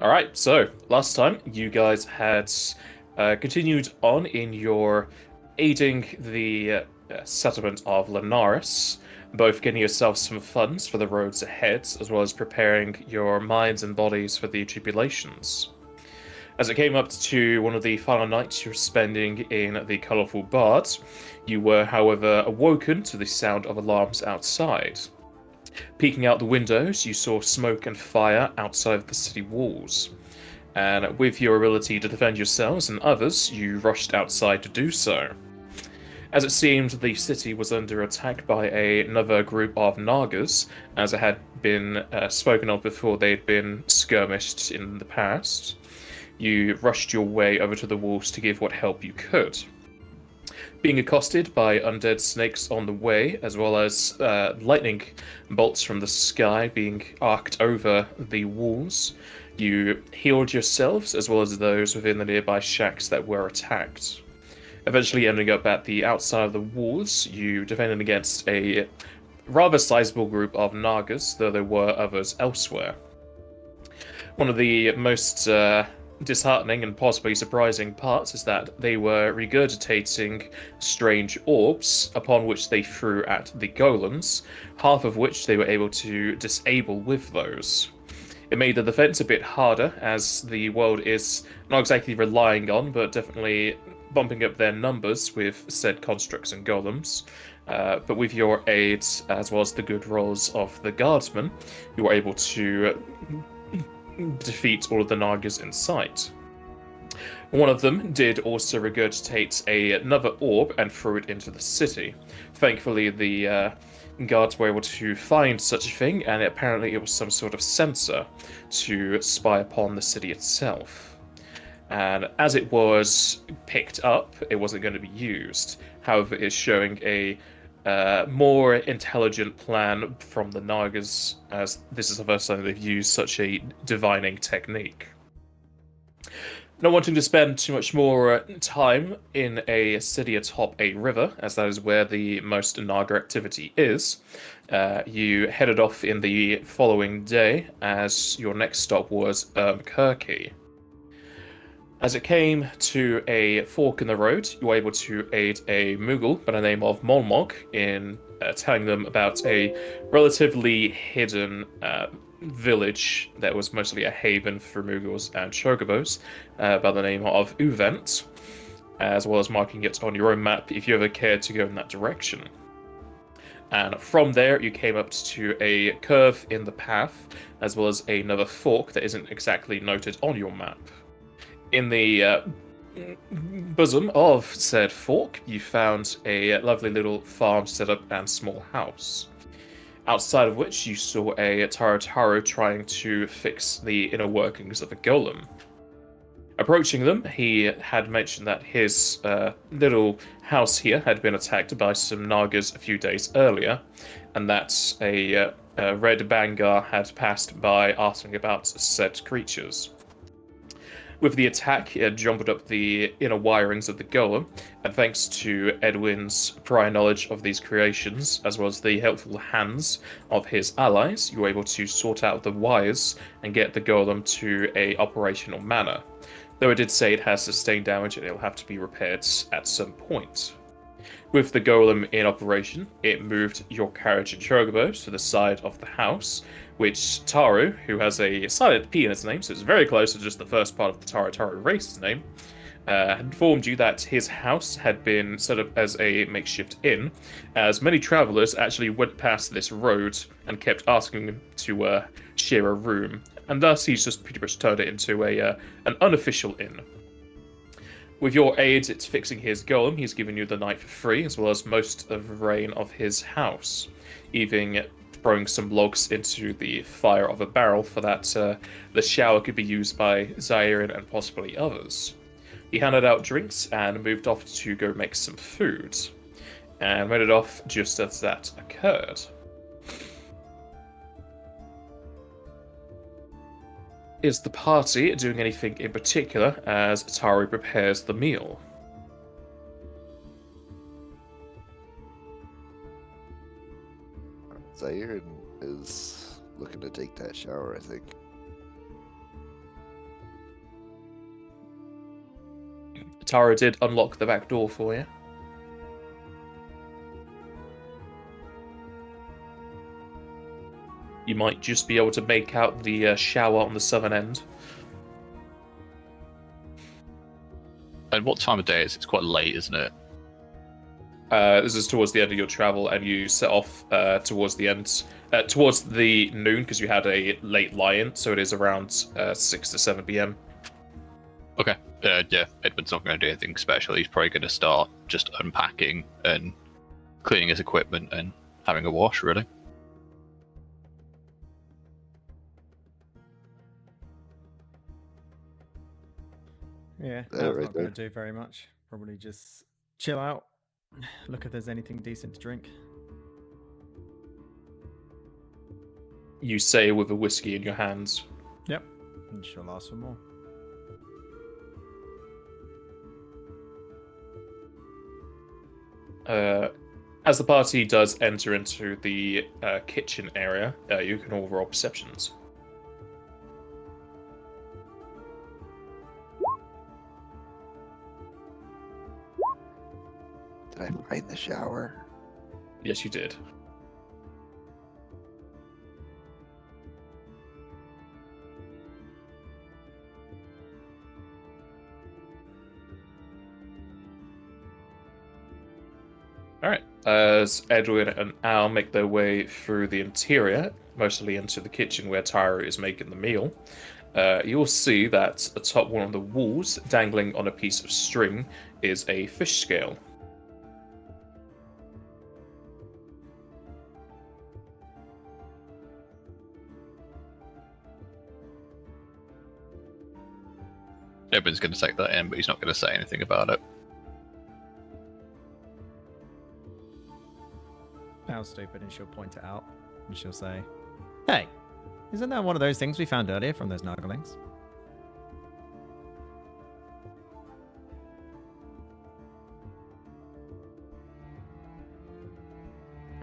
Alright, so last time you guys had continued on in your aiding the settlement of Linares, both getting yourself some funds for the roads ahead, as well as preparing your minds and bodies for the tribulations. As it came up to one of the final nights you were spending in the colourful bard, you were, however, awoken to the sound of alarms outside. Peeking out the windows, you saw smoke and fire outside of the city walls. And with your ability to defend yourselves and others, you rushed outside to do so. As it seemed, the city was under attack by another group of Nagas, as it had been spoken of before they'd been skirmished in the past. You rushed your way over to the walls to give what help you could. Being accosted by undead snakes on the way, as well as lightning bolts from the sky being arced over the walls, you healed yourselves as well as those within the nearby shacks that were attacked. Eventually ending up at the outside of the walls, you defended against a rather sizable group of Nagas, though there were others elsewhere. One of the most disheartening and possibly surprising parts is that they were regurgitating strange orbs upon which they threw at the golems, half of which they were able to disable with those. It made the defense a bit harder, as the world is not exactly relying on, but definitely bumping up their numbers with said constructs and golems. But with your aid, as well as the good rolls of the guardsmen, you were able to defeat all of the Nagas in sight. One of them did also regurgitate another orb and threw it into the city. Thankfully, the guards were able to find such a thing, and apparently it was some sort of sensor to spy upon the city itself. And as it was picked up, it wasn't going to be used. However, it's showing a more intelligent plan from the Nagas, as this is the first time they've used such a divining technique. Not wanting to spend too much more time in a city atop a river, as that is where the most Naga activity is, you headed off in the following day, as your next stop was Kirky. As it came to a fork in the road, you were able to aid a Moogle by the name of Molmog in telling them about a relatively hidden village that was mostly a haven for Moogles and Chocobos by the name of Uvent, as well as marking it on your own map if you ever cared to go in that direction. And from there, you came up to a curve in the path, as well as another fork that isn't exactly noted on your map. In the bosom of said fork, you found a lovely little farm setup and small house. Outside of which you saw a Tarotaro trying to fix the inner workings of a golem. Approaching them, he had mentioned that his little house here had been attacked by some Nagas a few days earlier, and that a red Bangar had passed by asking about said creatures. With the attack, it jumbled up the inner wirings of the golem, and thanks to Edwin's prior knowledge of these creations, as well as the helpful hands of his allies, you were able to sort out the wires and get the golem to a operational manner. Though it did say it has sustained damage and it'll have to be repaired at some point. With the golem in operation, it moved your carriage and chocobos to the side of the house, which Taru, who has a silent P in his name, so it's very close to just the first part of the Taru race's name, had informed you that his house had been set up as a makeshift inn, as many travelers actually went past this road and kept asking him to share a room, and thus he's just pretty much turned it into an unofficial inn. With your aid at fixing his golem, he's given you the night for free, as well as most of the rain of his house, even throwing some logs into the fire of a barrel for that the shower could be used by Zairin and possibly others. He handed out drinks and moved off to go make some food, and went off just as that occurred. Is the party doing anything in particular as Atari prepares the meal? Zaire is looking to take that shower, I think. Tara did unlock the back door for you. You might just be able to make out the shower on the southern end. And what time of day is it? It's quite late, isn't it? This is towards the end of your travel, and you set off towards the end, towards the noon, because you had a late lie-in, so it is around 6 to 7 p.m. Okay. Yeah, Edward's not going to do anything special. He's probably going to start just unpacking and cleaning his equipment and having a wash, really. Yeah, That that's right not going there. to do very much. Probably just chill out, look if there's anything decent to drink. You say with a whiskey in your hands. Yep, and she'll ask for more. As the party does enter into the kitchen area, you can all roll perceptions. Did I find the shower? Yes, you did. Alright, as Edwin and Al make their way through the interior, mostly into the kitchen where Tyra is making the meal, you'll see that atop one of the walls, dangling on a piece of string, is a fish scale. Edward's going to take that in, but he's not going to say anything about it. Al's stupid, and she'll point it out, and she'll say, "Hey, isn't that one of those things we found earlier from those Nagalings?"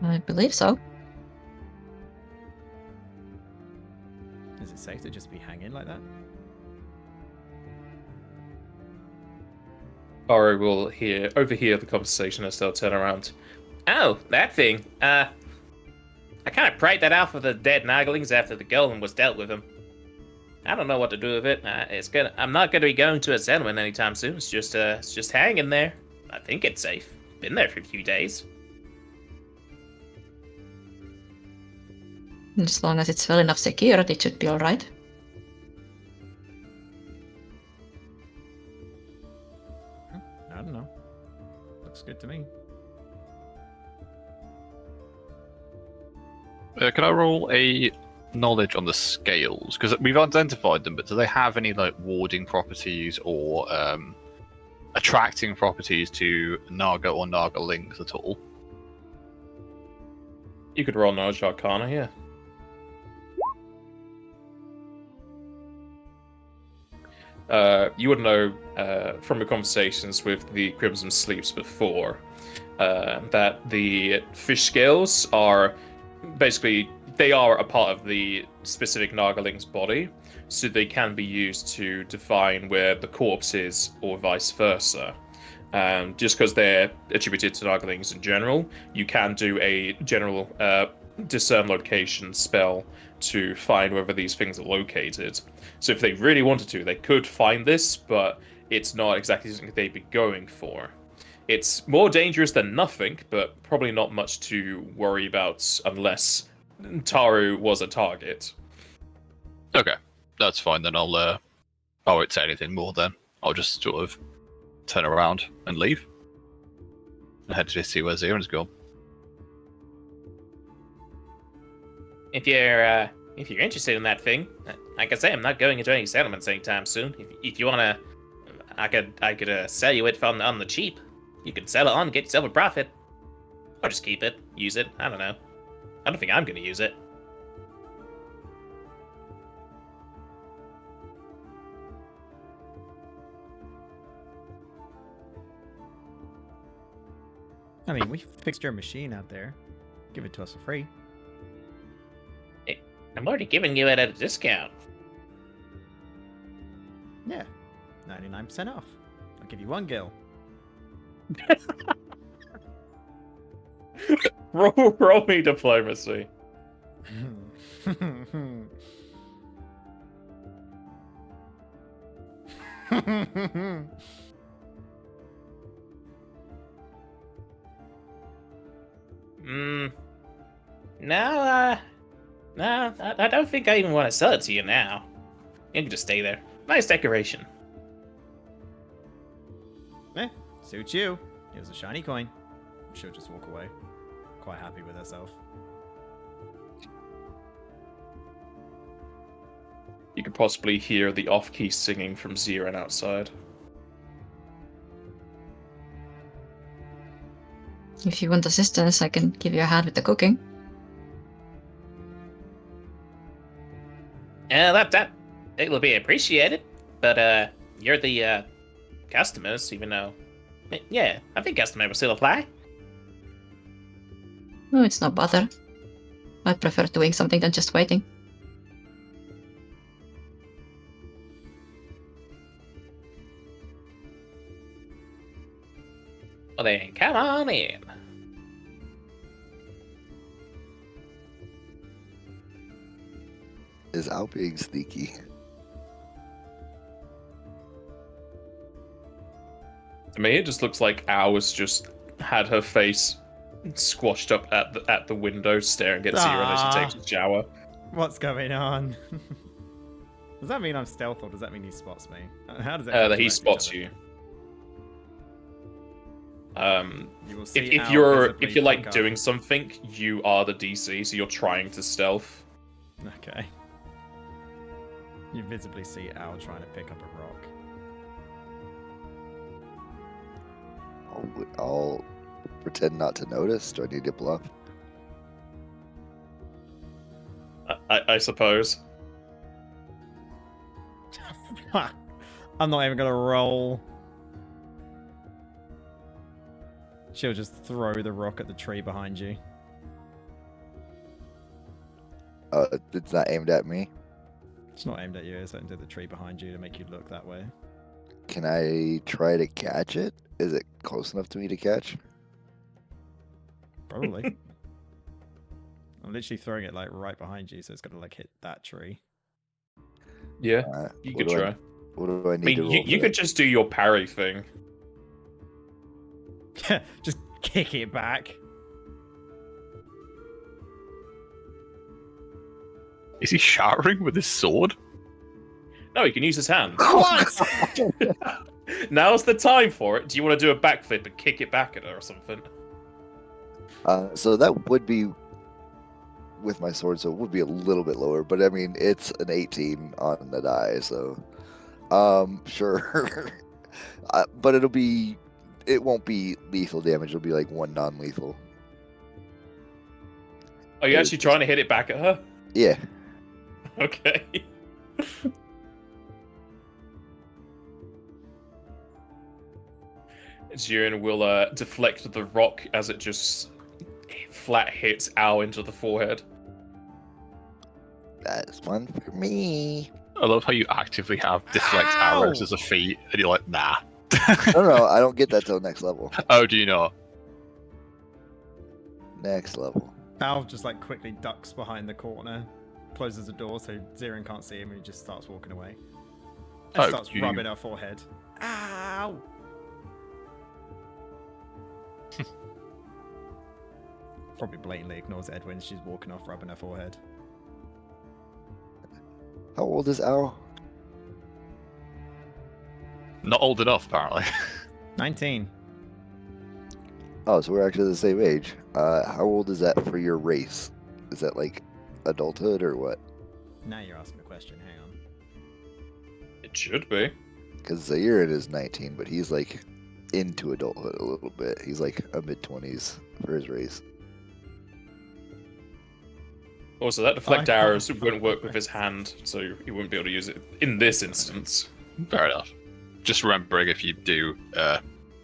I believe so. Is it safe to just be hanging like that? Tara will overhear the conversation as they'll turn around. Oh, that thing. I kind of pried that out for the dead Naglings after the golem was dealt with him. I don't know what to do with it. I'm not going to be going to a settlement anytime soon. It's just hanging there. I think it's safe. Been there for a few days. As long as it's well enough secured, it should be alright. I don't know. Looks good to me. Can I roll a knowledge on the scales? Because we've identified them, but do they have any like warding properties or attracting properties to Naga or Nagalings at all? You could roll Knowledge Arcana, yeah. You would know from your conversations with the Crimson Sleeps before that the fish scales are basically, they are a part of the specific Nagaling's body, so they can be used to define where the corpse is or vice versa. Just because they're attributed to Nagalings in general, you can do a general discern location spell to find wherever these things are located. So if they really wanted to, they could find this, but it's not exactly something they'd be going for. It's more dangerous than nothing, but probably not much to worry about unless Taru was a target. Okay, that's fine then. I won't say anything more then. I'll just sort of turn around and leave and head to see where Zion's gone. If you're interested in that thing, like I say, I'm not going into any settlements anytime soon. If you wanna, I could sell you it on the cheap. You can sell it on, get yourself a profit, or just keep it, use it. I don't know. I don't think I'm gonna use it. I mean, we fixed your machine out there. Give it to us for free. I'm already giving you it at a discount. Yeah, 99% off. I'll give you 1 gil. Roll me diplomacy. No, no, I don't think I even want to sell it to you now. You can just stay there. Nice decoration. Suits you. Here's a shiny coin. She'll just walk away. Quite happy with herself. You could possibly hear the off-key singing from Ziren outside. If you want assistance, I can give you a hand with the cooking. That it'll be appreciated. But you're the customers, even though, yeah, I think customer will still apply. No, it's no bother. I prefer doing something than just waiting. Well then, come on in. Is Al being sneaky? To me, it just looks like Ours just had her face squashed up at the window, staring at Ziren as she takes a shower. What's going on? Does that mean I'm stealth, or does that mean he spots me? How does it? That he spots you. You will see If Al you're visibly like pick up- doing something, you are the DC, so you're trying to stealth. Okay. You visibly see Al trying to pick up a rock. I'll pretend not to notice. Do I need to bluff? I suppose. I'm not even gonna roll. She'll just throw the rock at the tree behind you. It's not aimed at me. It's not aimed at you, it's aimed at the tree behind you to make you look that way. Can I try to catch it? Is it close enough to me to catch? Probably. I'm literally throwing it like right behind you, so it's gonna like hit that tree. Yeah, you what could do try. What do I I need mean, to roll? you for could just do your parry thing. Just kick it back. Is he showering with his sword? No, he can use his hand. What? Now's the time for it. Do you want to do a backflip and kick it back at her or something? So that would be with my sword, so it would be a little bit lower. But I mean, it's an 18 on the die, so sure. But it won't be lethal damage. It'll be like 1 non-lethal. Are you actually trying to hit it back at her? Yeah. Okay. Jiren will deflect the rock as it just flat hits Al into the forehead. That's one for me. I love how you actively have deflect Ow! arrows as a feat, and you're like, nah. No, I don't get that till next level. Oh, do you not? Next level. Al just like quickly ducks behind the corner, closes the door so Ziren can't see him, and he just starts walking away. And Oh, starts you- rubbing her forehead. Ow! Probably blatantly ignores Edwin. She's walking off, rubbing her forehead. How old is Al? Not old enough, apparently. 19. Oh, so we're actually the same age. How old is that for your race? Is that like adulthood or what? Now you're asking a question. Hang on. It should be. Because Zaire is 19, but he's like into adulthood a little bit. He's like a mid-20s for his race. Also, that deflect I can't arrows wouldn't work with his hand, so he wouldn't be able to use it in this instance. Fair enough. Just remembering if you do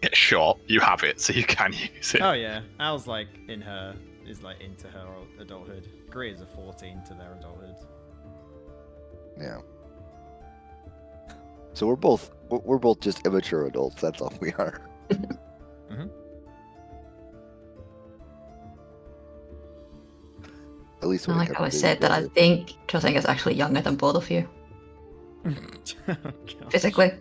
get shot, you have it, so you can use it. Oh yeah, Al's like into her adulthood. Greers are 14 to their adulthood. Yeah. So we're both we're both just immature adults. That's all we are. Mhm. At least when I it like comes how I to said that I gender. think Joseng is actually younger than both of you, Oh, gosh. physically.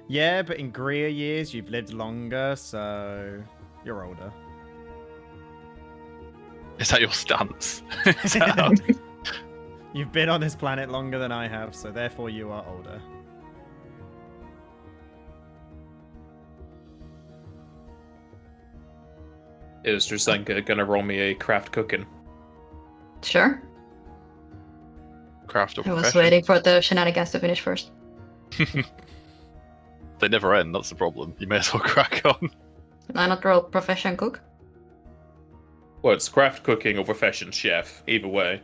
Yeah, but in Greer years, you've lived longer, so you're older. Is that your stance? Is that how- You've been on this planet longer than I have, so therefore you are older. Is Drusenka gonna roll me a craft cooking? Sure. Craft or I was profession? waiting for the shenanigans to finish first. They never end, that's the problem. You may as well crack on. Can I not roll profession cook? Well, it's craft cooking or profession chef. Either way.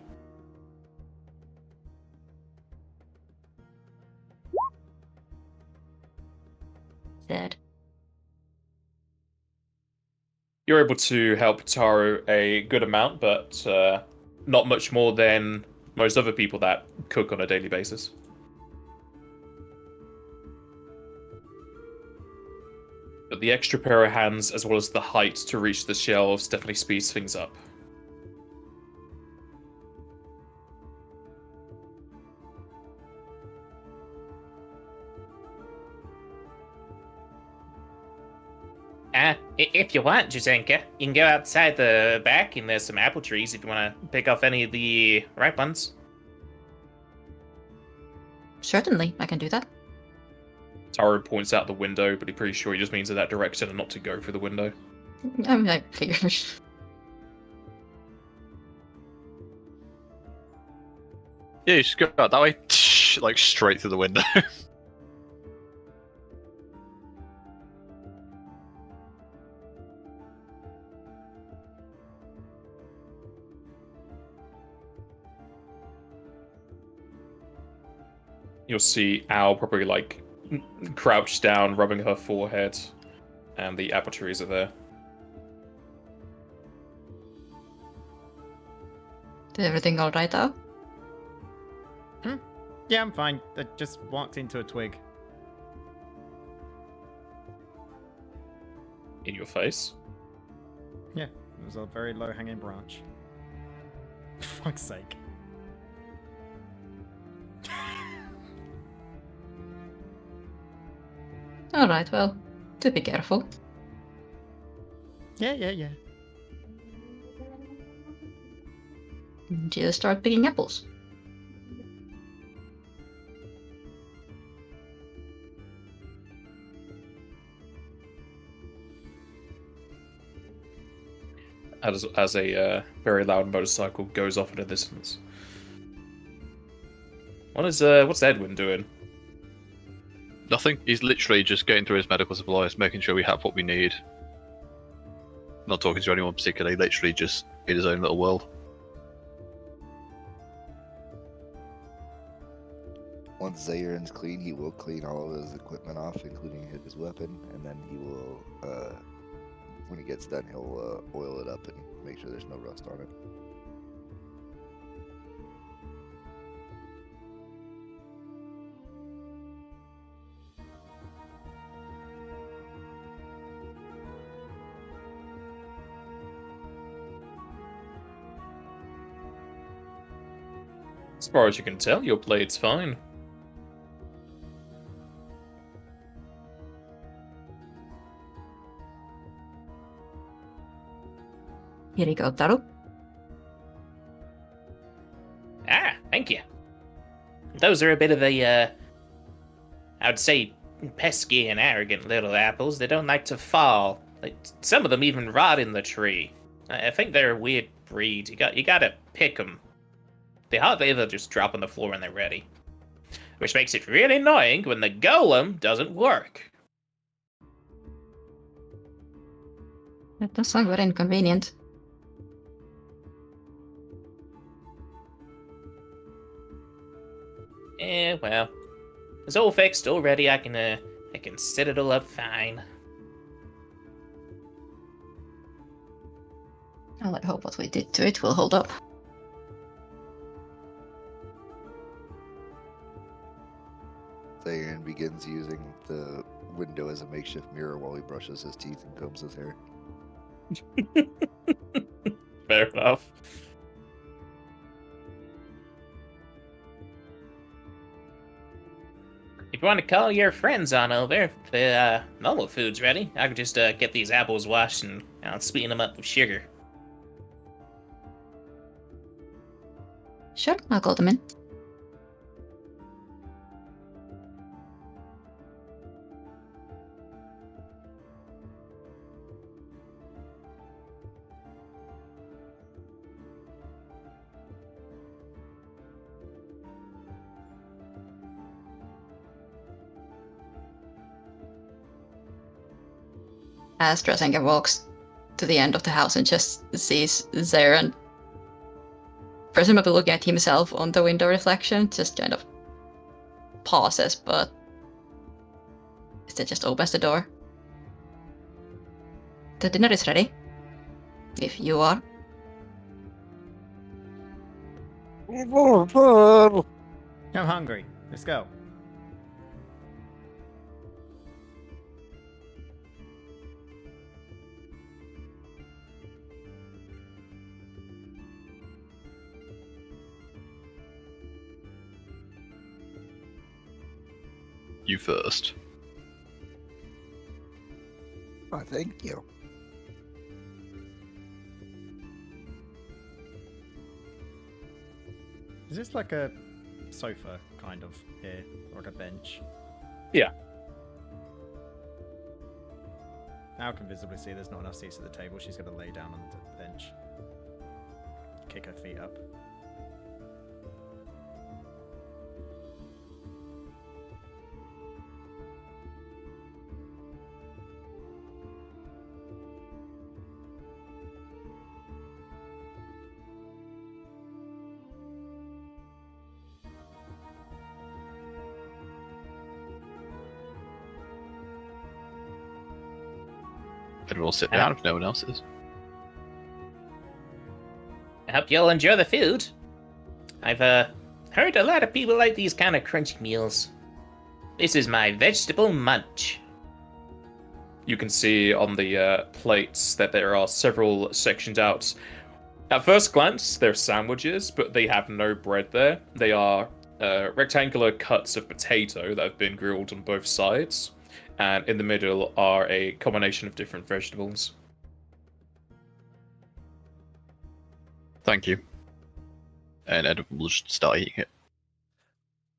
Sad. You're able to help Taro a good amount, but not much more than most other people that cook on a daily basis. But the extra pair of hands, as well as the height to reach the shelves, definitely speeds things up. If you want, Juzenka, you can go outside the back and there's some apple trees if you want to pick off any of the ripe ones. Certainly, I can do that. Taro points out the window, but he's pretty sure he just means in that direction and not to go through the window. I mean, I figured. Yeah, you just go out that way, like straight through the window. You'll see Al probably like crouched down, rubbing her forehead, and the apple trees are there. Did everything all right out? Yeah, I'm fine. I just walked into a twig. In your face. Yeah, it was a very low-hanging branch. For fuck's sake. Alright, well, to be careful. Yeah. Just start picking apples. As a very loud motorcycle goes off in the distance. What's Edwin doing? Nothing. He's literally just going through his medical supplies, making sure we have what we need. Not talking to anyone particularly, literally just in his own little world. Once Zaren's clean, he will clean all of his equipment off, including his weapon, and then he will, when he gets done, he'll oil it up and make sure there's no rust on it. As far as you can tell, your blade's fine. Here you go, Taro. Thank you. Those are a bit of a, I would say, pesky and arrogant little apples. They don't like to fall. Like, some of them even rot in the tree. I think they're a weird breed. You gotta pick them. They hardly ever just drop on the floor when they're ready. Which makes it really annoying when the golem doesn't work. That does sound very inconvenient. Well, it's all fixed already. I can set it all up fine. Well, I hope what we did to it will hold up. Zayn begins using the window as a makeshift mirror while he brushes his teeth and combs his hair. Fair enough. If you want to call your friends on over, if the normal food's ready, I could just get these apples washed and sweeten them up with sugar. Sure, I'll call them in. As Drasenka walks to the end of the house and just sees Zarin, presumably looking at himself on the window reflection, just kind of pauses, but instead just opens the door. The dinner is ready. If you are. I'm hungry. Let's go. You first. Oh, thank you. Is this like a sofa, kind of, here? Or like a bench? Yeah. Now I can visibly see there's not enough seats at the table. She's going to lay down on the bench. Kick her feet up. Everyone will sit down if no one else is. I hope you'll enjoy the food. I've heard a lot of people like these kind of crunchy meals. This is my vegetable munch. You can see on the plates that there are several sectioned out. At first glance, they're sandwiches, but they have no bread there. They are rectangular cuts of potato that have been grilled on both sides. And in the middle are a combination of different vegetables. Thank you. And Ed will just start eating it.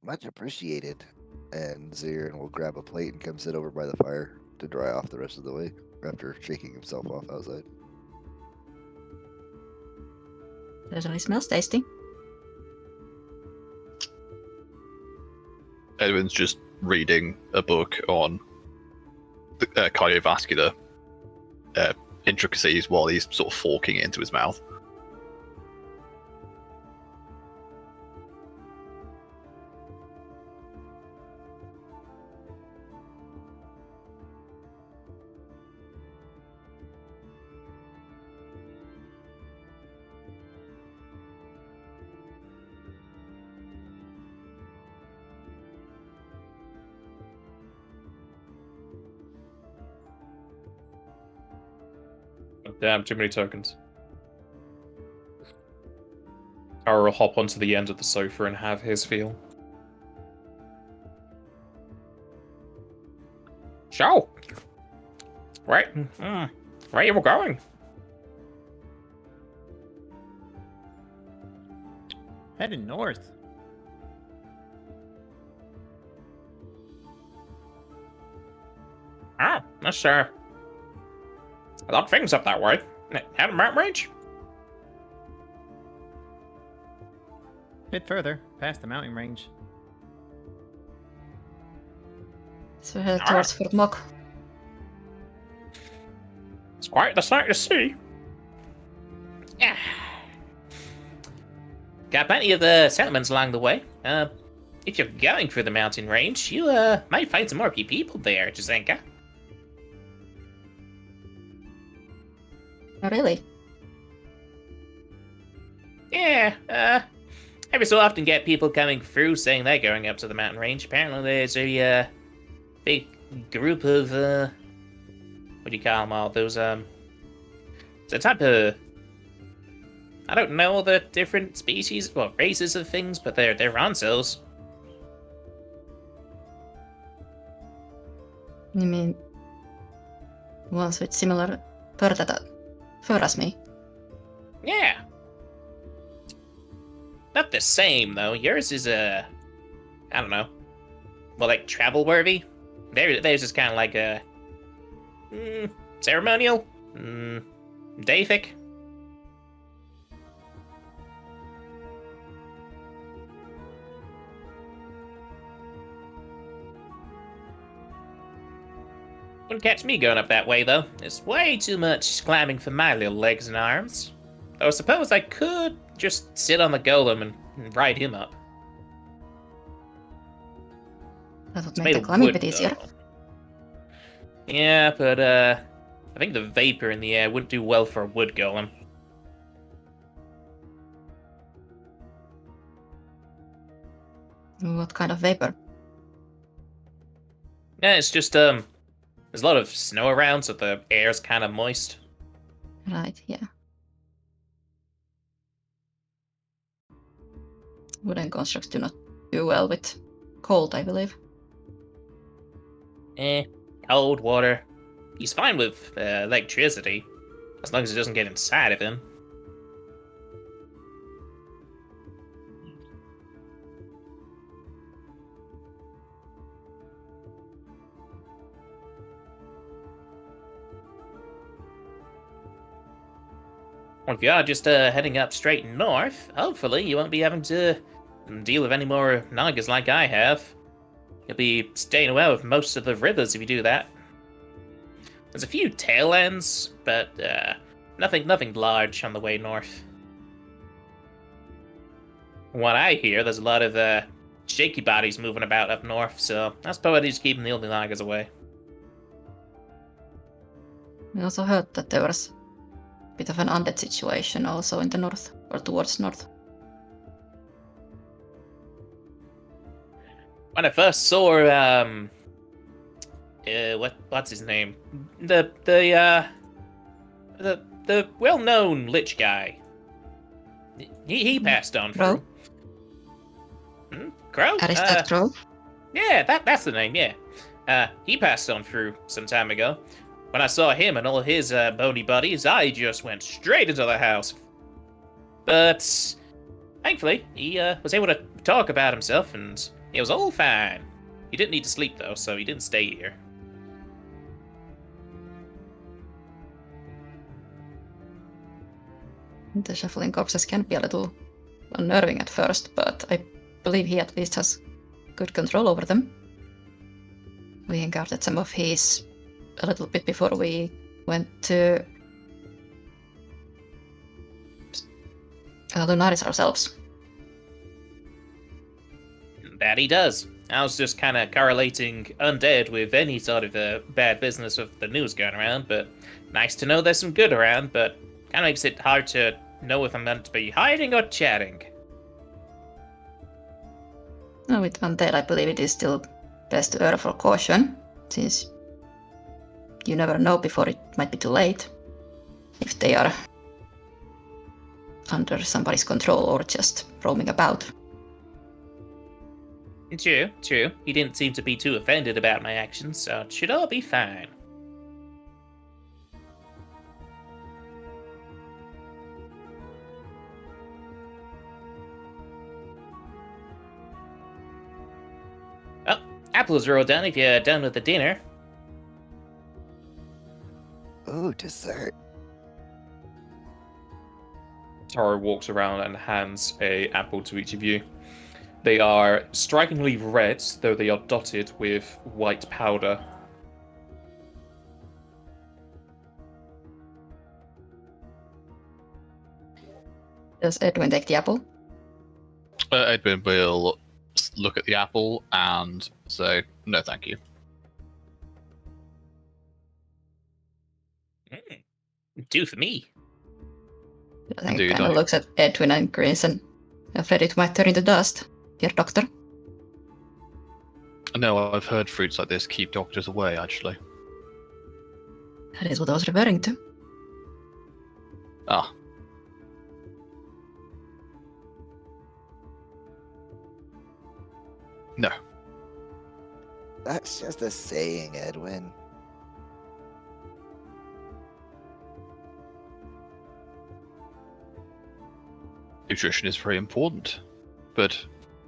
Much appreciated. And Zarin will grab a plate and come sit over by the fire to dry off the rest of the way after shaking himself off outside. Certainly smells tasty. Edwin's just reading a book on the cardiovascular intricacies while he's sort of forking it into his mouth. Damn, too many tokens. Ara will hop onto the end of the sofa and have his feel. So, where are you going? Heading north. Ah, that's a lot of things up that way. Had a mountain range? Bit further, past the mountain range. So we're headed towards Fort Mock. It's quite the sight to see. Yeah. Got plenty of the settlements along the way. If you're going through the mountain range, you might find some more people there, Jazenka. Oh, really? Yeah, every so often get people coming through saying they're going up to the mountain range. Apparently, there's a big group of what do you call them all? Those it's a type of, I don't know all the different species, well, races of things, but they're Ronsos. You mean ones with similar fur as me? Yeah. Not the same though. Yours is I don't know. Well, like travel worthy. Theirs just kind of like a ceremonial, deific. Wouldn't catch me going up that way though. There's way too much climbing for my little legs and arms. Though I suppose I could just sit on the golem and ride him up. That would It's make made the of climbing a wood, bit easier. though. Yeah, but I think the vapor in the air wouldn't do well for a wood golem. What kind of vapor? Yeah, it's just there's a lot of snow around, so the air's kind of moist. Right, yeah. Wooden constructs do not do well with cold, I believe. Cold water. He's fine with electricity, as long as it doesn't get inside of him. Well, if you are just heading up straight north, hopefully you won't be having to deal with any more Nagas like I have. You'll be staying away with most of the rivers if you do that. There's a few tail ends, but nothing large on the way north. From what I hear, there's a lot of shaky bodies moving about up north, so that's probably just keeping the older Nagas away. I also heard that there was a bit of an undead situation also in the north, or towards north. When I first saw what's his name? The well-known lich guy. He passed on Crow? through. Crow? Aristat Crow? Yeah, that's the name. Yeah. He passed on through some time ago. When I saw him and all his bony buddies, I just went straight into the house. But thankfully, he was able to talk about himself, and it was all fine. He didn't need to sleep though, so he didn't stay here. The shuffling corpses can be a little unnerving at first, but I believe he at least has good control over them. We encountered some of his a little bit before we went to Lunaris ourselves. That he does. I was just kind of correlating undead with any sort of bad business with the news going around, but nice to know there's some good around, but kind of makes it hard to know if I'm meant to be hiding or chatting. No, with undead, I believe it is still best to err for caution, since you never know before it might be too late. If they are under somebody's control or just roaming about. True. He didn't seem to be too offended about my actions, so it should all be fine. Well, apples are all done if you're done with the dinner. Oh, dessert. Taro walks around and hands a apple to each of you. They are strikingly red, though they are dotted with white powder. Does Edwin take the apple? Edwin will look at the apple and say, "No, thank you." Do for me. I think Do kind not. of looks at Edwin and grins and Afraid it might turn into dust, dear doctor. No, I've heard fruits like this keep doctors away, actually. That is what I was referring to. Ah. No. That's just a saying, Edwin. Nutrition is very important, but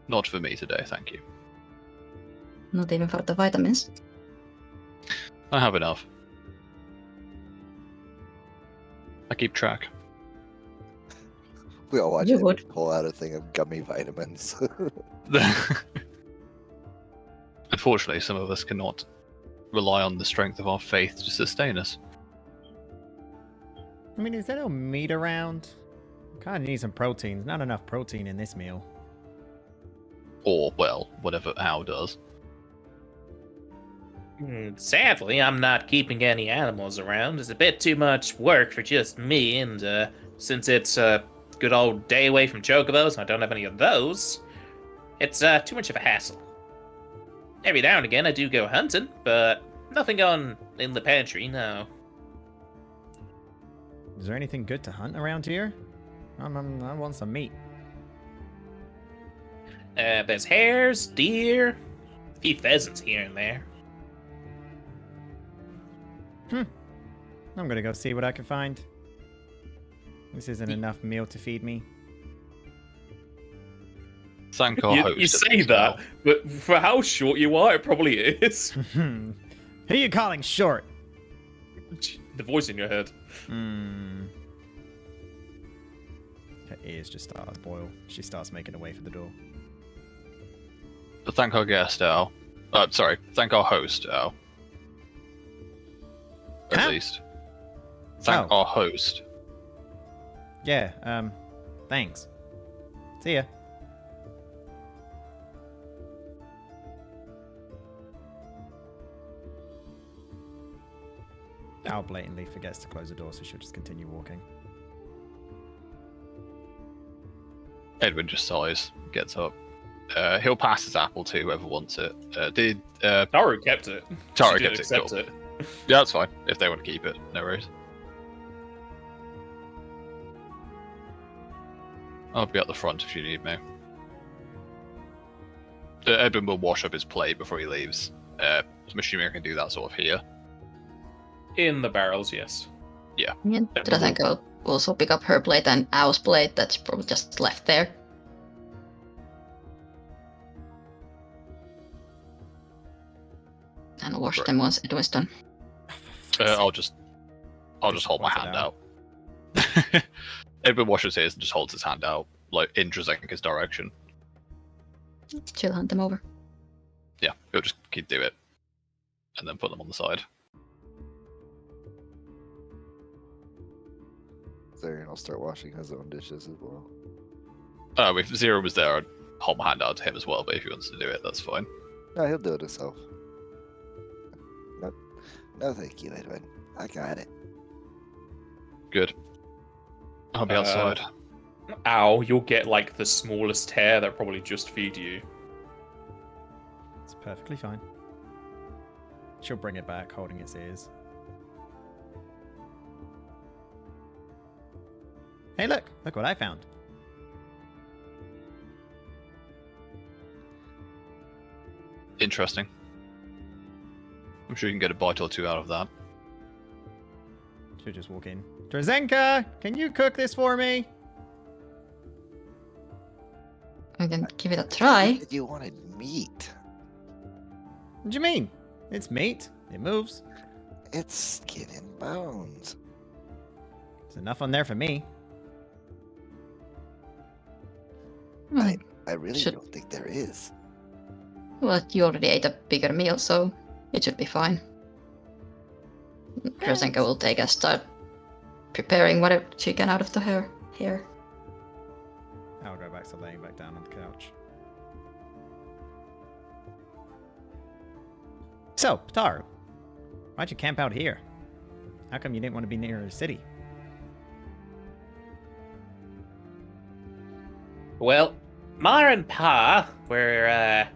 not for me today, thank you. Not even for the vitamins. I have enough. I keep track. We all watch You Edwin would. pull out a thing of gummy vitamins. Unfortunately, some of us cannot rely on the strength of our faith to sustain us. I mean, is there no meat around? Kind of need some protein. Not enough protein in this meal. Or, well, whatever Al does. Sadly, I'm not keeping any animals around. It's a bit too much work for just me, and since it's a good old day away from chocobos and I don't have any of those, it's too much of a hassle. Every now and again I do go hunting, but nothing on in the pantry, no. Is there anything good to hunt around here? I want some meat. There's hares, deer, a few pheasants here and there. I'm gonna go see what I can find. This isn't enough meal to feed me. Thank our host. You at say least that, now. but for how short you are, it probably is. Who are you calling short? The voice in your head. Her ears just start to boil. She starts making her way for the door. But thank our guest, Al. Thank our host, Al. At Huh? least. Thank Oh. our host. Yeah, thanks. See ya. Al blatantly forgets to close the door, so she'll just continue walking. Edwin just sighs, gets up. He'll pass his apple to whoever wants it. Taru kept it. Taru She did kept it, accept cool. it. Yeah, that's fine. If they want to keep it, no worries. I'll be at the front if you need me. Edwin will wash up his plate before he leaves. I'm assuming I can do that sort of here. In the barrels, yes. Yeah, I think I'll also pick up her plate and Owl's plate that's probably just left there. And wash Right. them once it was done. I'll just hold my What's it hand out? out. Edwin washes his and just holds his hand out, like in Drazenka's direction. She'll hunt them over. Yeah, he'll just do it, and then put them on the side. Zarian will start washing his own dishes as well. If Zero was there, I'd hold my hand out to him as well. But if he wants to do it, that's fine. No, he'll do it himself. No, thank you, Edwin. I got it. Good. I'll be outside. Ow, you'll get like the smallest hair that probably just feed you. It's perfectly fine. She'll bring it back, holding its ears. Hey, look! Look what I found. Interesting. I'm sure you can get a bite or two out of that. She'll just walk in. Drazenka, can you cook this for me? I can give it a try. You wanted meat. What do you mean? It's meat. It moves. It's skin and bones. There's enough on there for me. Hmm. I really Should- don't think there is. Well, you already ate a bigger meal, so it should be fine. Krasenka will take a start preparing whatever she can out of the hair. Here. I'll go back to laying back down on the couch. So, Taru, why'd you camp out here? How come you didn't want to be near a city? Well, Ma and Pa were,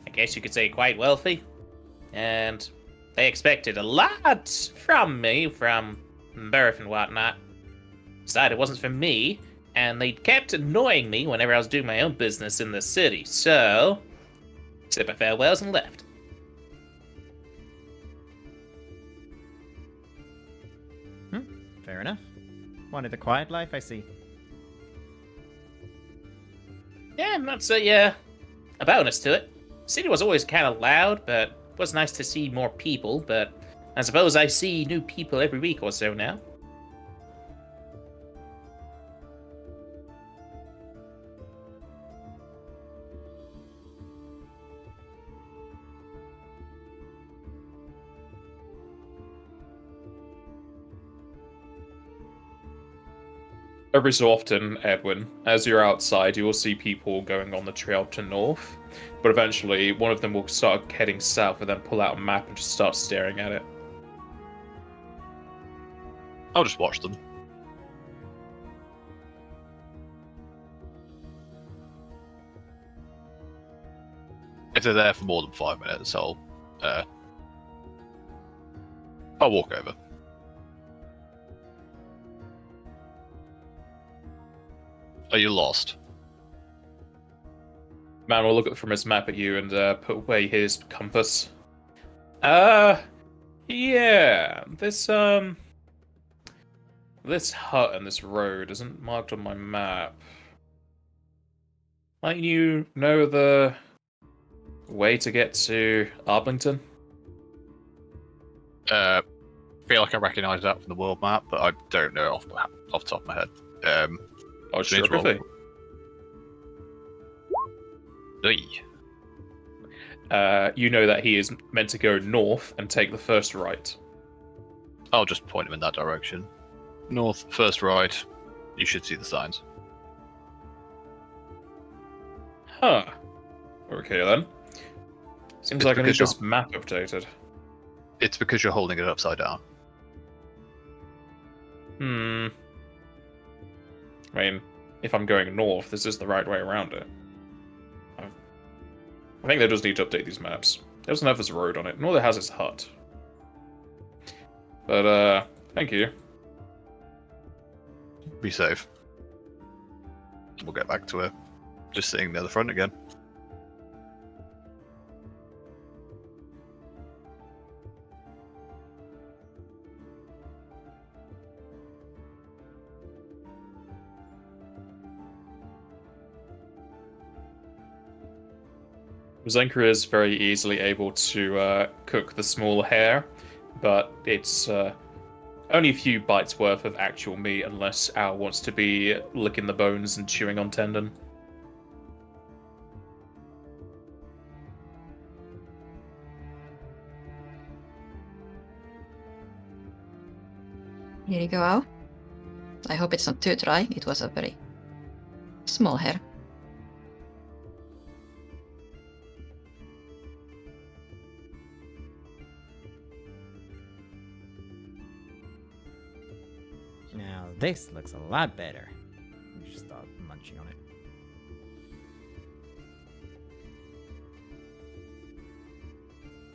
I guess you could say, quite wealthy, and they expected a lot from me, from birth and whatnot. Decided it wasn't for me, and they kept annoying me whenever I was doing my own business in the city, so said my farewells and left. Fair enough. Wanted a quiet life, I see. Yeah, that's a bonus to it. The city was always kind of loud, but it was nice to see more people, but I suppose I see new people every week or so now. Every so often, Edwin, as you're outside, you will see people going on the trail to north, but eventually one of them will start heading south and then pull out a map and just start staring at it. I'll just watch them. If they're there for more than 5 minutes, I'll walk over. Are you lost? Man will look from his map at you and put away his compass. Yeah, this hut and this road isn't marked on my map. Might you know the way to get to Arlington? Feel like I recognise that from the world map, but I don't know off the top of my head. Oh, so need to roll. geography. You know that he is meant to go north and take the first right. I'll just point him in that direction. North, first right. You should see the signs. Huh. Okay then. Seems It's like I need because this map updated. It's because you're holding it upside down. I mean, if I'm going north, this is the right way around it. I think they just need to update these maps. It doesn't have this road on it, nor it has his hut. But, thank you. Be safe. We'll get back to it. Just sitting near the front again. Zenka is very easily able to cook the small hare, but it's only a few bites worth of actual meat unless Al wants to be licking the bones and chewing on tendon. Here you go, Al. I hope it's not too dry. It was a very small hair. Now this looks a lot better. You just start munching on it.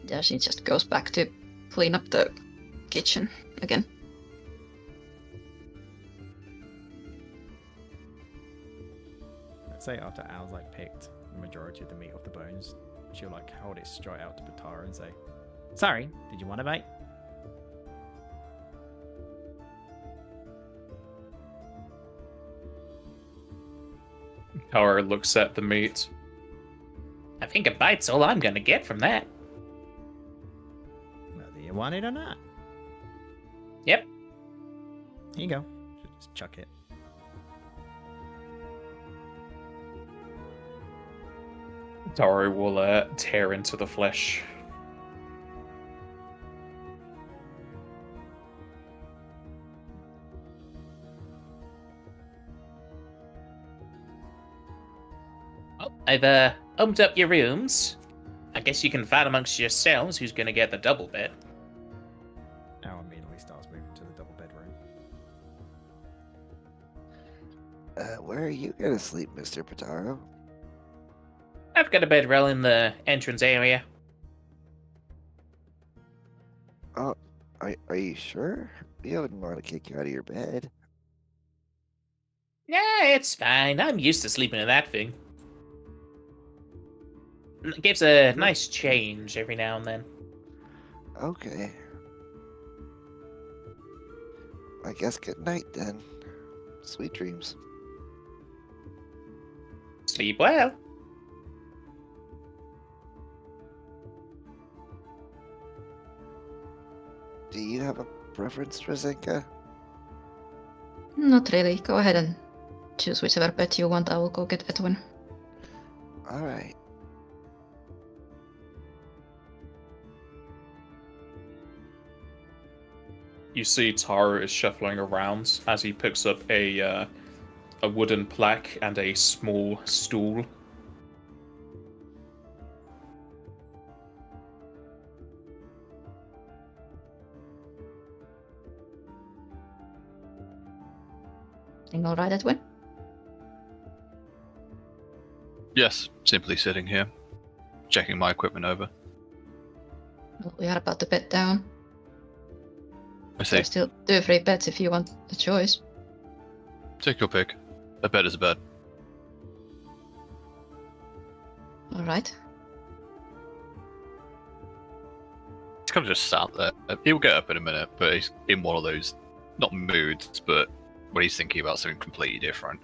Yeah, she just goes back to clean up the kitchen again. Let's say after Al's like picked the majority of the meat off the bones, she'll like hold it straight out to Batara and say, "Sorry, did you want a bite?" Tower looks at the meat. I think a bite's all I'm gonna get from that. Whether you want it or not. Yep. Here you go. Just chuck it. Tower will tear into the flesh. Well, I've opened up your rooms. I guess you can find amongst yourselves who's gonna get the double bed. Al immediately starts moving to the double bedroom. Where are you gonna sleep, Mr. Pataro? I've got a bedroll in the entrance area. Oh, are you sure? We wouldn't want to kick you out of your bed. Yeah, it's fine. I'm used to sleeping in that thing. It gives a nice change every now and then. Okay. I guess good night then. Sweet dreams. Sleep well. Do you have a preference, Drazenka? Not really. Go ahead and choose whichever pet you want. I will go get Edwin. Alright. You see Taro is shuffling around as he picks up a wooden plaque and a small stool. Everything all right, Edwin? Yes, simply sitting here, checking my equipment over. Well, we are about to bed down. I see. There's still 2 free beds if you want the choice. Take your pick. A bed is a bed. All right. He's kind of just sat there. He'll get up in a minute, but he's in one of those, not moods, but when he's thinking about something completely different.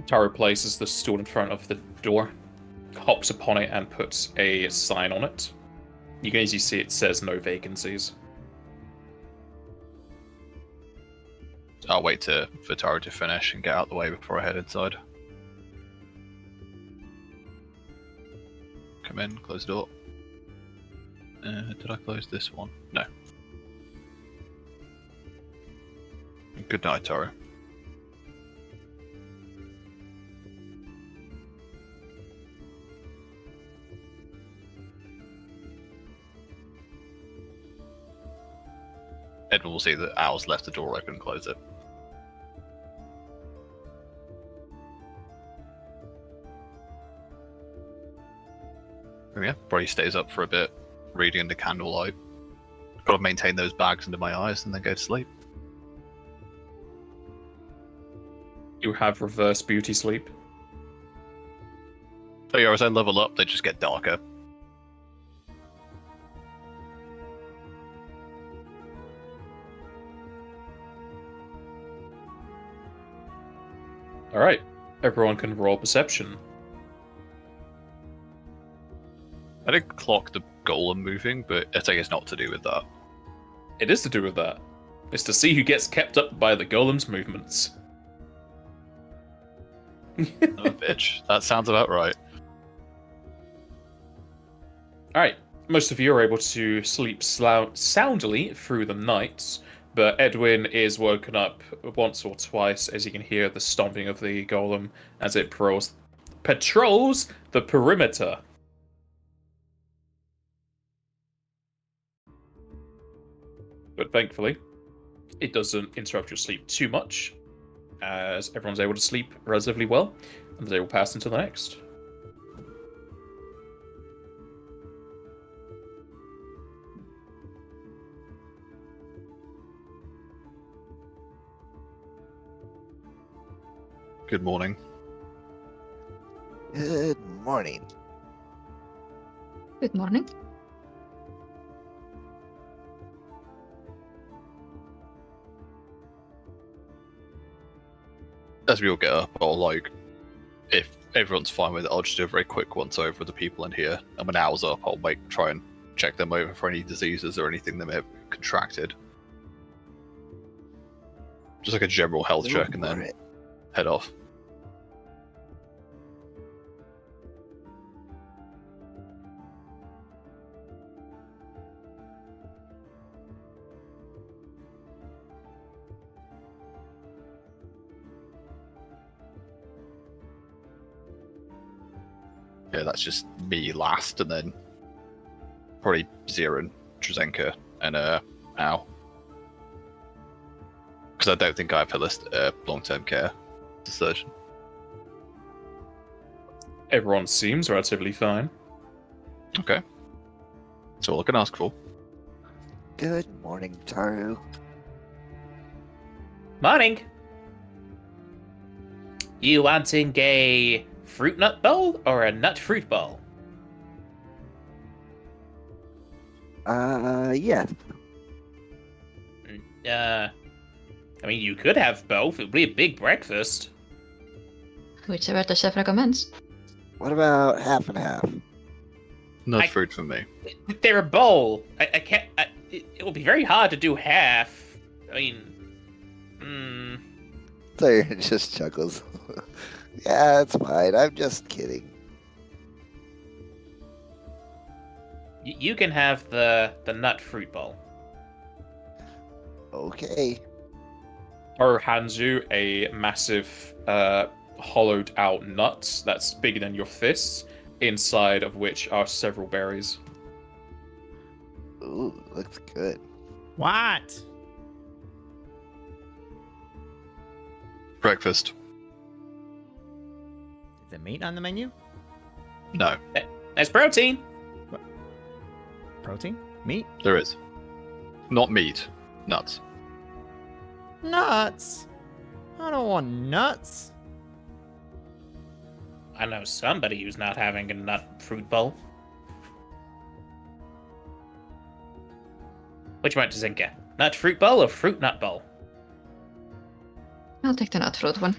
Taro places the stool in front of the door, hops upon it, and puts a sign on it. You can easily see it says no vacancies. I'll wait for Taro to finish and get out of the way before I head inside. Come in, close the door. Did I close this one? No. Good night, Taro. Edwin will see that Owl's left the door open and close it. And yeah, probably stays up for a bit, reading in the candlelight. Gotta maintain those bags under my eyes and then go to sleep. You have reverse beauty sleep. Oh yeah, as I level up, they just get darker. Alright, everyone can roll perception. I didn't clock the golem moving, but I think it's not to do with that. It is to do with that. It's to see who gets kept up by the golem's movements. Oh, bitch. That sounds about right. Alright, most of you are able to sleep soundly through the night, but Edwin is woken up once or twice as you can hear the stomping of the golem as it patrols the perimeter. But thankfully, it doesn't interrupt your sleep too much, as everyone's able to sleep relatively well, and the day will pass into the next. Good morning. Good morning. Good morning. As we all get up, if everyone's fine with it, I'll just do a very quick once over of the people in here. And when Owl's up, I'll try and check them over for any diseases or anything they may have contracted. Just like a general health check and then head off. Yeah, that's just me last, and then probably Zira and Drazenka and Ow. because I don't think I have long-term care as a surgeon. Everyone seems relatively fine. Okay. That's all I can ask for. Good morning, Taru. Morning. You wanting a fruit nut bowl or a nut fruit bowl? Yeah. I mean, you could have both. It would be a big breakfast. Whichever the chef recommends. What about half and half? Nut I- fruit for me. They're a bowl. I can't. It will be very hard to do half. I mean, Zaire just chuckles. Yeah, it's fine. I'm just kidding. you can have the nut fruit bowl. Okay. Haru hands you a massive, hollowed out nut that's bigger than your fists, inside of which are several berries. Ooh, looks good. What? Is Breakfast. there meat on the menu? No, There's protein. Protein? Meat? there is. Not meat. Nuts. Nuts! I don't want nuts. I know somebody who's not having a nut fruit bowl. Which one, Zinka? Nut fruit bowl or fruit nut bowl? I'll take the nut fruit one.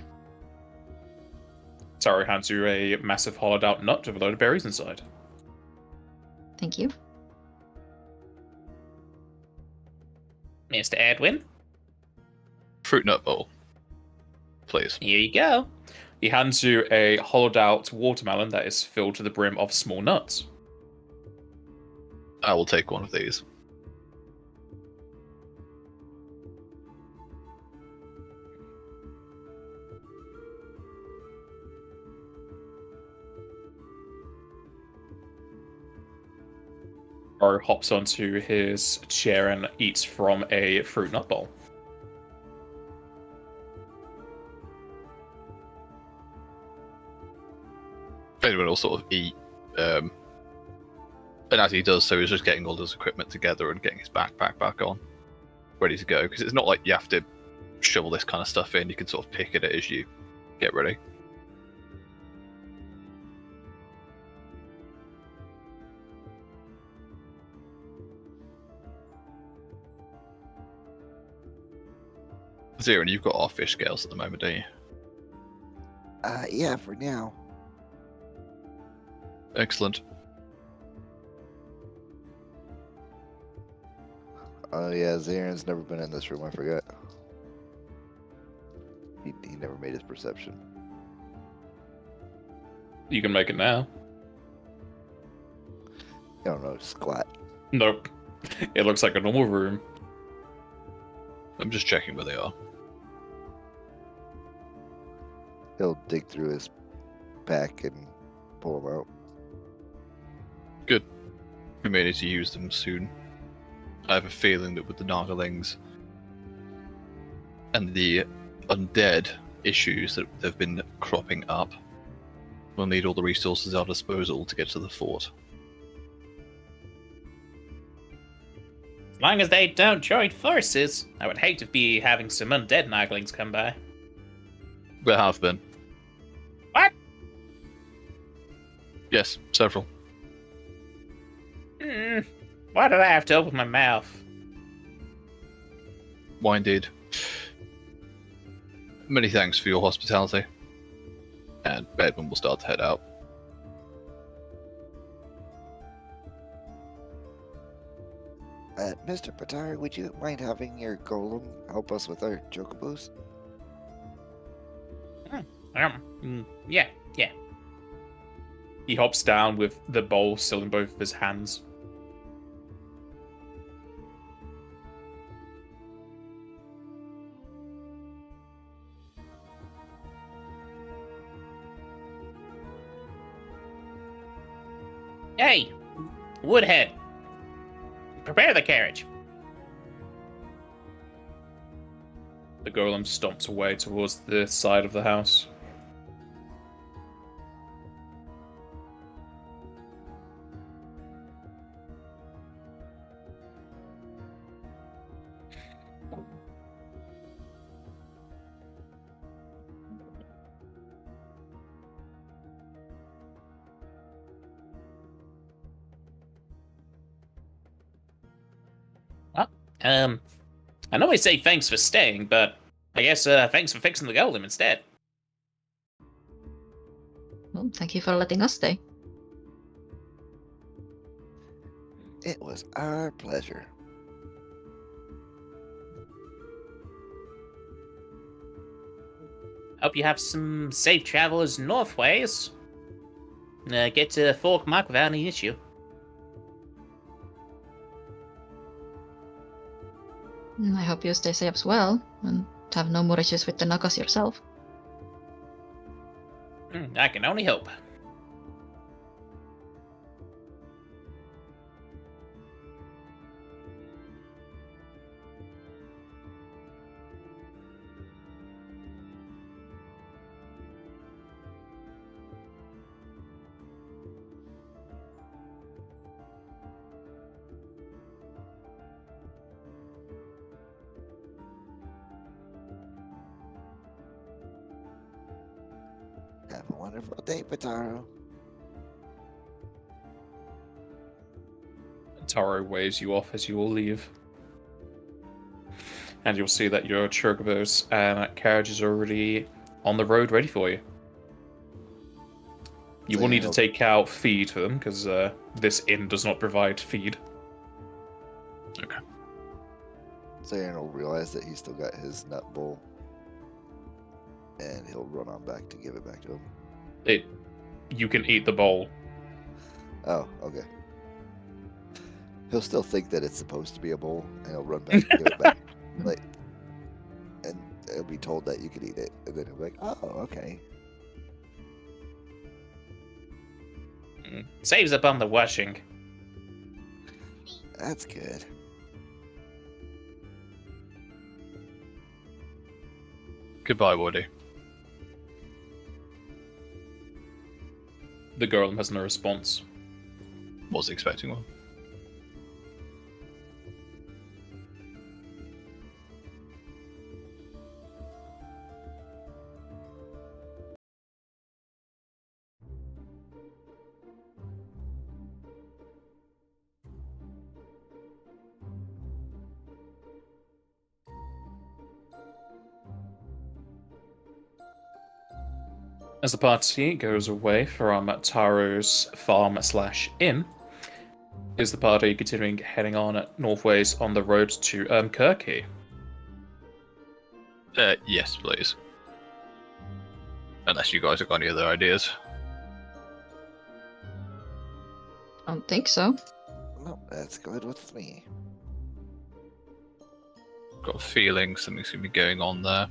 Taru hands you a massive hollowed out nut with a load of berries inside. Thank you. Mr. Edwin, Fruit nut bowl. Please. here you go. He hands you a hollowed out watermelon that is filled to the brim of small nuts. I will take one of these. Haru hops onto his chair and eats from a fruit nut bowl. Anyone will sort of eat. And as he does so, he's just getting all his equipment together and getting his backpack back on. Ready to go. Because it's not like you have to shovel this kind of stuff in. You can sort of pick at it as you get ready. Zero, and you've got our fish scales at the moment, don't you? Yeah, for now. Excellent. Oh yeah, Zaren's never been in this room, I forgot. He never made his perception. You can make it now. I don't know, squat. Nope. It looks like a normal room. I'm just checking where they are. He'll dig through his pack and pull them out. Good. We may need to use them soon. I have a feeling that with the Nagalings and the undead issues that have been cropping up, we'll need all the resources at our disposal to get to the fort. As long as they don't join forces, I would hate to be having some undead Naglings come by. There have been. What? Yes, several. Why did I have to open my mouth? Why indeed. Many thanks for your hospitality. And Edmund will start to head out. Mr. Patar, would you mind having your golem help us with our chocobos? Yeah. He hops down with the bowl still in both of his hands. Hey, Woodhead, prepare the carriage. The golem stomps away towards the side of the house. I know I say thanks for staying, but I guess thanks for fixing the golem instead. Well, thank you for letting us stay. It was our pleasure. Hope you have some safe travels northways. Get to Fork Mark without any issue. I hope you stay safe as well, and have no more issues with the Nagas yourself. I can only hope. Have a wonderful day, Pataro. Taro waves you off as you all leave. And you'll see that your chocobo's carriage is already on the road ready for you. You So will need to you'll- take out feed for them, because this inn does not provide feed. So Aaron will realize that he's still got his nut bowl. And he'll run on back to give it back to him. You can eat the bowl. Oh, okay. He'll still think that it's supposed to be a bowl, and he'll run back and give it back. Like, and he'll be told that you can eat it, and then he'll be like, "Oh, okay." Saves up on the washing. That's good. Goodbye, Woody. The golem has no response. Was expecting one. As the party goes away from Taro's farm/inn, is the party continuing heading on northways on the road to Kirky? Yes, please. Unless you guys have got any other ideas. I don't think so. No, that's good with me. Got a feeling something's going to be going on there.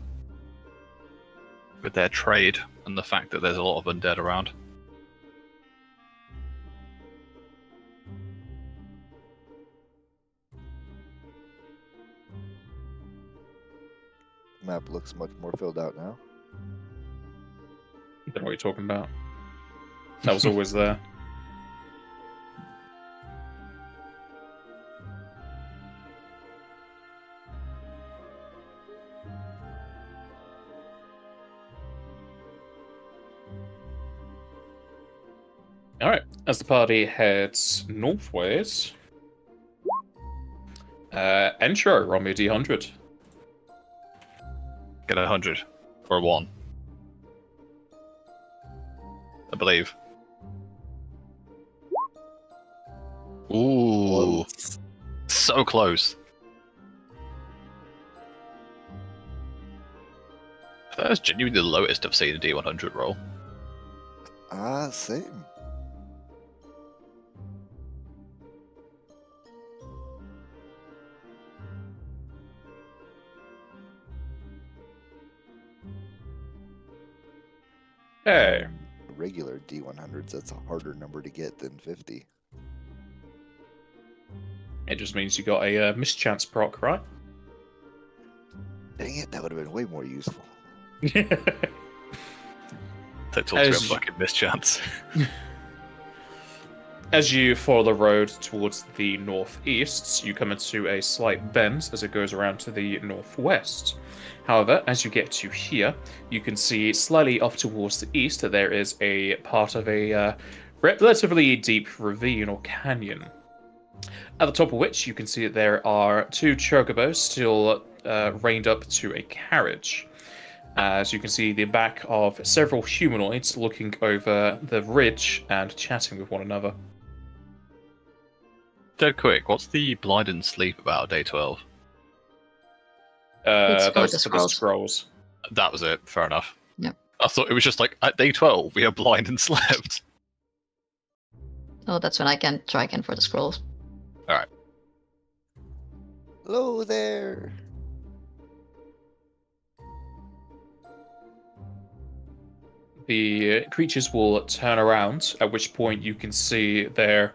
With their trade and the fact that there's a lot of undead around. Map looks much more filled out now. I don't know what you're talking about. That was always there. Alright, as the party heads northways, Entro, roll me a D100. Get 100. Or 1. I believe. Ooh. So close. That was genuinely the lowest I've seen a D100 roll. Same. Hey. Regular D100s, that's a harder number to get than 50. It just means you got a mischance proc, right? Dang it, that would have been way more useful. Don't talk to me, As I'm you- fucking mischance. As you follow the road towards the northeast, you come into a slight bend as it goes around to the northwest. However, as you get to here, you can see slightly off towards the east that there is a part of a relatively deep ravine or canyon. At the top of which you can see that there are two chocobos still reined up to a carriage. As you can see the back of several humanoids looking over the ridge and chatting with one another. Dead quick, what's the blind and sleep about day 12? It's That for was the for the scrolls. That was it, fair enough. Yep. I thought it was just like, at day 12, we are blind and slept. Oh, that's when I can try again for the scrolls. Hello there. The creatures will turn around, at which point you can see their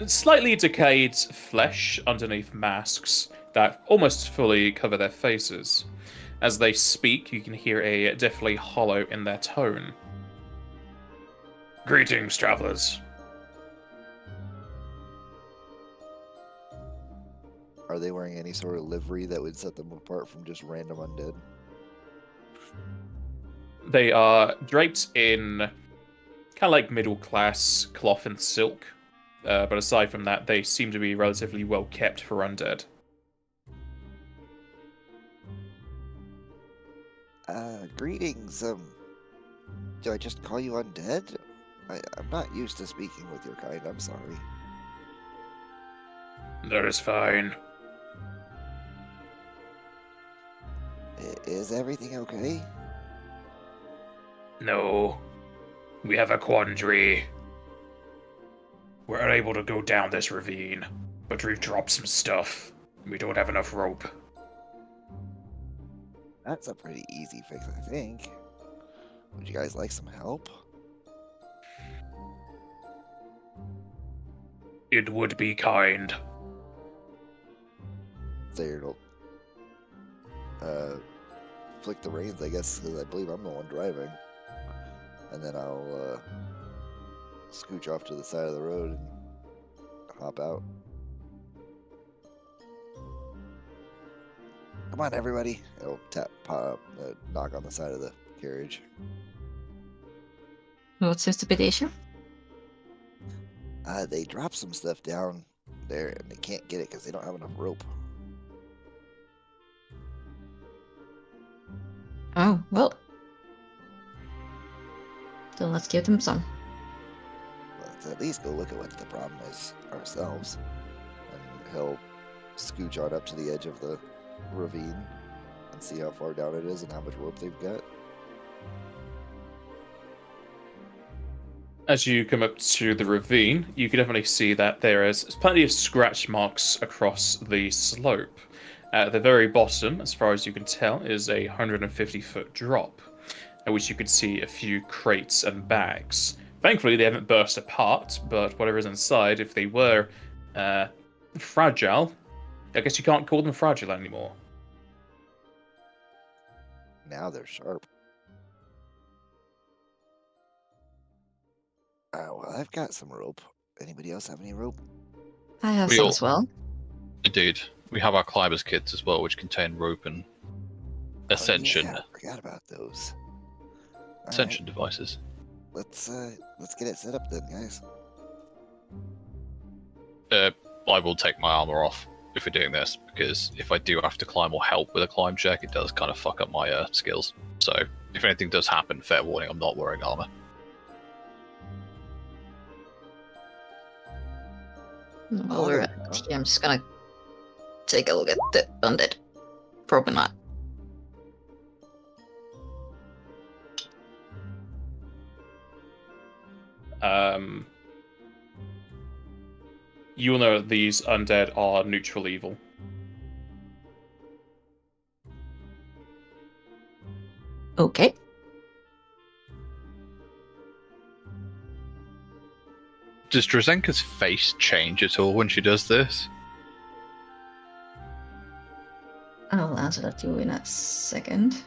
slightly decayed flesh underneath masks that almost fully cover their faces. As they speak, you can hear a deathly hollow in their tone. Greetings, travelers. Are they wearing any sort of livery that would set them apart from just random undead? They are draped in kind of like middle class cloth and silk, but aside from that, they seem to be relatively well kept for undead. Greetings. Do I just call you undead? I'm not used to speaking with your kind. I'm sorry. That is fine. Is everything okay? No. We have a quandary. We're unable to go down this ravine, but we've dropped some stuff. We don't have enough rope. That's a pretty easy fix, I think. Would you guys like some help? It would be kind. There, it'll flick the reins, I guess, because I believe I'm the one driving. And then I'll scooch off to the side of the road and hop out. Come on, everybody. It'll knock on the side of the carriage. What seems to be the issue? They dropped some stuff down there and they can't get it because they don't have enough rope. Oh, well. Then let's give them some. Let's at least go look at what the problem is ourselves. And he'll scooch on up to the edge of the ravine and see how far down it is and how much rope they've got. As you come up to the ravine, you can definitely see that there is plenty of scratch marks across the slope. At the very bottom, as far as you can tell, is a 150-foot drop, at which you can see a few crates and bags. Thankfully, they haven't burst apart, but whatever is inside, if they were fragile, I guess you can't call them fragile anymore. Now they're sharp. Well, I've got some rope. Anybody else have any rope? I have We some all- as well. Indeed. We have our climbers kits as well, which contain rope and ascension Oh, yeah, I forgot about those. All ascension devices. right, let's get it set up then, guys. I will take my armor off if we're doing this, because if I do have to climb or help with a climb check, it does kind of fuck up my skills. So if anything does happen, fair warning, I'm not wearing armor. While we're at here, I'm just gonna take a look at the undead. Probably not. You will know that these undead are neutral evil. Okay. Does Drazenka's face change at all when she does this? I'll answer that to you in a second.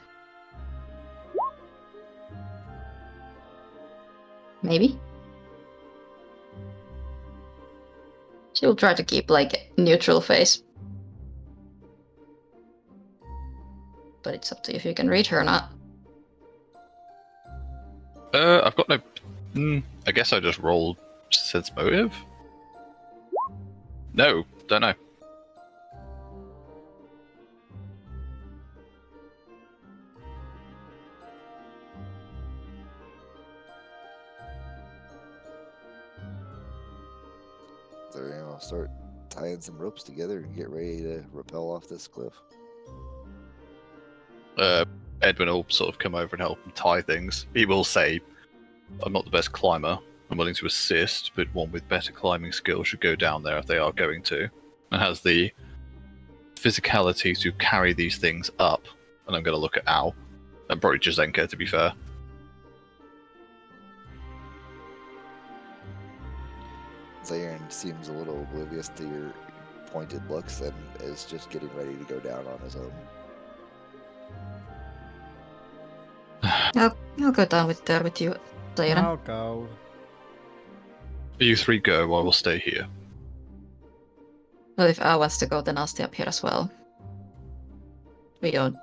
Maybe. She'll try to keep like neutral face. But it's up to you if you can read her or not. I've got no. I guess I just rolled sense motive. No, don't know. So I'll start tying some ropes together and get ready to rappel off this cliff. Edwin will sort of come over and help him tie things. He will say, I'm not the best climber. I'm willing to assist, but one with better climbing skills should go down there if they are going to. And has the physicality to carry these things up. And I'm going to look at Al. And probably Jazenka, to be fair. Zayn seems a little oblivious to your pointed looks and is just getting ready to go down on his own. I'll go down with you, Zayn. I'll go. You three go, I will stay here. Well, if Al wants to go, then I'll stay up here as well. We don't.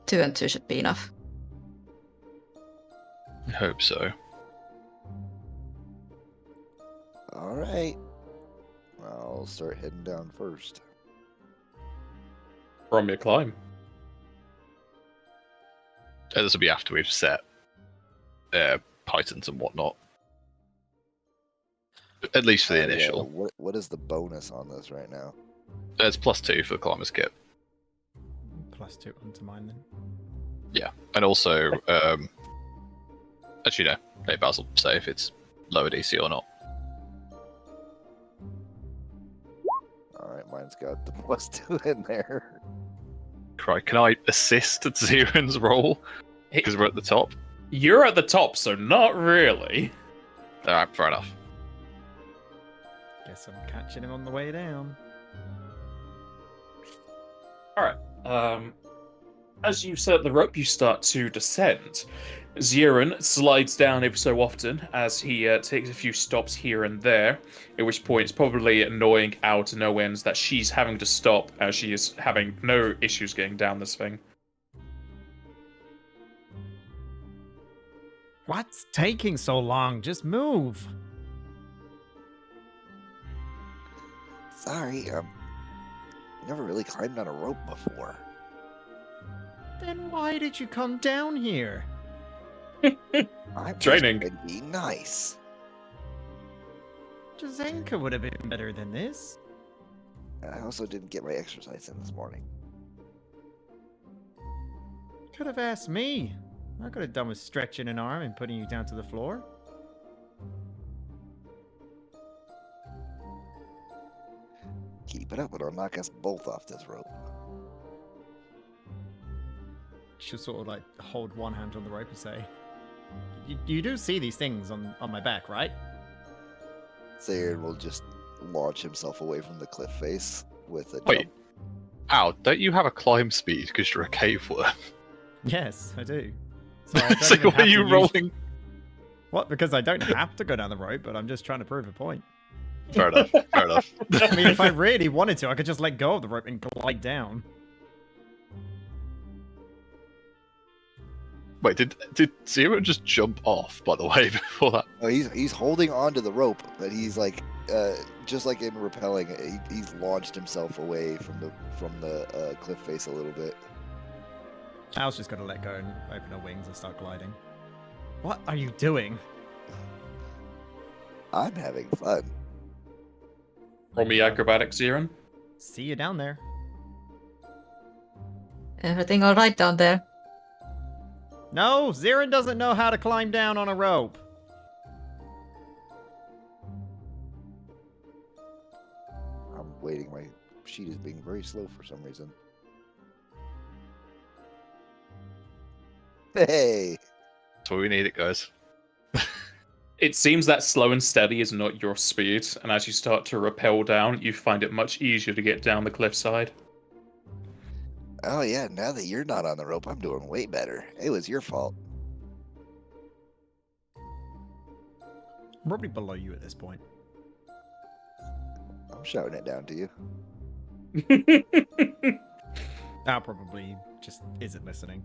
2 and 2 should be enough. I hope so. Alright. I'll start heading down first. From your climb. This will be after we've set pythons and whatnot. At least for the initial. Yeah, what is the bonus on this right now? It's +2 for the climber's kit. +2 onto mine then. Yeah, and also, actually no, let Basil say if it's lower DC or not. Alright, mine's got the +2 in there. Right, can I assist at Zeron's roll? Because we're at the top. You're at the top, so not really. Alright, fair enough. Guess I'm catching him on the way down. Alright. As you set the rope, you start to descend. Zeron slides down every so often as he takes a few stops here and there, at which point it's probably annoying Al to no ends that she's having to stop as she is having no issues getting down this thing. What's taking so long? Just move. Sorry, never really climbed on a rope before. Then why did you come down here? I'm Training. just being nice. Jazenka would have been better than this. I also didn't get my exercise in this morning. Could have asked me. I could have done with stretching an arm and putting you down to the floor. Keep it up, it'll knock us both off this rope. She'll sort of like hold one hand on the rope and say, you do see these things on my back, right? Zayn will just launch himself away from the cliff face with a Wait. jump. Ow, don't you have a climb speed because you're a cave worm? Yes, I do. So I don't So even why have are to you use- rolling? What? Because I don't have to go down the rope, but I'm just trying to prove a point. Fair enough, fair enough. I mean, if I really wanted to, I could just let go of the rope and glide down. Wait, did Zero just jump off, by the way, before that? Oh, he's holding onto the rope, but he's like, just like in rappelling, he's launched himself away from the cliff face a little bit. Al's just gonna let go and open her wings and start gliding. What are you doing? I'm having fun. Roll me acrobatics, Zeron. See you down there. Everything alright down there? No, Zirin doesn't know how to climb down on a rope. I'm waiting. My sheet is being very slow for some reason. Hey! That's what we need it, guys. It seems that slow and steady is not your speed, and as you start to rappel down, you find it much easier to get down the cliffside. Oh yeah, now that you're not on the rope, I'm doing way better. It was your fault. I'm probably below you at this point. I'm shouting it down to you. Al probably just isn't listening.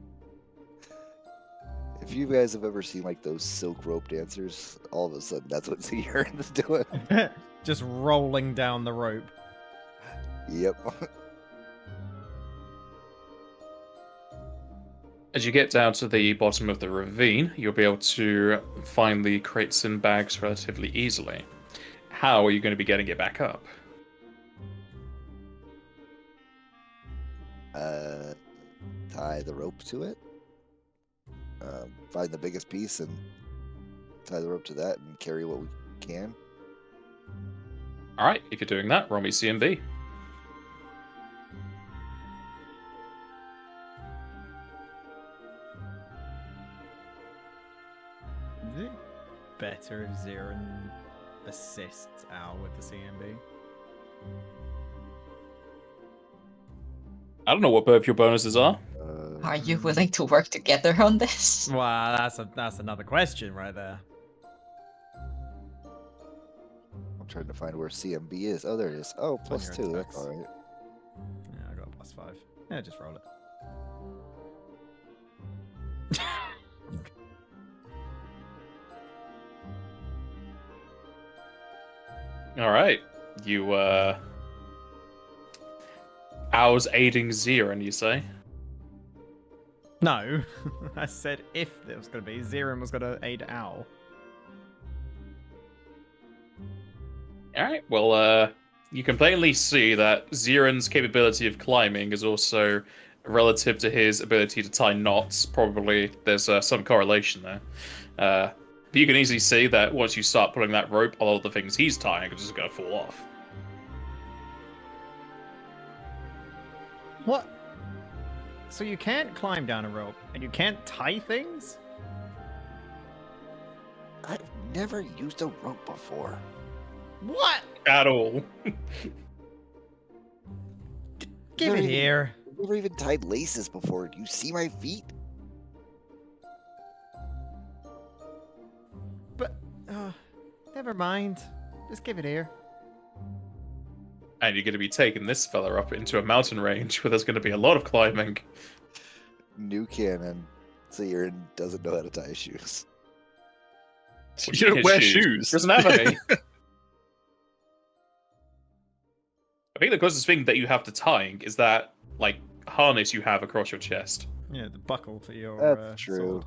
If you guys have ever seen like those silk rope dancers, all of a sudden that's what Zieren's doing. Just rolling down the rope. Yep. As you get down to the bottom of the ravine, you'll be able to find the crates and bags relatively easily. How are you going to be getting it back up? Tie the rope to it. Find the biggest piece and tie the rope to that and carry what we can. Alright, if you're doing that, roll me CMB. Is it better if Ziren assists Al with the CMB? I don't know what both your bonuses are. Are you willing to work together on this? Well, that's another question right there. I'm trying to find where CMB is. Oh, there it is. Oh, It's on plus your 2. That's attacks. all right. Yeah, I got a +5. Yeah, just roll it. Alright. You, Al's aiding Ziren, you say? No, I said if it was going to be, Ziren was going to aid Al. Alright, well, you can plainly see that Ziren's capability of climbing is also relative to his ability to tie knots. Probably there's some correlation there. But you can easily see that once you start pulling that rope, a lot of the things he's tying are just going to fall off. What? So you can't climb down a rope, and you can't tie things? I've never used a rope before. What? At all. Give Never it even- here. I've never even tied laces before. Do you see my feet? But, never mind. Just give it here. And you're going to be taking this fella up into a mountain range where there's going to be a lot of climbing. New cannon. Zieren doesn't know how to tie his shoes. You don't His wear shoes. Doesn't have any. I think the closest thing that you have to tying is that, like, harness you have across your chest. Yeah, the buckle for your That's true.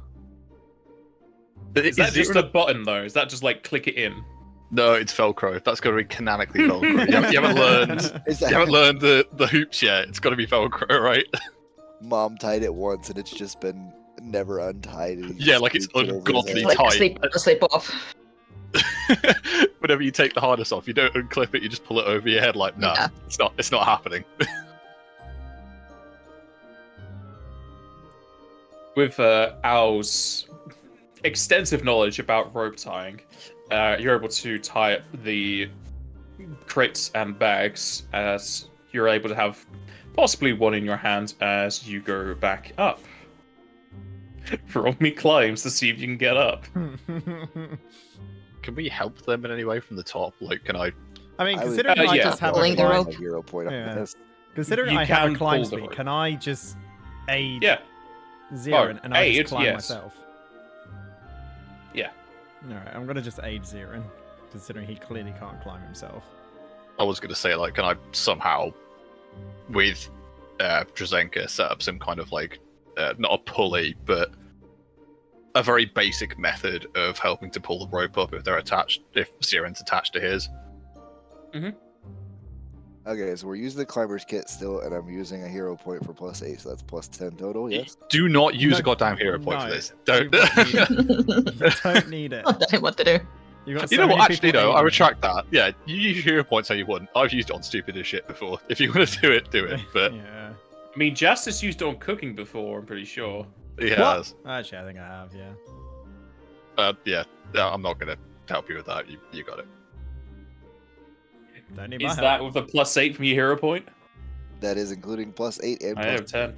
sword. Is that just a button, though? Is that just, like, click it in? No, it's Velcro. That's got to be canonically Velcro. You haven't learned. Is You that haven't learned the hoops yet. It's got to be Velcro, right? Mom tied it once and it's just been never untied. and he Yeah, just like it's keeps it over his ungodly head. Like tight. slip off. Whenever you take the harness off, you don't unclip it. You just pull it over your head. Like, no, Yeah. it's not happening. With Al's extensive knowledge about rope tying, you're able to tie up the crates and bags as you're able to have possibly one in your hand as you go back up. Roll me climbs to see if you can get up. Can we help them in any way from the top? Like, can I? I mean, I would- considering I yeah, just have a pulling the climb, rope. A hero point Yeah. on this. considering You I have can a climb pull the speed, rope. can I just aid Yeah. Ziren Oh, and I aid, just climb yes. myself? Yeah. Alright, I'm gonna just aid Ziren, considering he clearly can't climb himself. I was going to say, like, can I somehow, with Drazenka, set up some kind of like, not a pulley, but a very basic method of helping to pull the rope up if they're attached, if Ziren's attached to his. Okay, so we're using the climber's kit still, and I'm using a hero point for +8, so that's +10 total, yes? Do not use No, a goddamn hero point for no, this. Don't. You don't need it. I don't know what to do. You got You so know what? many Actually, people no. I aiding retract that. Yeah, you use your hero points how you want. I've used it on stupid as shit before. If you want to do it, do you. it. But yeah. I mean, Justice used it on cooking before, I'm pretty sure. he What? has. Actually, I think I have. Yeah. Yeah. I'm not gonna help you with that. You got it. Don't need my Is help. that with the +8 from your hero point? That is including +8 and I have +10. 10.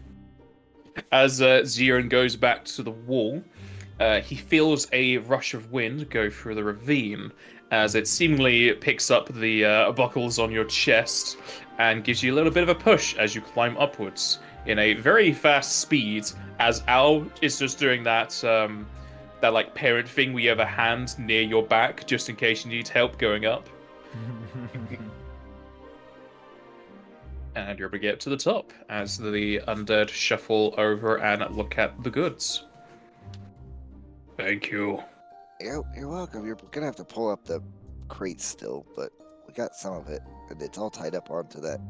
As Zion goes back to the wall, he feels a rush of wind go through the ravine as it seemingly picks up the buckles on your chest and gives you a little bit of a push as you climb upwards in a very fast speed. As Al is just doing that that like parent thing where you have a hand near your back just in case you need help going up. And you're able to get to the top as the undead shuffle over and look at the goods. Thank you. You're welcome. You're gonna have to pull up the crates still, but we got some of it, and it's all tied up onto that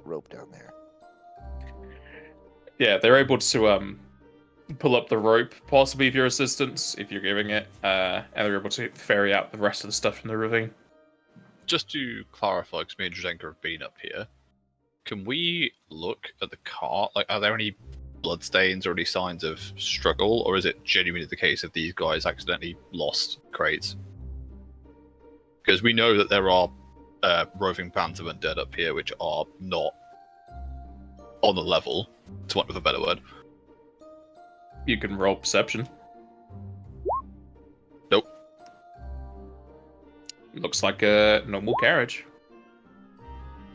rope down there. Yeah, they're able to pull up the rope, possibly with your assistance, if you're giving it, and they're able to ferry out the rest of the stuff from the ravine. Just to clarify, because me and Drzenka have been up here, can we look at the cart? Like, are there any bloodstains or any signs of struggle, or is it genuinely the case that these guys accidentally lost crates? Because we know that there are roving bands of undead up here which are not on the level, to want with a better word. You can roll perception. Nope. Looks like a normal carriage.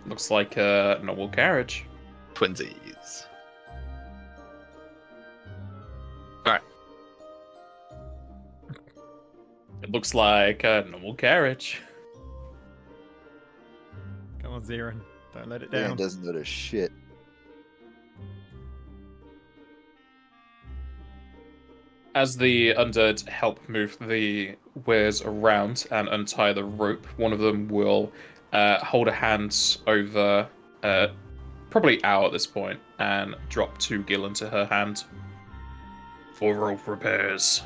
Looks like a normal carriage. Twinsies. Alright. It looks like a normal carriage. Come on, Ziran. Don't let it Man down. doesn't notice shit. As the undead help move the wares around and untie the rope, one of them will hold a hand over, probably Al at this point, and drop 2 gil into her hand for rope repairs.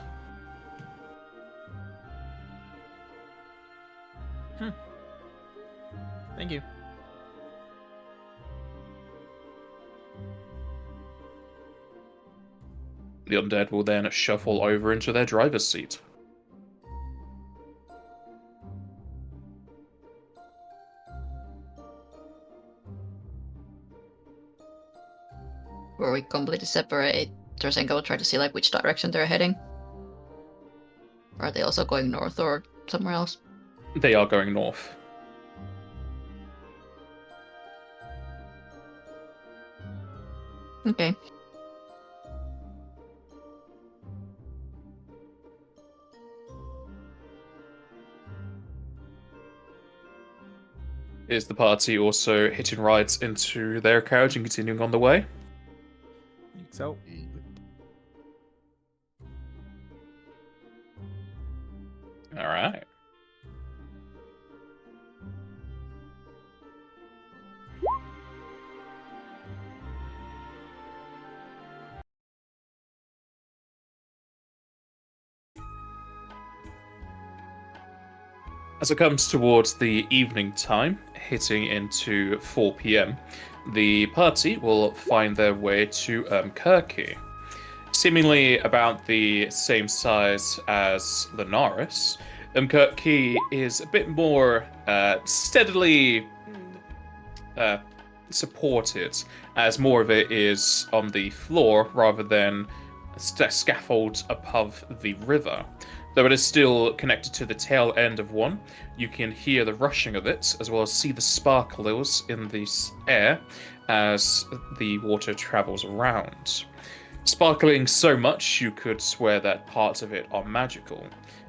Thank you. The undead will then shuffle over into their driver's seat. Where we completely separate, Drzenka will try to see like which direction they're heading. Or are they also going north or somewhere else? They are going north. Okay. Is the party also hitting rides into their carriage and continuing on the way? So, All right. As it comes towards the evening time, hitting into 4 p.m., the party will find their way to Kirky. Seemingly about the same size as Linares, Kirky is a bit more steadily supported, as more of it is on the floor rather than scaffold above the river. Though it is still connected to the tail end of one, you can hear the rushing of it, as well as see the sparkles in the air as the water travels around. Sparkling so much you could swear that parts of it are magical.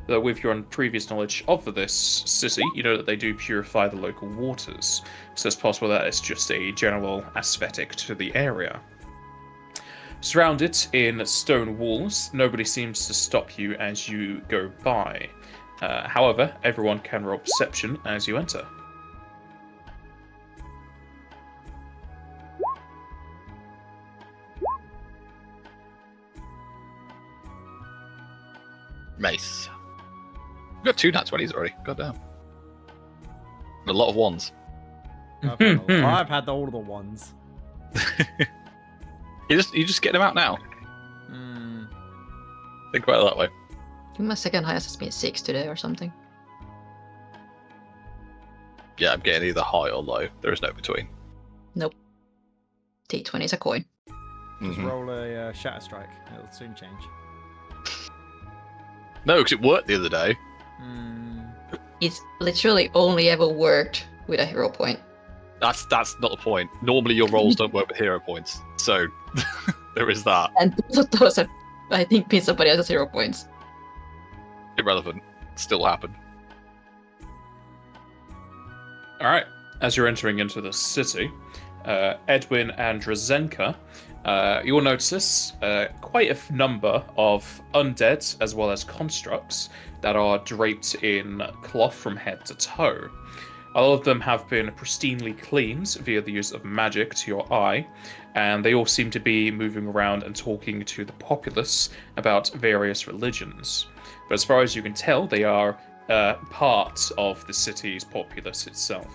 Though with your previous knowledge of this city, you know that they do purify the local waters, so it's possible that it's just a general aesthetic to the area. Surrounded in stone walls, nobody seems to stop you as you go by. However, everyone can roll perception as you enter. Mace. We've got 2 nat 20s already. Goddamn. A lot of ones. I've had all of the ones. You just get them out now. Think about it that way. I think my second highest has been 6 today or something. Yeah, I'm getting either high or low. There is no between. Nope. T20 is a coin. Just Mhm. roll a Shatter Strike. It'll soon change. No, because it worked the other day. It's literally only ever worked with a hero point. That's not the point. Normally your rolls don't work with hero points, so there is that. And both of those have, I think, been somebody else's hero points. Irrelevant. Still happened. All right. As you're entering into the city, Edwin and Drazenka, you'll notice quite a number of undead as well as constructs that are draped in cloth from head to toe. A lot of them have been pristinely cleaned via the use of magic to your eye, and they all seem to be moving around and talking to the populace about various religions. But as far as you can tell, they are part of the city's populace itself.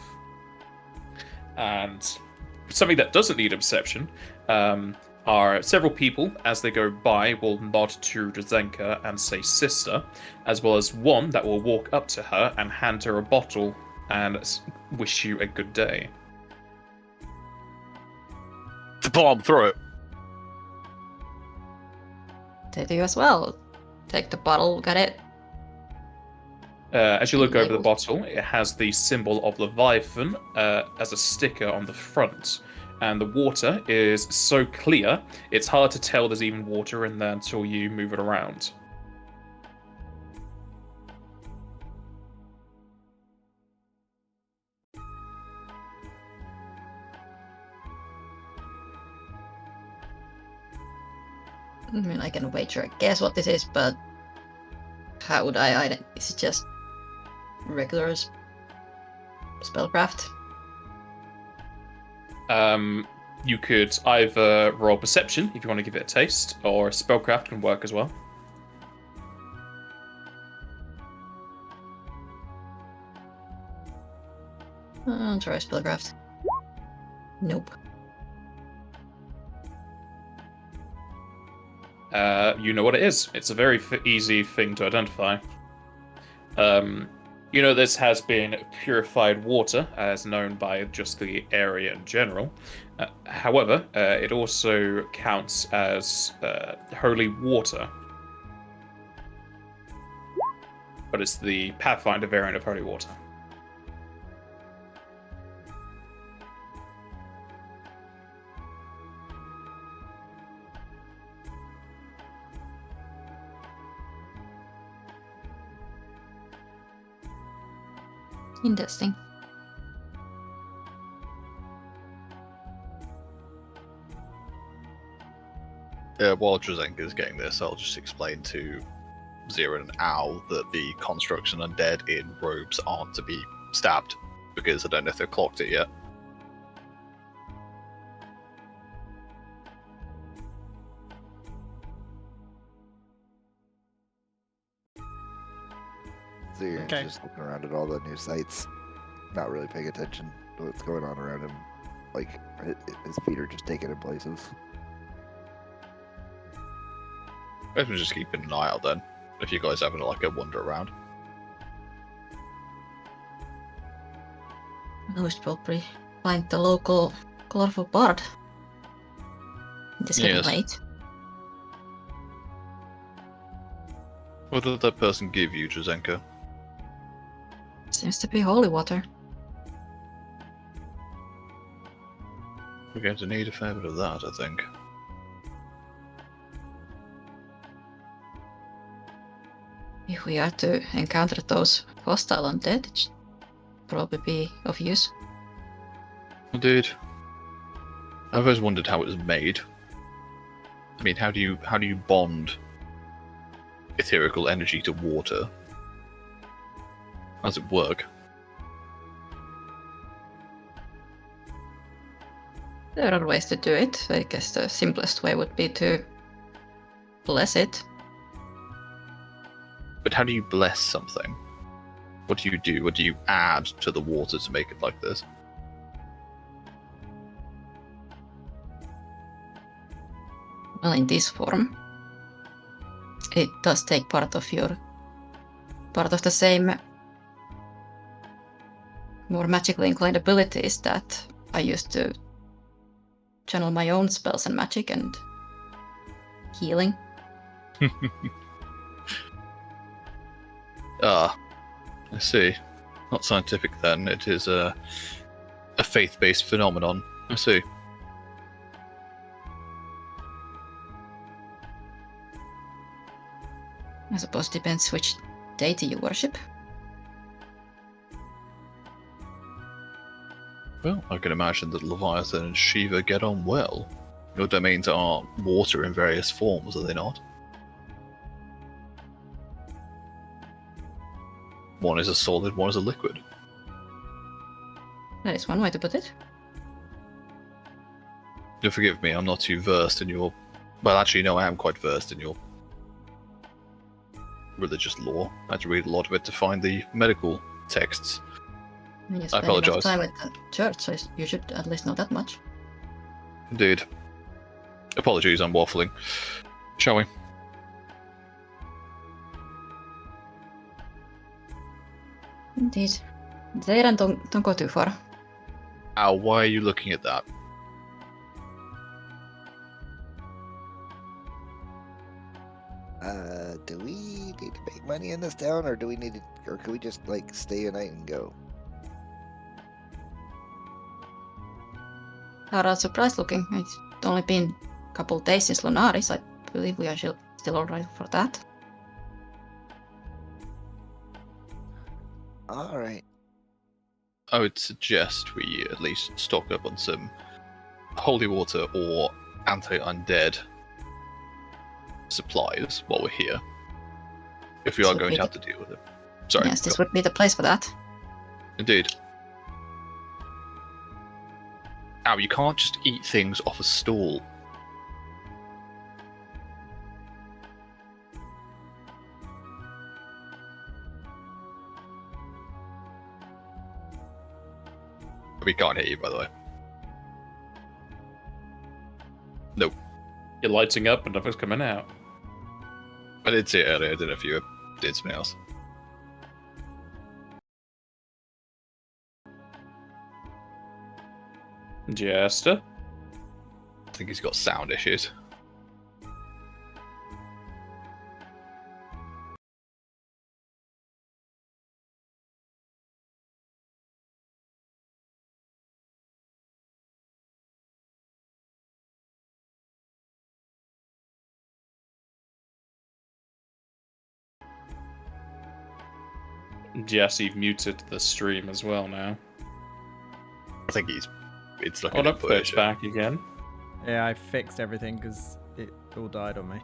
And something that doesn't need a perception are several people, as they go by, will nod to Drazenka and say sister, as well as one that will walk up to her and hand her a bottle and wish you a good day. To bomb through it. They do as well. Take the bottle, got it. As you look over the Labeled. bottle, it has the symbol of Leviathan as a sticker on the front. And the water is so clear, it's hard to tell there's even water in there until you move it around. I mean, I can wager a guess what this is, but how would I? Is it just regular spellcraft? You could either roll perception if you want to give it a taste, or spellcraft can work as well. I'll try spellcraft. Nope. You know what it is. It's a very easy thing to identify. You know this has been purified water, as known by just the area in general. However, it also counts as holy water. But it's the Pathfinder variant of holy water. Interesting. While Drazenka is getting this, I'll just explain to Zira and Al that the constructs and undead in robes aren't to be stabbed, because I don't know if they've clocked it yet. So you're Okay. just looking around at all the new sites, not really paying attention to what's going on around him. Like, his feet are just taken in places. Maybe just keeping an eye out then, if you guys having like a wander around. I should probably find the local colorful bard. It's getting Yes. late. What did that person give you, Drazenka? Seems to be holy water. We're going to need a fair bit of that, I think. If we are to encounter those hostile undead, it should probably be of use. Indeed. I've always wondered how it was made. I mean, how do you bond etherical energy to water? How does it work? There are ways to do it. I guess the simplest way would be to bless it. But how do you bless something? What do you do? What do you add to the water to make it like this? Well, in this form, it does take part of the same more magically inclined abilities that I used to channel my own spells and magic and healing. Ah, I see. Not scientific then. It is a faith-based phenomenon. I see. I suppose depends which deity you worship. Well, I can imagine that Leviathan and Shiva get on well. Your domains are water in various forms, are they not? One is a solid, one is a liquid. That is one way to put it. You'll forgive me, I'm not too versed in your... Well, actually, no, I am quite versed in your religious lore. I had to read a lot of it to find the medical texts. You I spend enough apologise. time at the church, so you should at least know that much. Indeed. Apologies, I'm waffling. Shall we? Indeed. Zayran, don't go too far. Ow, why are you looking at that? Do we need to make money in this town, or do we need to, or can we just like stay a night and go? Are surprised looking. It's only been a couple of days since Lunaris. I believe we are still alright for that. All right. I would suggest we at least stock up on some holy water or anti-undead supplies while we're here. If we are going to have to deal with it. Sorry. Yes, this would be the place for that. Indeed. Ow, you can't just eat things off a stall. We can't hear you, by the way. Nope. You're lighting up and nothing's coming out. I did see it earlier. I don't know if you did something else. Jester? I think he's got sound issues. Jesse muted the stream as well now. I think it's looking Hold at up, it's version. back again. Yeah, I fixed everything because it all died on me.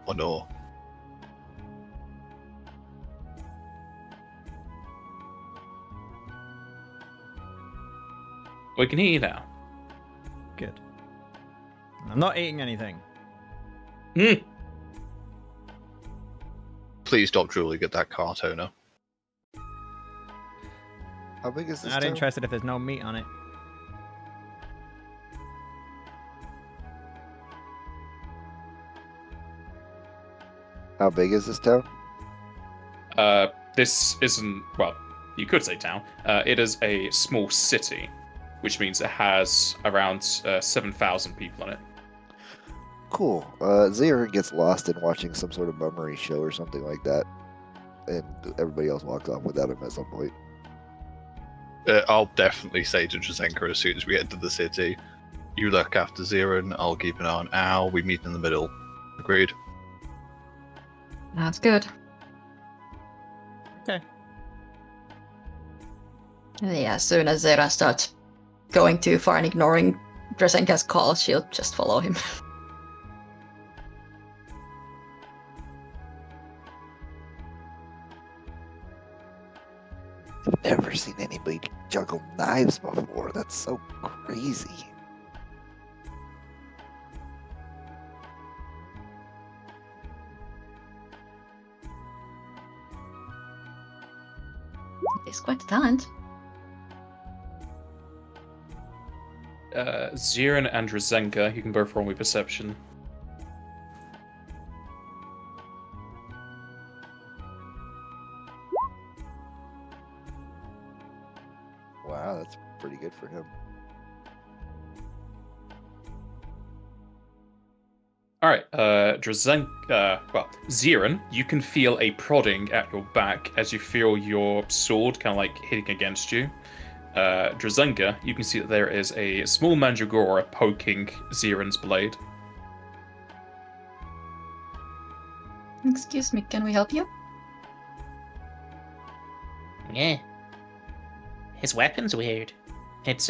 Oh no. We can hear you now. Good. I'm not eating anything. Hmm. Please stop drooling at that cart owner. How big is this Not town? interested if there's no meat on it. How big is this town? This isn't, well, you could say town. It is a small city, which means it has around 7,000 people in it. Cool. Zero gets lost in watching some sort of memory show or something like that, and everybody else walks off without him at some point. I'll definitely say to Jazenka as soon as we enter the city, you look after Zirin, I'll keep an eye on Al, we meet in the middle. Agreed? That's good. Okay. Yeah, as soon as Zayran starts going too far and ignoring Drasenka's call, she'll just follow him. I've never seen anybody juggle knives before. That's so crazy. He's quite a talent. Zirin and Drazenka, you can both roll me perception. Wow, that's pretty good for him. Alright, Zirin, you can feel a prodding at your back as you feel your sword kind of like hitting against you. Drazunga, you can see that there is a small mandragora poking Zirin's blade. Excuse me, can we help you? Yeah. His weapon's weird. It's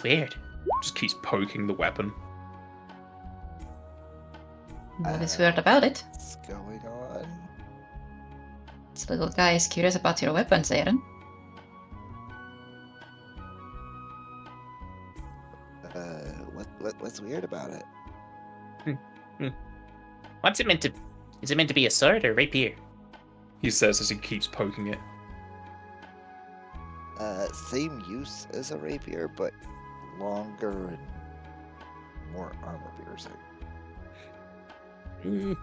weird. Just keeps poking the weapon. What is weird about it? What's going on? This little guy is curious about your weapons, Aaron. What's weird about it? What's it meant to? Is it meant to be a sword or rapier? He says as he keeps poking it. Same use as a rapier, but longer and more armor piercing. Can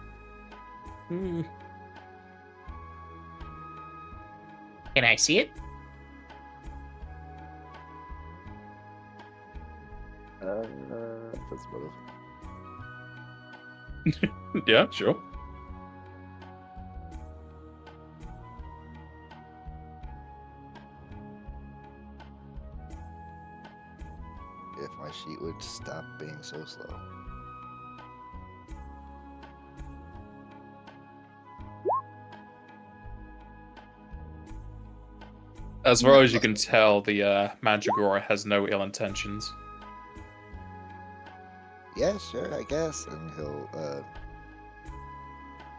I see it? That's both. Yeah, sure. If my sheet would stop being so slow. As far as you can tell, the Mandragora has no ill intentions. Yeah, sure, I guess. And he'll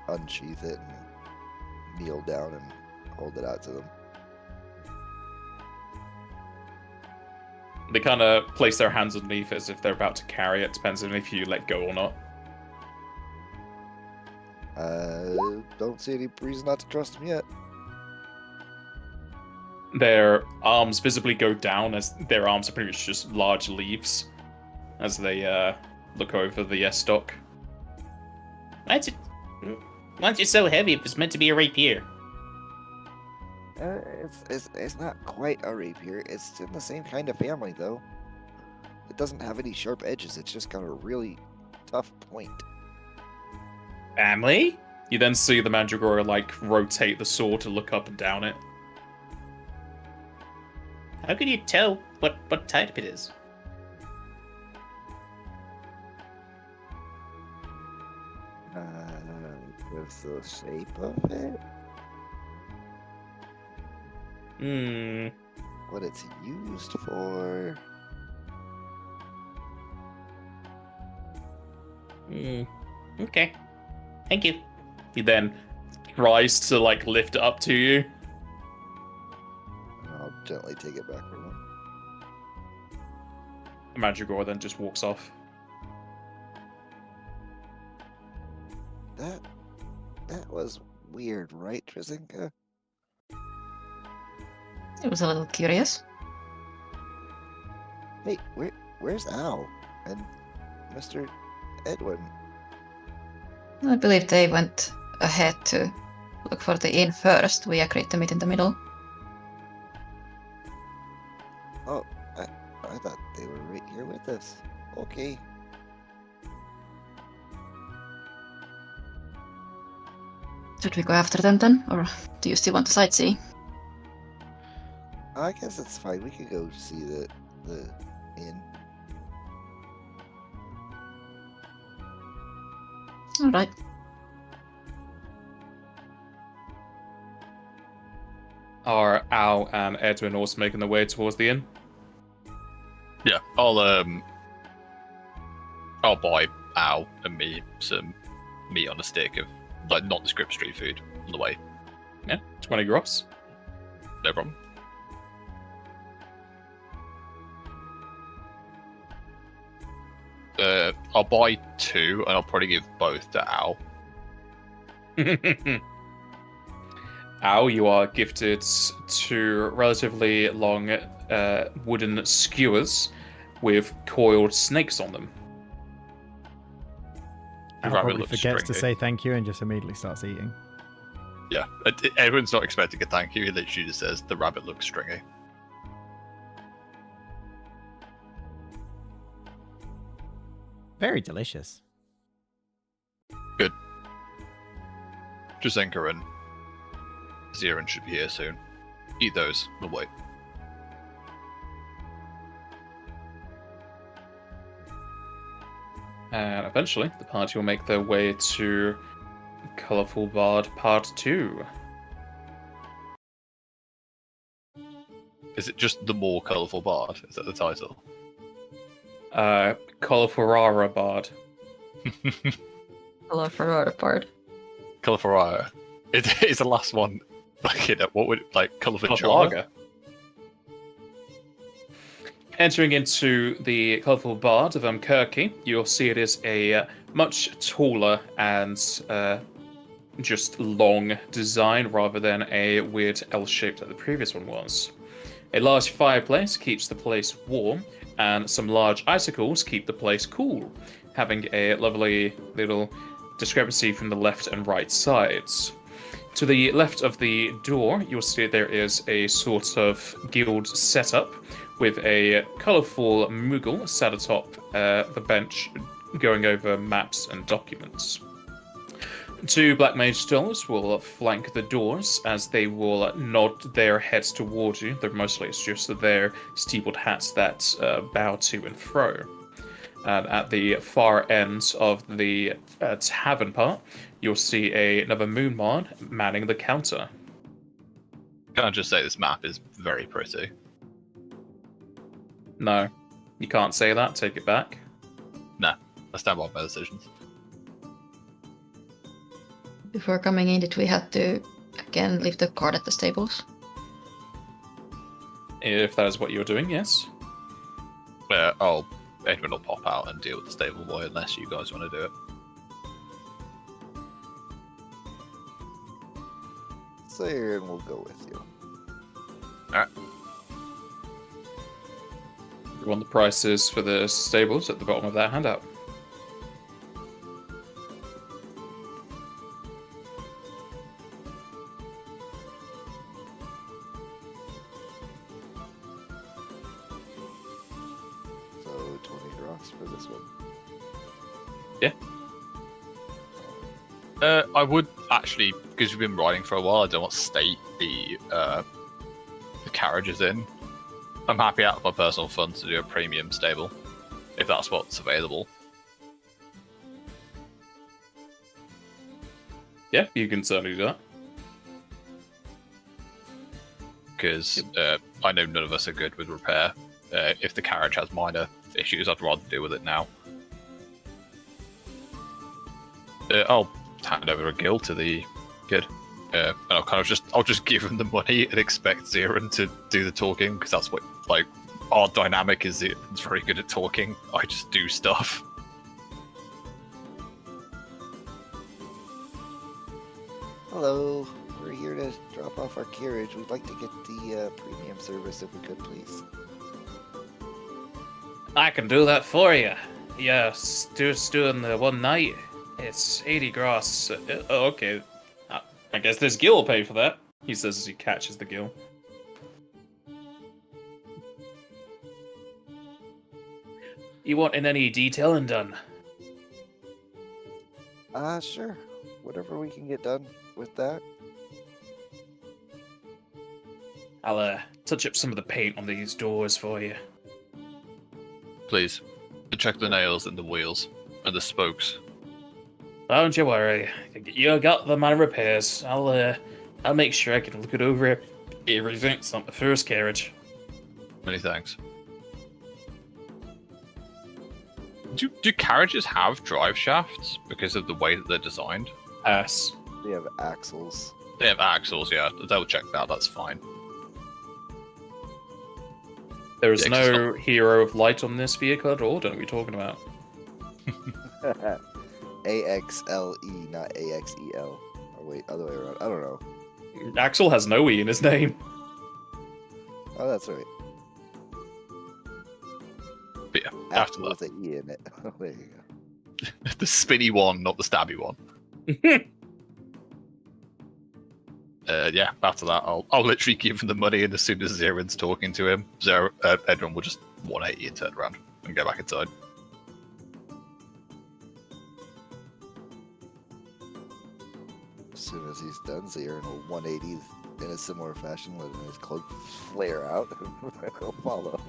unsheath it and kneel down and hold it out to them. They kind of place their hands underneath as if they're about to carry it. Depends on if you let go or not. Don't see any reason not to trust him yet. Their arms visibly go down as their arms are pretty much just large leaves as they look over the stock. Why's it so heavy if it's meant to be a rapier? It's not quite a rapier. It's in the same kind of family, though. It doesn't have any sharp edges. It's just got a really tough point. Family? You then see the Mandragora like rotate the sword to look up and down it. How can you tell what type it is? With the shape of it, what it's used for. Okay. Thank you. He then tries to like lift it up to you. I'll gently take it back from him. The Mandragora then just walks off. That was weird, right, Trazinka? It was a little curious. Hey, where's Al and Mr. Edwin? I believe they went ahead to look for the inn first. We agreed to meet in the middle. Oh, I thought they were right here with us. Okay. Should we go after them then? Or do you still want to sightsee? I guess it's fine. We could go see the inn. Alright. Are Al and Edwin also making their way towards the inn? Yeah, I'll buy Al and me some meat on a stick of like nondescript street food on the way. Yeah, 20 gross. No problem. I'll buy 2 and I'll probably give both to Al. Al, you are gifted 2 relatively long wooden skewers with coiled snakes on them. Al Rabbit probably looks forgets to stringy. say thank you and just immediately starts eating. Yeah, everyone's not expecting a thank you. He literally just says the rabbit looks stringy. Very delicious. Jazenka and Zirin should be here soon. Eat those. We'll wait. And eventually, the party will make their way to Colorful Bard Part 2. Is it just the more colourful bard? Is that the title? Colorful Bard. Hello for our part. Colourful It is the last one. Like, what would colourful Colourful Jara? Lager. Entering into the Colourful Bard of Kirky, you'll see it is a much taller and just long design rather than a weird L shape that the previous one was. A large fireplace keeps the place warm, and some large icicles keep the place cool, having a lovely little discrepancy from the left and right sides. To the left of the door, you'll see there is a sort of guild setup with a colourful Moogle sat atop the bench going over maps and documents. Two Black Mage stalls will flank the doors as they will nod their heads towards you. Though mostly it's just their steepled hats that bow to and fro. And at the far ends of the tavern part, you'll see another Moonmon manning the counter. Can I just say this map is very pretty? No, you can't say that. Take it back. Nah, I stand by my decisions. Before coming in, did we have to again leave the card at the stables? If that is what you're doing, yes. Edwin will pop out and deal with the stable boy unless you guys want to do it. Siren will go with you. Alright. You want the prices for the stables at the bottom of that handout. So 20 drops for this one. Yeah. I would actually, because we've been riding for a while, I don't want to state the carriages in. I'm happy out of my personal funds to do a premium stable, if that's what's available. Yeah, you can certainly do that. Because I know none of us are good with repair. If the carriage has minor issues, I'd rather deal with it now. I'll hand over a guild to the kid. And I'll just give him the money and expect Zirin to do the talking, because that's what, our dynamic is. It's very good at talking. I just do stuff. Hello, we're here to drop off our carriage. We'd like to get the premium service if we could, please. I can do that for you. Yeah, just doing the one night. It's 80 gross. Okay. I guess this Gil will pay for that, he says as he catches the Gil. You wanting any detailing done? Sure. Whatever we can get done with that. I'll touch up some of the paint on these doors for you. Please. And check the nails and the wheels and the spokes. Don't you worry. You got the man of repairs. I'll make sure I can look it over everything. It's not the first carriage. Many thanks. Do carriages have drive shafts because of the way that they're designed? Ass. We have axles. They have axles, yeah. They'll check that, that's fine. There is Yeah, 'cause no hero of light on this vehicle at all. Don't know what you're talking about. AXLE, not AXEL. Oh wait, other way around. I don't know. Axel has no E in his name. Oh, that's right. But yeah, after Axle that. with an E in it. There you go. The spinny one, not the stabby one. Yeah, after that, I'll literally give him the money, and as soon as Zirin's talking to him, Edron will just 180 and turn around and go back inside. As soon as he's done, Zaren will 180 in a similar fashion, letting his cloak flare out. He'll follow.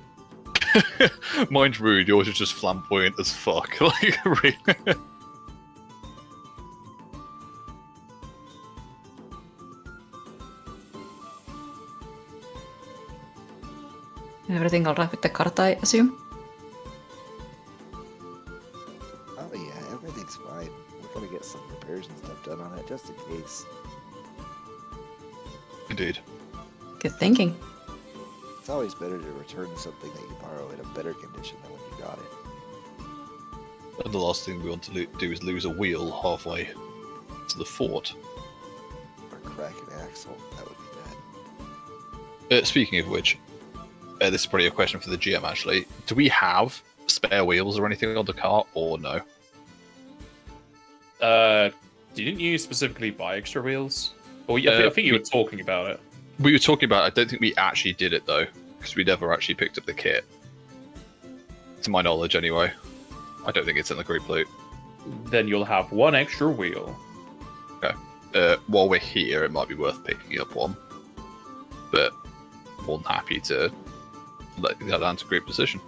Mine's rude, yours is just flamboyant as fuck. Like, really. Everything alright with the cart, I assume? Oh yeah, everything's fine. We're gonna get some repairs and stuff done on it, just in case. Indeed. Good thinking. It's always better to return something that you borrow in a better condition than when you got it. And the last thing we want to do is lose a wheel halfway to the fort. Or crack an axle. That would be bad. Speaking of which, this is probably a question for the GM actually. Do we have spare wheels or anything on the car, or no? Didn't you specifically buy extra wheels? Or I think you were talking about it. We were talking about it. I don't think we actually did it though, because we never actually picked up the kit. To my knowledge, anyway. I don't think it's in the group loot. Then you'll have one extra wheel. Okay. While we're here, it might be worth picking up one. But more than happy to let that down to group position.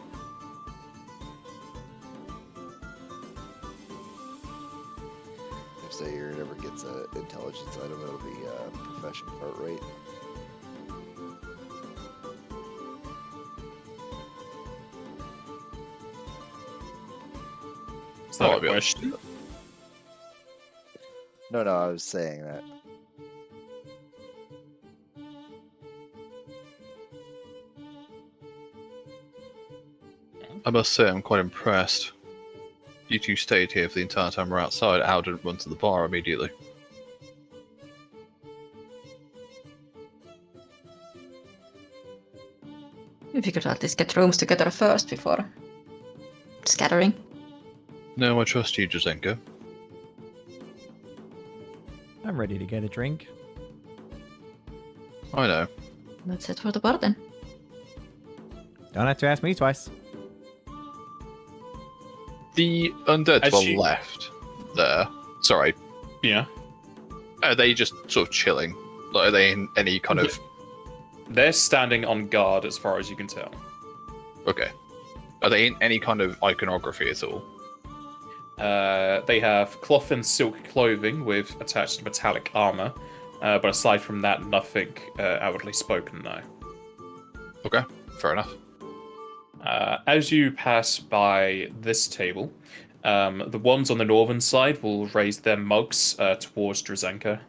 If Zaire ever gets an intelligence item, it'll be profession cart rate. Is that Oh, a question? No, I was saying that. I must say, I'm quite impressed. You two stayed here for the entire time we're outside. Al didn't run to the bar immediately. If you could at least get rooms together first before scattering. No, I trust you, Jazenko. I'm ready to get a drink. I know. Let's head for the bar then. Don't have to ask me twice. The undead to As the you- left there. Sorry. Yeah. Are they just sort of chilling? Like, are they in any kind of... They're standing on guard as far as you can tell. Okay. Are they in any kind of iconography at all? They have cloth and silk clothing with attached metallic armor, but aside from that, nothing outwardly spoken, no. Okay, fair enough. As you pass by this table, the ones on the northern side will raise their mugs towards Drazenka.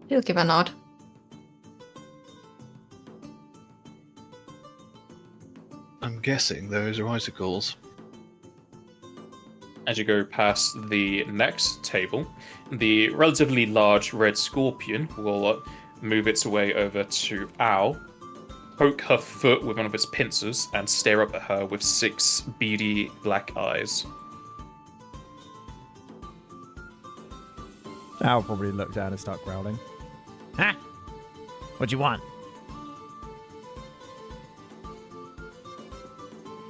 He'll give a nod. I'm guessing those are icicles. As you go past the next table, the relatively large red scorpion will move its way over to Ao, poke her foot with one of its pincers, and stare up at her with 6 beady black eyes. I'll probably look down and start growling. Ha! What do you want?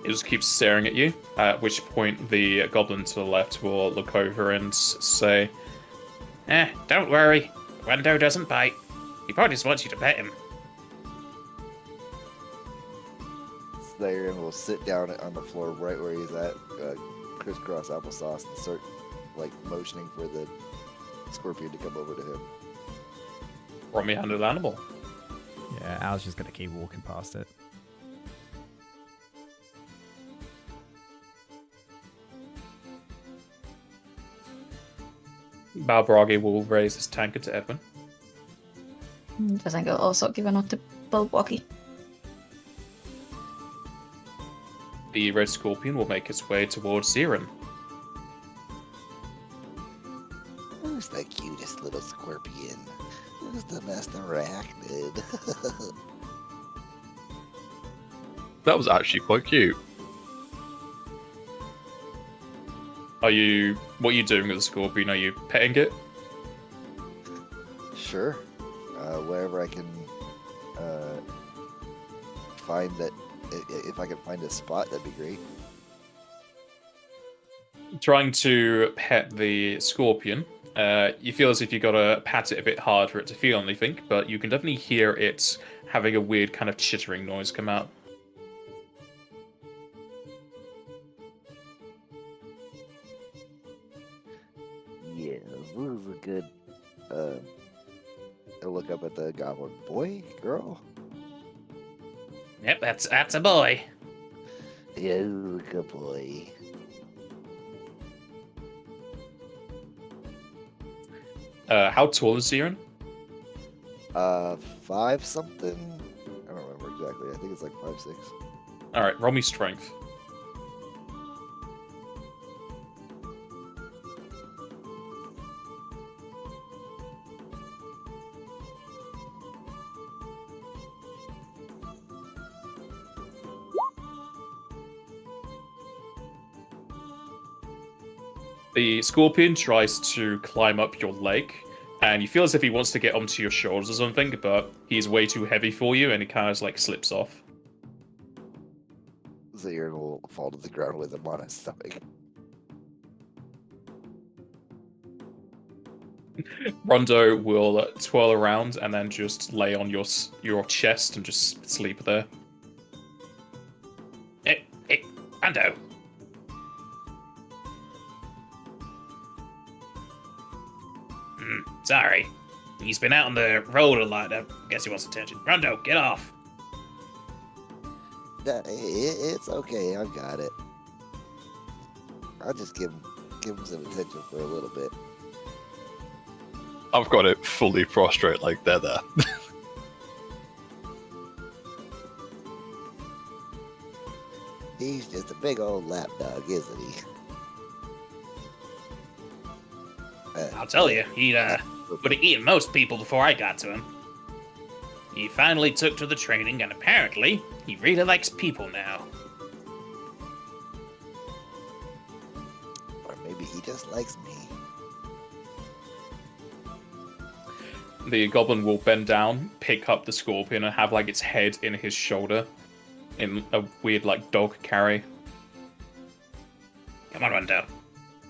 It just keeps staring at you, at which point the goblin to the left will look over and say, Don't worry. Wendo doesn't bite. He probably just wants you to pet him. Zaire will sit down on the floor right where he's at, crisscross applesauce, and start like motioning for the scorpion to come over to him. "Roll me handled animal." Yeah, Al's just gonna keep walking past it. Balbragi will raise his tankard to Edwin. Doesn't go also give a nod to Bulbwalkie. The red scorpion will make its way towards Zirin. Who's the cutest little scorpion? Who's the best arachnid? That was actually quite cute. What are you doing with the scorpion? Are you petting it? Sure. Wherever I can find that, if I can find a spot, that'd be great. Trying to pet the scorpion, You feel as if you gotta pat it a bit hard for it to feel anything, but you can definitely hear it having a weird kind of chittering noise come out. Yeah, this is a good. I'll look up at the goblin. Boy, girl. Yep, that's a boy. Yeah, this is a good boy. How tall is Zirin? 5 something. I don't remember exactly. I think it's like 5'6". Alright, roll me strength. The scorpion tries to climb up your leg, and you feel as if he wants to get onto your shoulders or something, but he's way too heavy for you, and he kind of like slips off. Zaire will fall to the ground with him on his stomach. Rondo will twirl around and then just lay on your chest and just sleep there. Hey, Rondo. Sorry. He's been out on the road a lot. I guess he wants attention. Rondo, get off. It's okay. I've got it. I'll just give him some attention for a little bit. I've got it fully prostrate like they're there. He's just a big old lapdog, isn't he? I'll tell you, he'd would have eaten most people before I got to him. He finally took to the training, and apparently, he really likes people now. Or maybe he just likes me. The goblin will bend down, pick up the scorpion, and have like its head in his shoulder in a weird like dog carry. Come on, Rondo.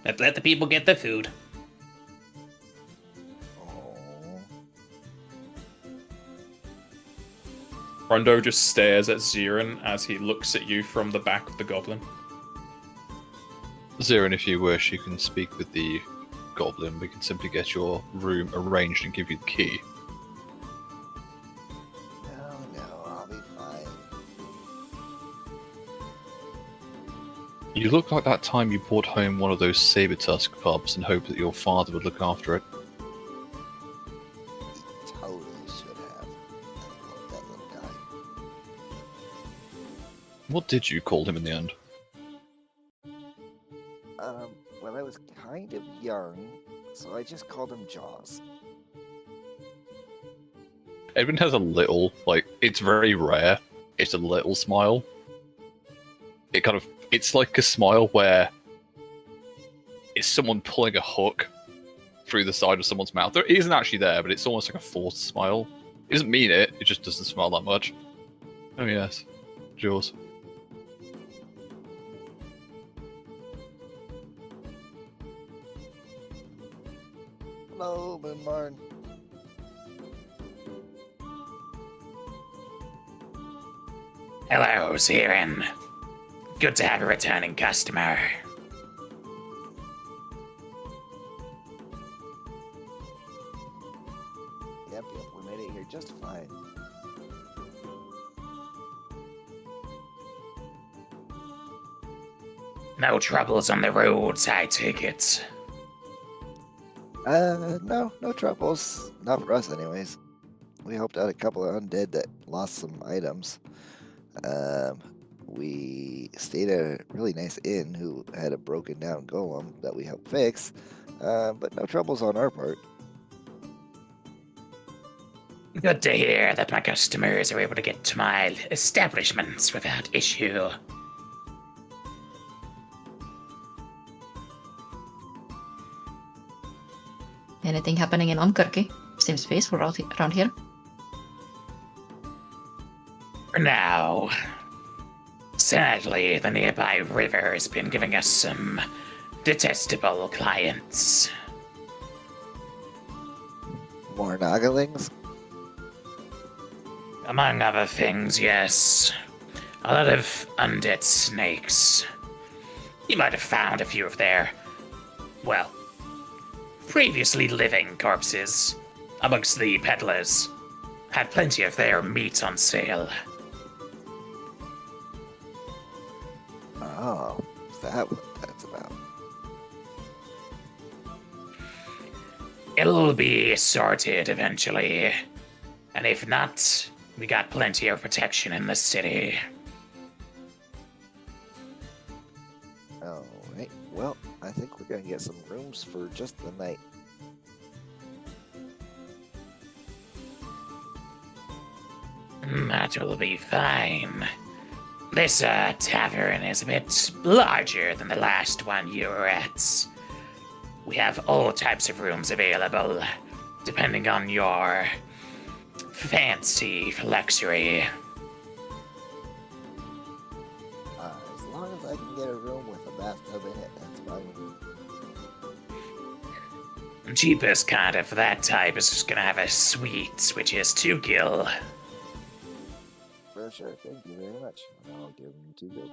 Let the people get their food. Rondo just stares at Zirin as he looks at you from the back of the goblin. Zirin, if you wish, you can speak with the goblin. We can simply get your room arranged and give you the key. No, I'll be fine. You look like that time you brought home one of those saber-tusk pups and hoped that your father would look after it. He totally should have. I love that little guy. What did you call him in the end? Well, I was kind of young, so I just called him Jaws. Edwin has a little, like, it's very rare. It's a little smile. It's like a smile where it's someone pulling a hook through the side of someone's mouth. It isn't actually there, but it's almost like a forced smile. It doesn't mean it, it just doesn't smile that much. Oh yes, Jaws. Hello, Moonmarn. Hello, Zirin. Good to have a returning customer. Yep, we made it here just fine. No troubles on the roads, I take it. No troubles. Not for us, anyways. We helped out a couple of undead that lost some items. We stayed at a really nice inn who had a broken down golem that we helped fix. But no troubles on our part. Good to hear that my customers are able to get to my establishments without issue. Anything happening in Omkirky? Seems peaceful around here. For now. Sadly, the nearby river has been giving us some detestable clients. More Nagalings? Among other things, yes. A lot of undead snakes. You might have found a few of their, well, previously living corpses amongst the peddlers. Had plenty of their meat on sale. Oh, is that what that's about? It'll be sorted eventually. And if not, we got plenty of protection in the city. Alright, well, I think we're gonna get some rooms for just the night. That will be fine. This tavern is a bit larger than the last one you were at. We have all types of rooms available, depending on your fancy for luxury. As long as I can get a room with a bathtub in it, that's fine with me. The cheapest kind of that type is just gonna have a suite, which is 2 gil. For sure, thank you very much. I'll give him 2 gold.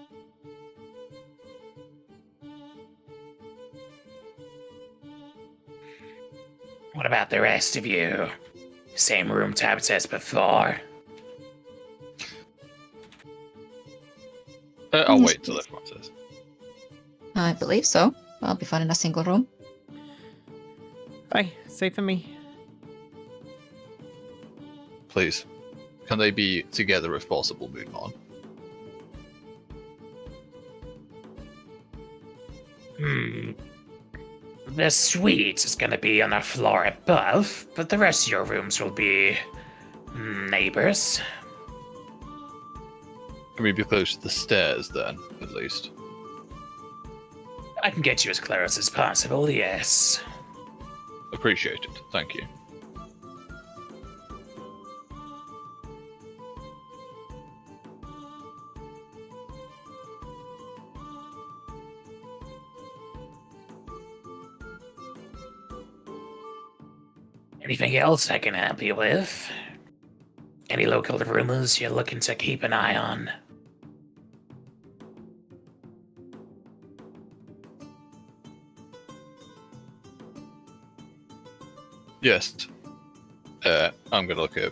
What about the rest of you? Same room types as before? I'll wait till everyone says. I believe so. I'll be fine in a single room. Aye, say for me. Please. Can they be together if possible, Moonmon? The suite is gonna be on a floor above, but the rest of your rooms will be neighbors. Can we be close to the stairs then, at least? I can get you as close as possible, yes. Appreciate it. Thank you. Anything else I can help you with? Any local rumors you're looking to keep an eye on? Yes. I'm gonna look at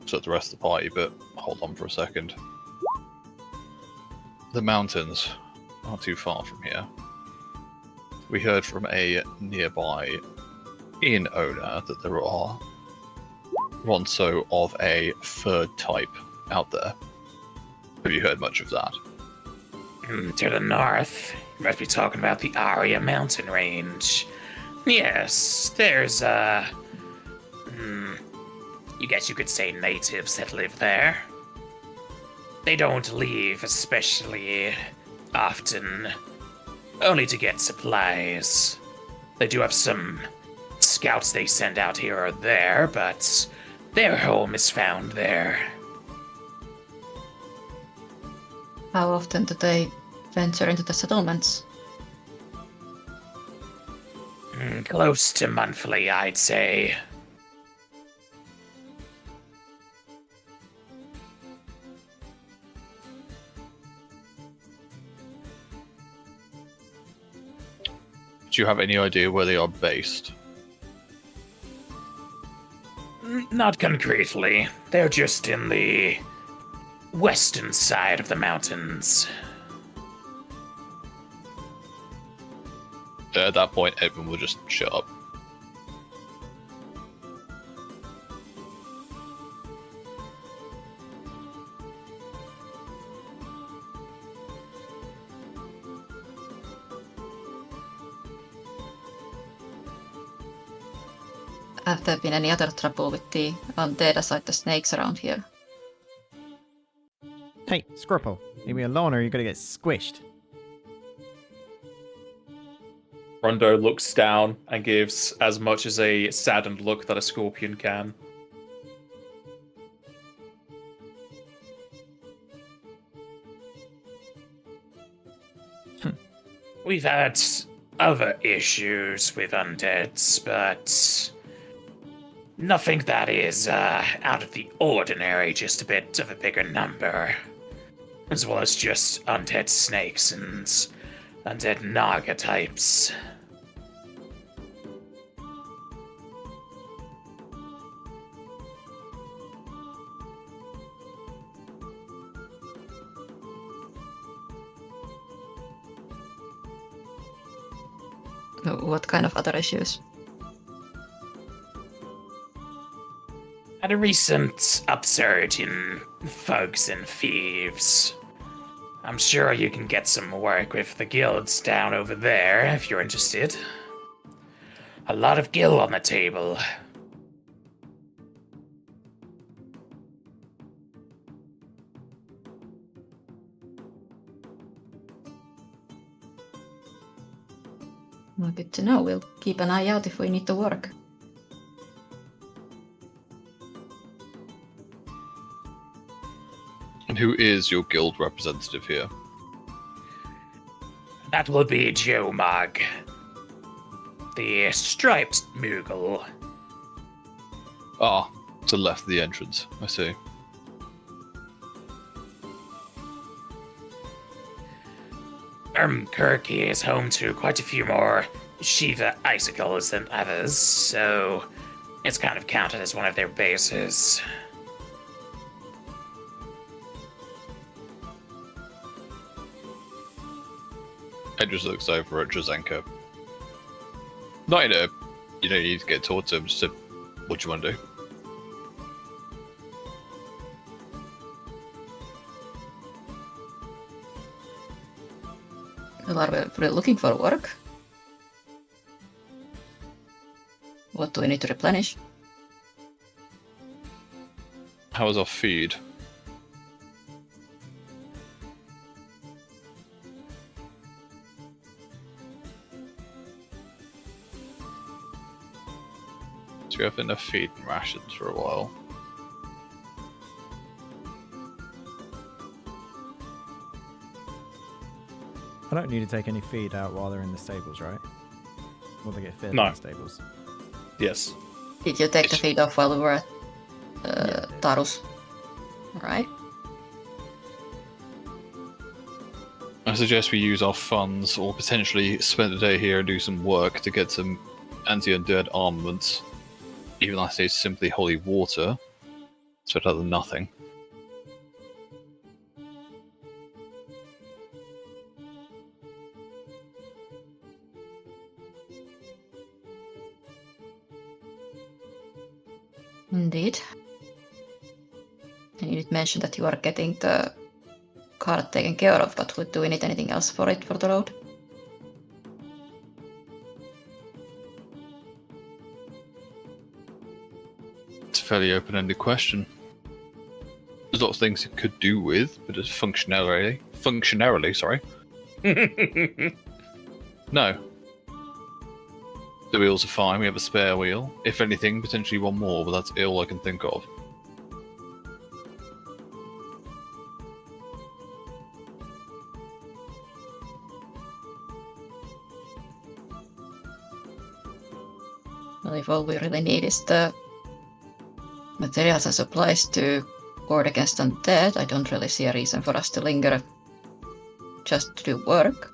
sort of the rest of the party, but hold on for a second. The mountains aren't too far from here. We heard from a nearby inn owner that there are Ronso of a third type out there. Have you heard much of that? To the north, you must be talking about the Aria mountain range. Yes, there's you guess you could say natives that live there. They don't leave especially often, only to get supplies. They do have some scouts they send out here or there, but their home is found there. How often do they venture into the settlements? Close to monthly, I'd say. Do you have any idea where they are based? Not concretely. They're just in the western side of the mountains. At that point, everyone will just shut up. Have there been any other trouble with the undead aside the snakes around here? Hey, Scorpo, leave me alone or you're gonna get squished. Rondo looks down and gives as much as a saddened look that a scorpion can. We've had other issues with undeads, but Nothing that is out of the ordinary, just a bit of a bigger number. As well as just undead snakes and undead naga types. What kind of other issues? Had a recent upsurge in thugs and thieves. I'm sure you can get some work with the guilds down over there if you're interested. A lot of gil on the table. Well, good to know. We'll keep an eye out if we need to work. And who is your guild representative here? That will be Joe Mug. The striped Moogle. Ah, to the left of the entrance. I see. Kirky is home to quite a few more Shiva icicles than others, so it's kind of counted as one of their bases. Ed just looks over at Drazenko. Not in a, you need to get towards him, just a, what do you want to do? We're looking for work. What do we need to replenish? How is our feed? So we have enough feed and rations for a while. I don't need to take any feed out while they're in the stables, right? Will they get fed No. in the stables? Yes. Did you take the feed off while we were at Yeah. Tarus? Alright. I suggest we use our funds, or potentially spend the day here and do some work to get some anti-undead armaments. Even though I say simply holy water, it's better than nothing. Indeed. And you did mention that you are getting the cart taken care of, but do we need anything else for it for the road? It's a fairly open-ended question. There's lots of things it could do with, but it's functionarily, sorry. No. The wheels are fine, we have a spare wheel. If anything, potentially one more, but that's all I can think of. Well, if all we really need is the materials and supplies to guard against undead, I don't really see a reason for us to linger just to do work.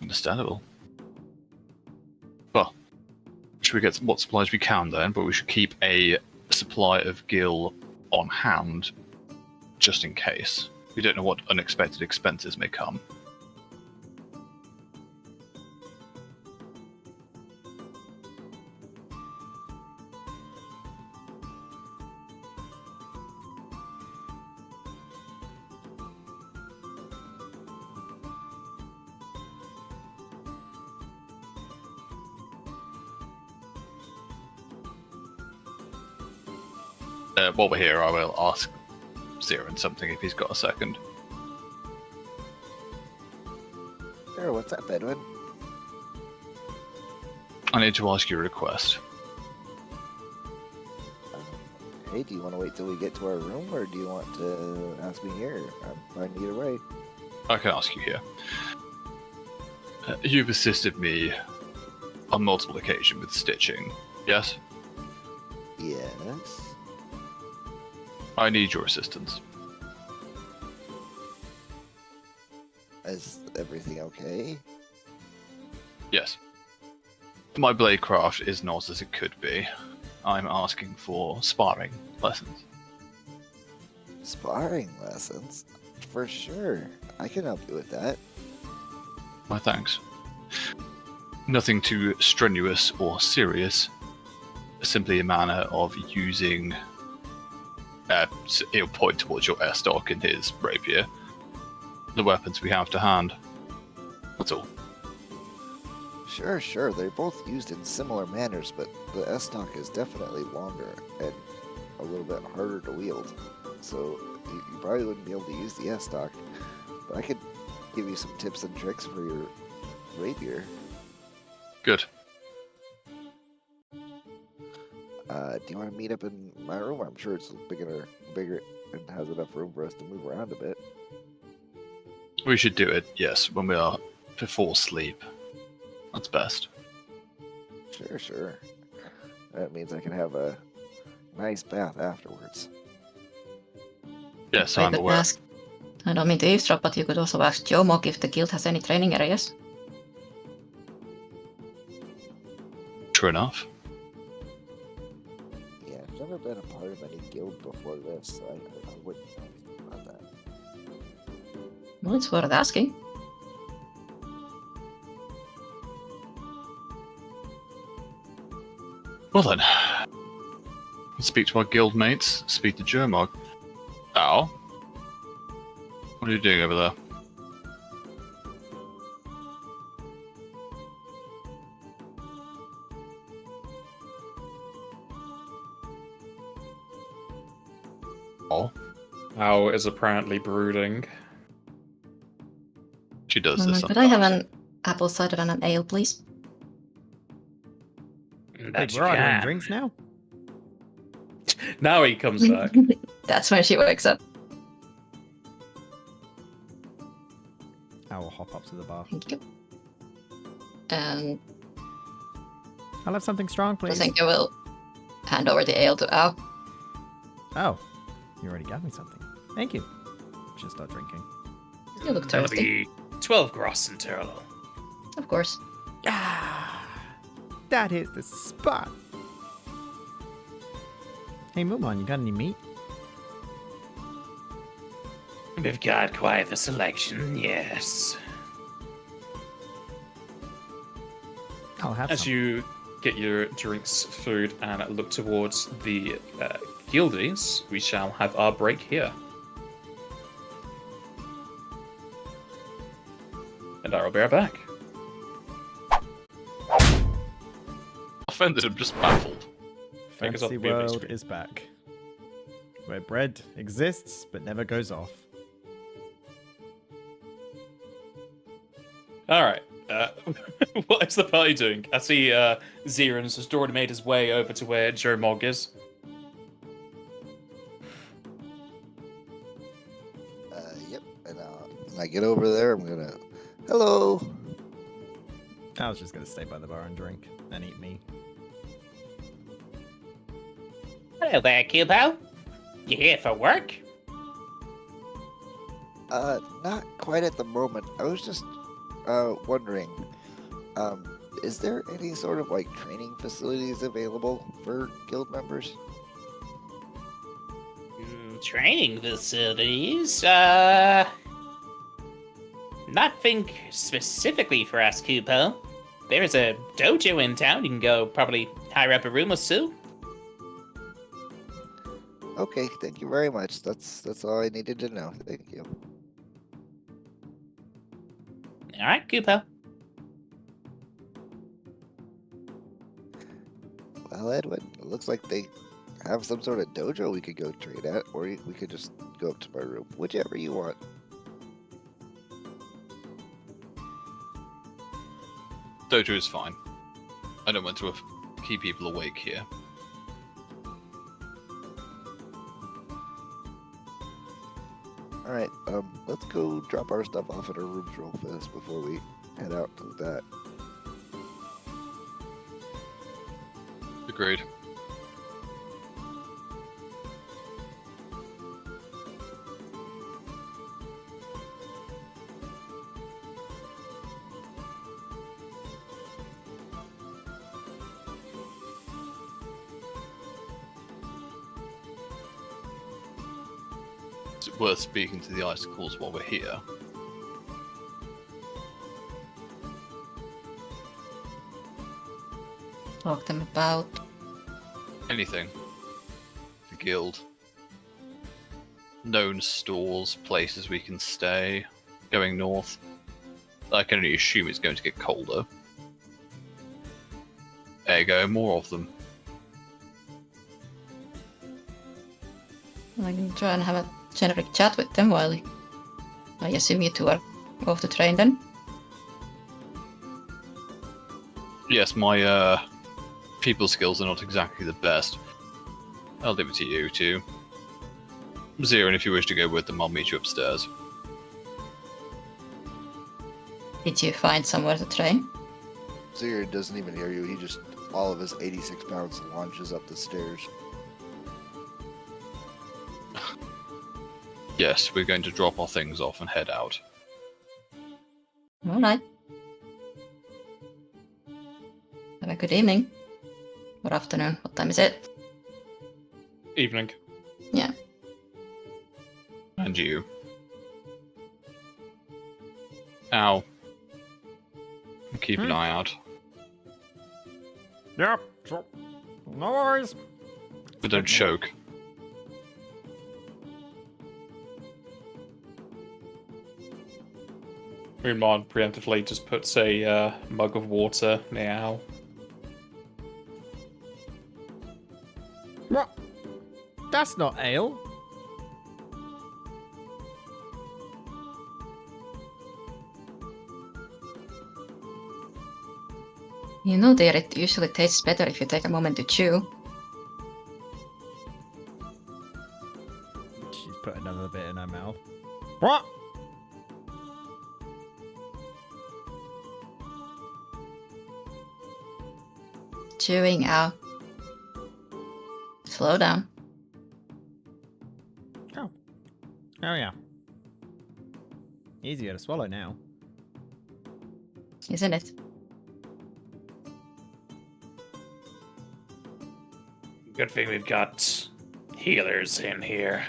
Understandable. Well, should we get what supplies we can then, but we should keep a supply of gil on hand, just in case. We don't know what unexpected expenses may come. While we're here, I will ask Zirin something if he's got a second. Sure, what's up, Edwin? I need to ask you a request. Hey, do you want to wait till we get to our room, or do you want to ask me here? I'm fine either way. I can ask you here. You've assisted me on multiple occasions with stitching. Yes? Yes. I need your assistance. Is everything okay? Yes. My bladecraft is not as it could be. I'm asking for sparring lessons. Sparring lessons? For sure. I can help you with that. My thanks. Nothing too strenuous or serious. Simply a manner of using. He'll point towards your airstock and his rapier. The weapons we have to hand. That's all. Sure. They're both used in similar manners, but the S-stock is definitely longer and a little bit harder to wield. So you probably wouldn't be able to use the S-stock. But I could give you some tips and tricks for your rapier. Good. Do you want to meet up in my room? I'm sure it's bigger, and has enough room for us to move around a bit. We should do it, yes, when we are before sleep. That's best. Sure. That means I can have a nice bath afterwards. Yes, I I'm could aware. ask. I don't mean to eavesdrop, but you could also ask Jomok if the guild has any training areas. True enough. Yeah, I've never been a part of any guild before this, so I wouldn't know anything about that. Well, it's worth asking. Well then. Let's speak to our guild mates, speak to Jermog. Al? What are you doing over there? Oh, Al is apparently brooding. she does this Could I have sometimes. an apple cider and an ale, please? Wait, That you we're ordering can. drinks now? Now he comes back. That's when she wakes up. I will hop up to the bar. Thank you. And I'll have something strong, I please. think I will hand over the ale to Al. Oh, you already got me something. Thank you. Should start drinking. You look That'll thirsty. be 12 gross in Turlo. Of course. Ah, that is the spot. Hey, Mumon, you got any meat? We've got quite the selection, yes. I'll have As some. you get your drinks, food, and look towards the guildies, we shall have our break here. And I will be right back. Offended, I'm just baffled. Make us up Fantasy the other World screen. is back. Where bread exists but never goes off. Alright. What is the party doing? I see Zerans has already made his way over to where Joe Mog is. Yep. And when I get over there, I'm gonna. Hello. I was just gonna stay by the bar and drink and eat meat. Hello there, Kubo. You here for work? Not quite at the moment. I was just wondering, is there any sort of like training facilities available for guild members? Training facilities? Nothing specifically for us, Kupo. There's a dojo in town. You can go probably hire up a room or two. Okay, thank you very much. That's all I needed to know. Thank you. All right, Kupo. Well, Edwin, it looks like they have some sort of dojo we could go train at, or we could just go up to my room, whichever you want. Dojo is fine. I don't want to keep people awake here. All right, let's go drop our stuff off at our rooms real fast before we head out to that. Agreed. Is it worth speaking to the icicles while we're here? Talk them about. Anything. The guild. Known stores, places we can stay. Going north. I can only assume it's going to get colder. Ergo, more of them. I can try and have a generic chat with them while I assume you two are off to train then. Yes, my people skills are not exactly the best. I'll leave it to you two. Zero, and if you wish to go with them, I'll meet you upstairs. Did you find somewhere to train? Zero doesn't even hear you. He just, all of his 86 pounds launches up the stairs. Yes, we're going to drop our things off and head out. Alright. Have a good evening. Or afternoon. What time is it? Evening. Yeah. And you. Ow. Keep an eye out. Yep, sure. No worries. But don't choke. Moonmon preemptively just puts a mug of water near Al. What? That's not ale. You know, dear, it usually tastes better if you take a moment to chew. She's put another bit in her mouth. What? Chewing out. Slow down. Oh. Oh, yeah. Easier to swallow now. Isn't it? Good thing we've got healers in here.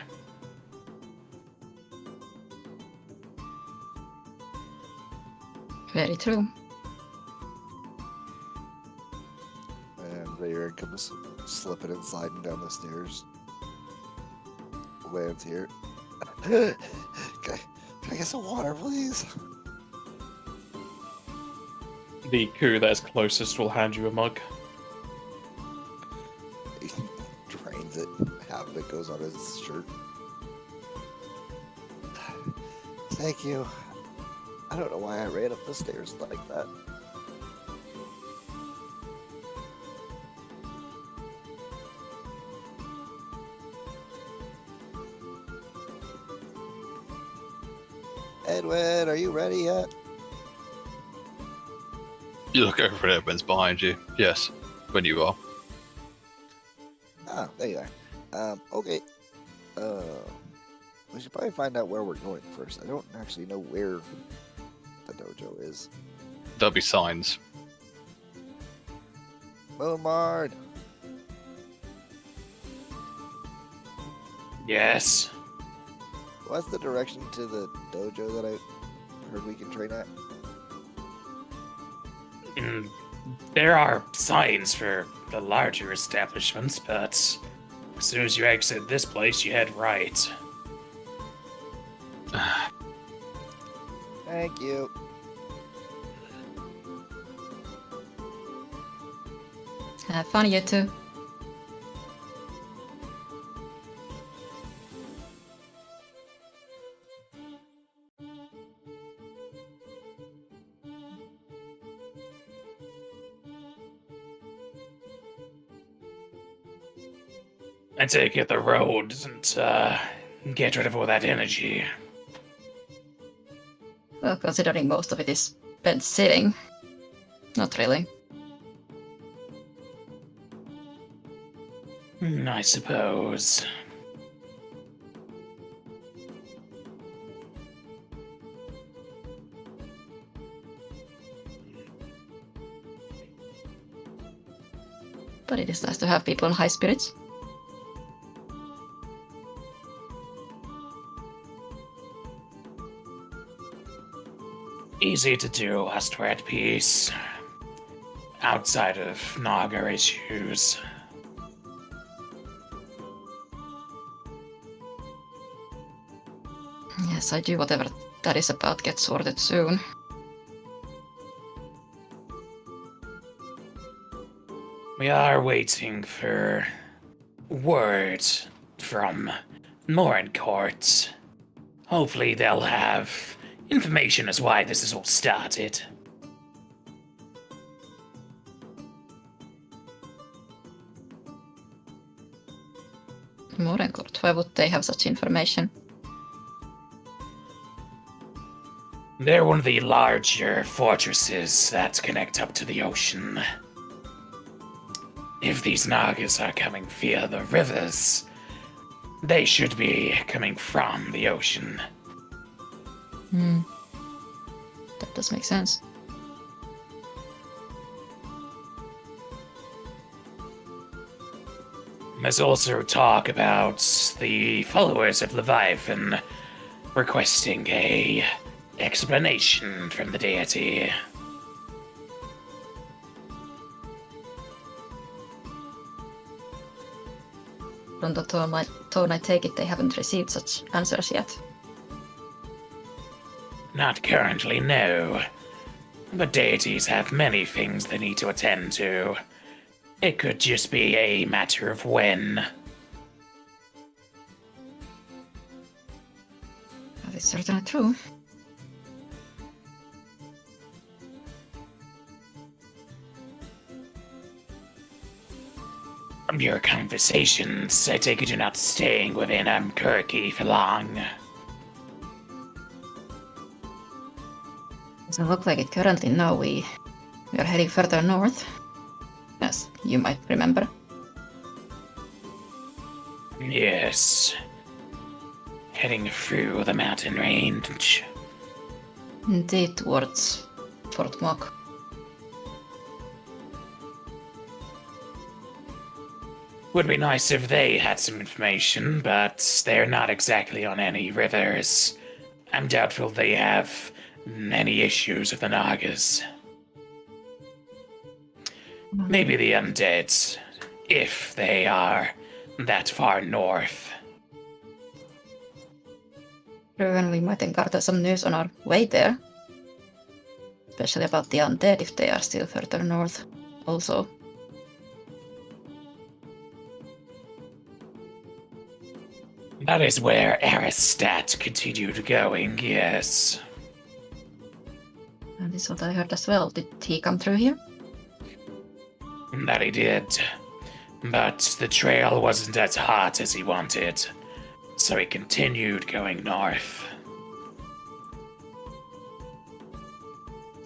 Very true. And Rayron comes slipping and sliding down the stairs. Lands here. can I get some water, please? The coup that is closest will hand you a mug. He drains it. Half of it goes on his shirt. Thank you. I don't know why I ran up the stairs like that. Edwin, are you ready yet? You look over at Edwin's behind you. Yes, when you are. Ah, there you are. Okay. We should probably find out where we're going first. I don't actually know where the dojo is. There'll be signs. Wilmard! Yes. What's the direction to the dojo that I heard we can train at? There are signs for the larger establishments, but as soon as you exit this place, you head right. Thank you. Have fun, you two. I take it the road doesn't get rid of all that energy. Well, considering most of it is bed sitting. Not really. I suppose. But it is nice to have people in high spirits. Easy to do whilst we're at peace. Outside of Naga issues. Yes, I do whatever that is about get sorted soon. We are waiting for word from Morin Court. Hopefully they'll have information as why this is all started. Morencourt, why would they have such information? They're one of the larger fortresses that connect up to the ocean. If these Nagas are coming via the rivers, they should be coming from the ocean. That does make sense. There's also talk about the followers of Leviathan requesting a explanation from the deity. From the tone I take it, they haven't received such answers yet. Not currently, no. But deities have many things they need to attend to. It could just be a matter of when. That is certainly true. From your conversations, I take it you're not staying within Kirky for long. Doesn't look like it currently, no. We are heading further north, as you might remember. Yes. Heading through the mountain range. Indeed, towards Fort Mock. Would be nice if they had some information, but they're not exactly on any rivers. I'm doubtful they have any issues with the Nagas. Maybe the undead, if they are that far north. And we might encounter some news on our way there. Especially about the undead if they are still further north also. That is where Aristat continued going, yes. That is what I heard as well. Did he come through here? That he did. But the trail wasn't as hot as he wanted, so he continued going north.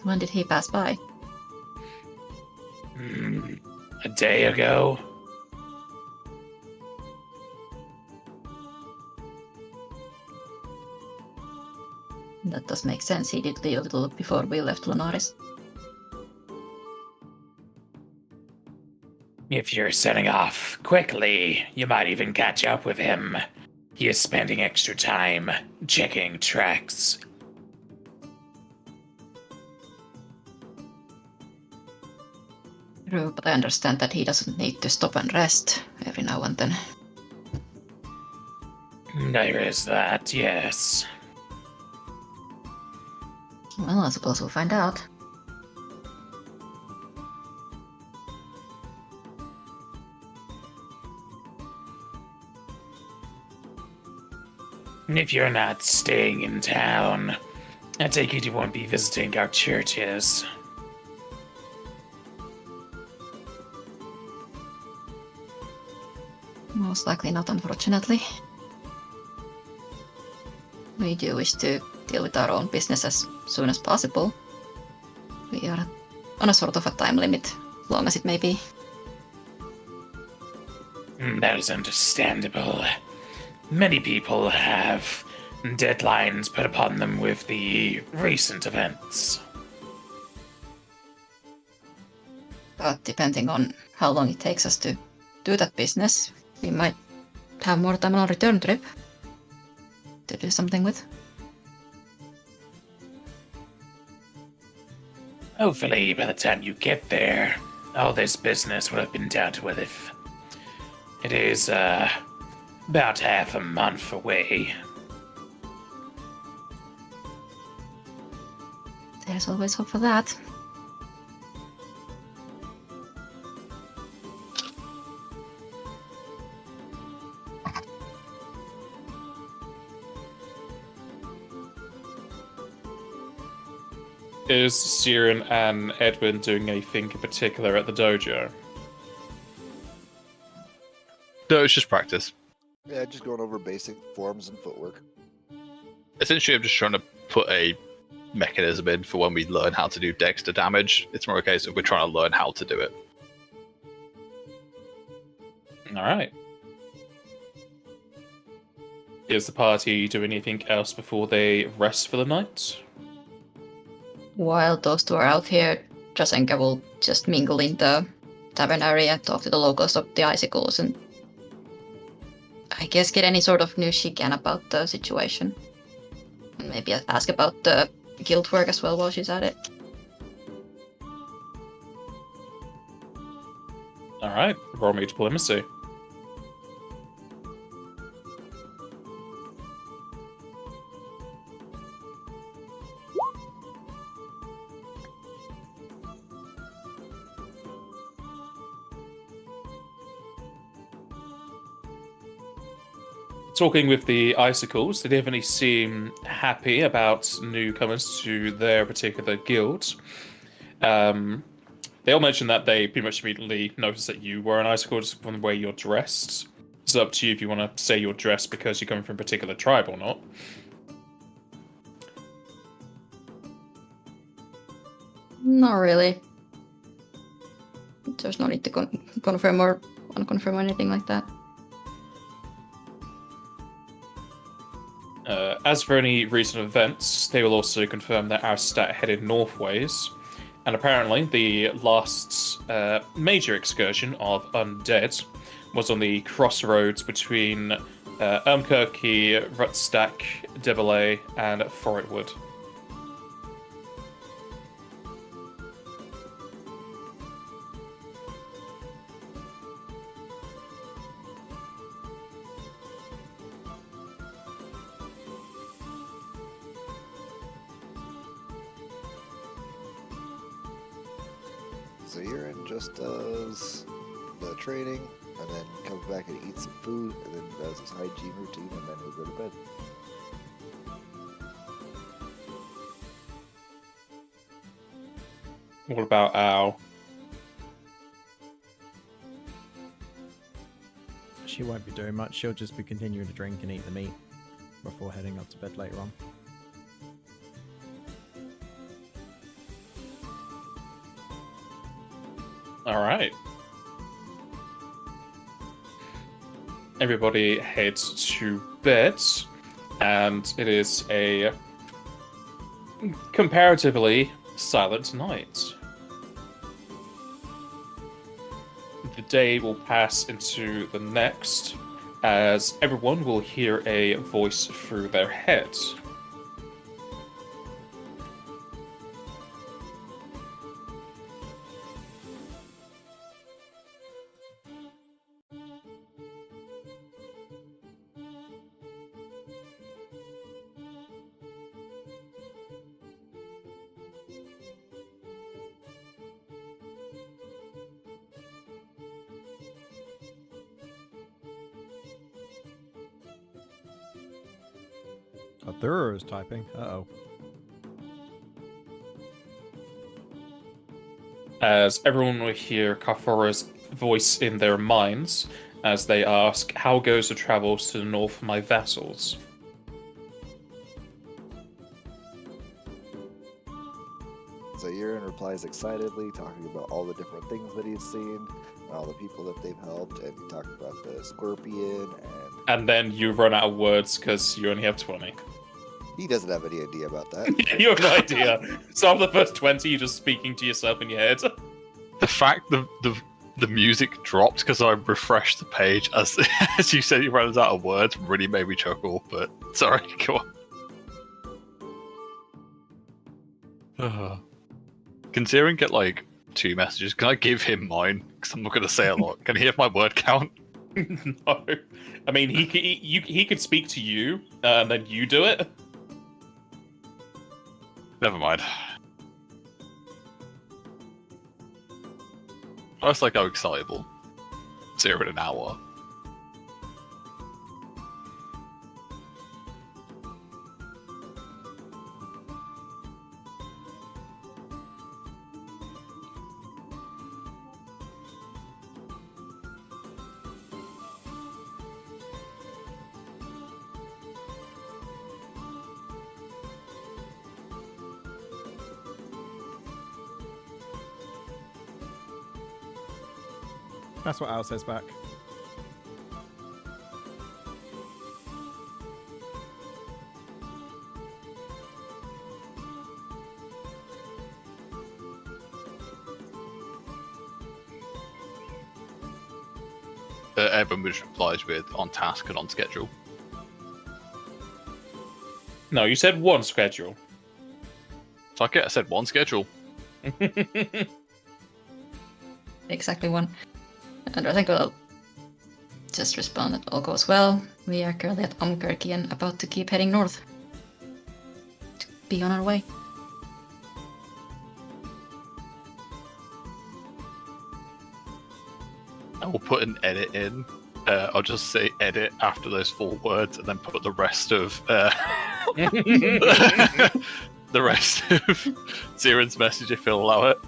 When did he pass by? A day ago? That does make sense. He did leave a little before we left Lunaris. If you're setting off quickly, you might even catch up with him. He is spending extra time checking tracks. True, but I understand that he doesn't need to stop and rest every now and then. There is that, yes. Well, I suppose we'll find out. If you're not staying in town, I take it you won't be visiting our churches. Most likely not, unfortunately. We do wish to deal with our own business as soon as possible. We are on a sort of a time limit, long as it may be. That is understandable. Many people have deadlines put upon them with the recent events. But depending on how long it takes us to do that business, we might have more time on our return trip to do something with. Hopefully, by the time you get there, all this business will have been dealt with. If it is about half a month away. There's always hope for that. Is Siren and Edwin doing anything in particular at the dojo? No, it's just practice. Yeah, just going over basic forms and footwork. Essentially, I'm just trying to put a mechanism in for when we learn how to do dexter damage. It's more a case of we're trying to learn how to do it. Alright. Is the party doing anything else before they rest for the night? While those two are out here, Jasenka will just mingle in the tavern area, talk to the locals of the icicles, and I guess get any sort of news she can about the situation. And maybe ask about the guild work as well while she's at it. Alright, roll me diplomacy. Talking with the icicles, they definitely seem happy about newcomers to their particular guild. They all mentioned that they pretty much immediately noticed that you were an icicle just from the way you're dressed. It's up to you if you want to say you're dressed because you come from a particular tribe or not. Not really. There's no need to confirm or unconfirm or anything like that. As for any recent events, they will also confirm that our stat headed northways, and apparently the last major excursion of undead was on the crossroads between Elmkirky, Rutstack, Debilay, and Forretwood. So Urine just does the training, and then comes back and eats some food, and then does his hygiene routine, and then he'll go to bed. What about Al? She won't be doing much. She'll just be continuing to drink and eat the meat before heading up to bed later on. Alright. Everybody heads to bed, and it is a comparatively silent night. The day will pass into the next, as everyone will hear a voice through their head. Thur is typing. Uh-oh. As everyone will hear Carthora's voice in their minds as they ask, "How goes the travels to the north for my vassals?" So Urine replies excitedly, talking about all the different things that he's seen, all the people that they've helped, and he talked about the scorpion, And then you run out of words because you only have 20. he doesn't have any idea about that. You have no idea. So after the first 20, you're just speaking to yourself in your head. The fact the music dropped because I refreshed the page as as you said you ran out of words really made me chuckle. But sorry, go on. Can Zirin get like 2 messages? Can I give him mine? Because I'm not going to say a lot. Can he have my word count? No. I mean, he could speak to you, and then you do it. Never mind. I was like, how excitable. 0 in an hour. That's what Al says back. Everyone was replies with on task and on schedule. No, you said one schedule. So I said 1 schedule. Exactly one. And I think we'll just respond that all goes well. We are currently at Omkirky and about to keep heading north. To be on our way. I will put an edit in. I'll just say edit after those 4 words and then put the rest of the rest of Zirin's message if he'll allow it.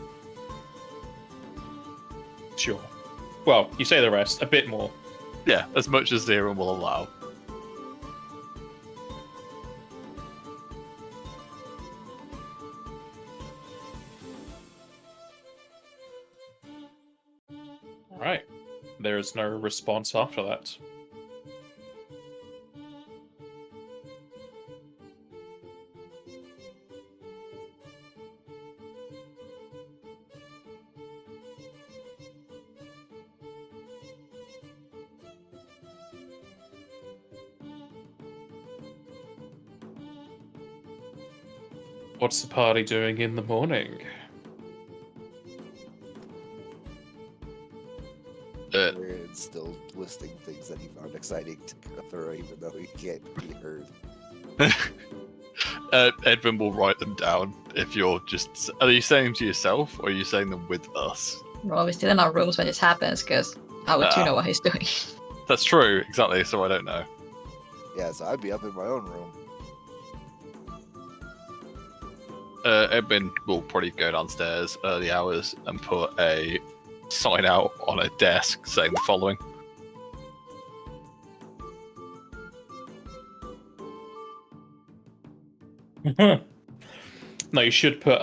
Sure. Well, you say the rest, a bit more. Yeah, as much as Zirin will allow. Alright. There's no response after that. What's the party doing in the morning? We're still listing things that he found exciting to go through, even though he can't be heard. Edwin will write them down. If you're just, are you saying them to yourself or are you saying them with us? Well, we're still in our rooms when this happens, because how would you know what he's doing? That's true, exactly. So I don't know. Yeah, so I'd be up in my own room. Edwin will probably go downstairs early hours and put a sign out on a desk saying the following. No, you should put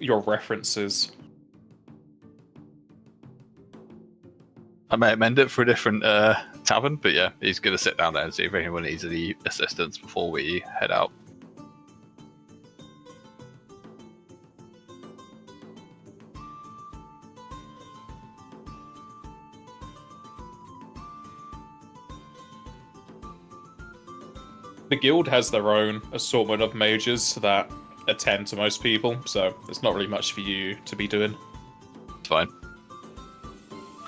your references. I may amend it for a different tavern, but yeah, he's going to sit down there and see if anyone needs any assistance before we head out. The guild has their own assortment of mages that attend to most people, so there's not really much for you to be doing. It's fine.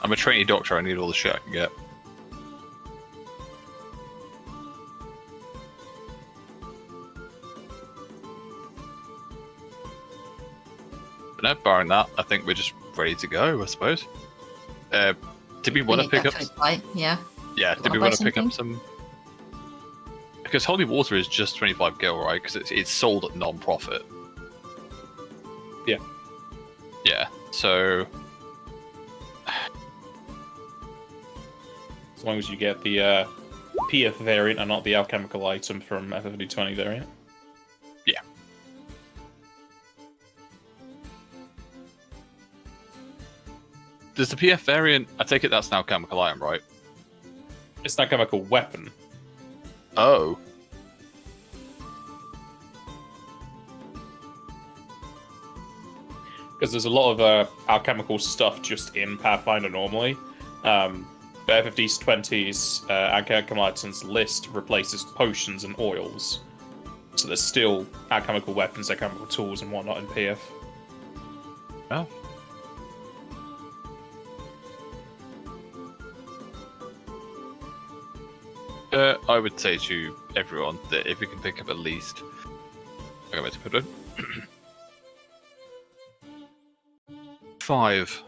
I'm a trainee doctor, I need all the shit I can get. But no, barring that, I think we're just ready to go, I suppose. Did we want to pick up... Yeah. Yeah, did we want to pick up some... Because Holy Water is just 25 gil, right? Because it's sold at non-profit. Yeah. Yeah, so... As long as you get the PF variant and not the alchemical item from FFd20 variant. Yeah. Does the PF variant? I take it that's now chemical iron, right? It's not chemical weapon. Oh. Because there's a lot of alchemical stuff just in Pathfinder normally. But FFd20's alchemical items list replaces potions and oils. So there's still alchemical weapons, alchemical tools, and whatnot in PF. Oh. I would say to everyone that if we can pick up at least... I'm going to put it. 5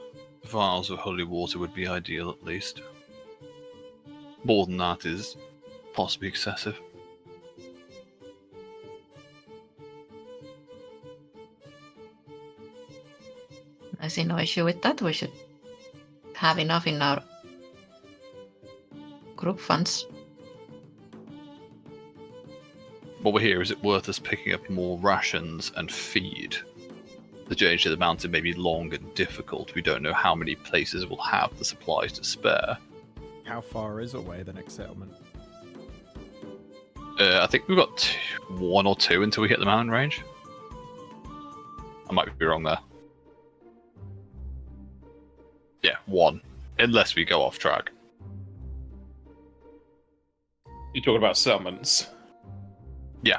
vials of holy water would be ideal, at least. More than that is possibly excessive. I see no issue with that. We should have enough in our group funds. While we're here, is it worth us picking up more rations and feed? The journey to the mountain may be long and difficult. We don't know how many places will have the supplies to spare. How far is away the next settlement? I think we've got 1 or 2 until we hit the mountain range. I might be wrong there. Yeah, 1. Unless we go off track. You're talking about settlements. Yeah.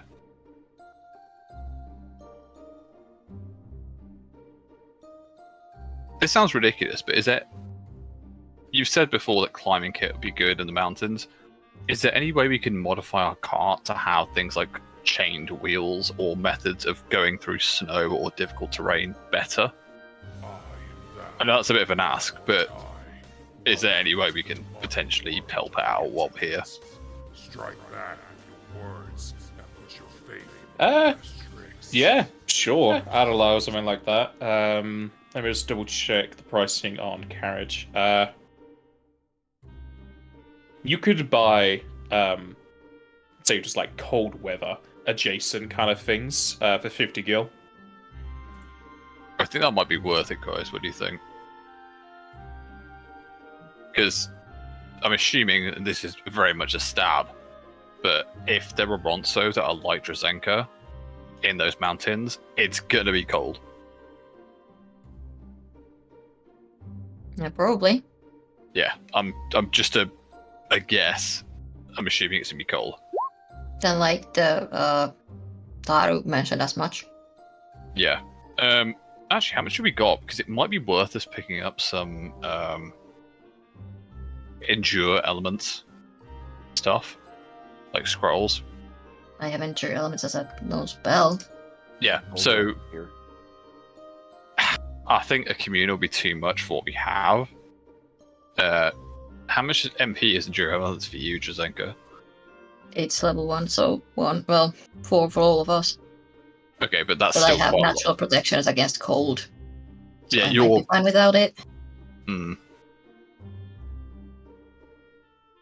This sounds ridiculous, but is there... You've said before that climbing kit would be good in the mountains. Is there any way we can modify our cart to have things like chained wheels or methods of going through snow or difficult terrain better? I know that's a bit of an ask, but is there any way we can potentially help out while we're here? Strike that on your words and put your faith in Yeah, sure. I'd allow something like that. Let me just double check the pricing on carriage. You could buy, say, just like cold weather adjacent kind of things for 50 gil. I think that might be worth it, guys. What do you think? Because I'm assuming this is very much a stab, but if there were Ronso that are like Drazenka in those mountains, it's gonna be cold. Yeah, probably. Yeah, I'm just a guess. I'm assuming it's gonna be cold. Then, like the Taru mentioned as much. Yeah. Actually, how much have we got? Because it might be worth us picking up some endure elements stuff, like scrolls. I have entry elements as a no spell. Yeah. So I think a commune will be too much for what we have. How much MP is endure elements for you, Drazenka? It's level 1, so 1. Well, 4 for all of us. Okay, but that's But I still have quite a natural lot. protections against cold. So Yeah, I might you're. be fine without it. Hmm.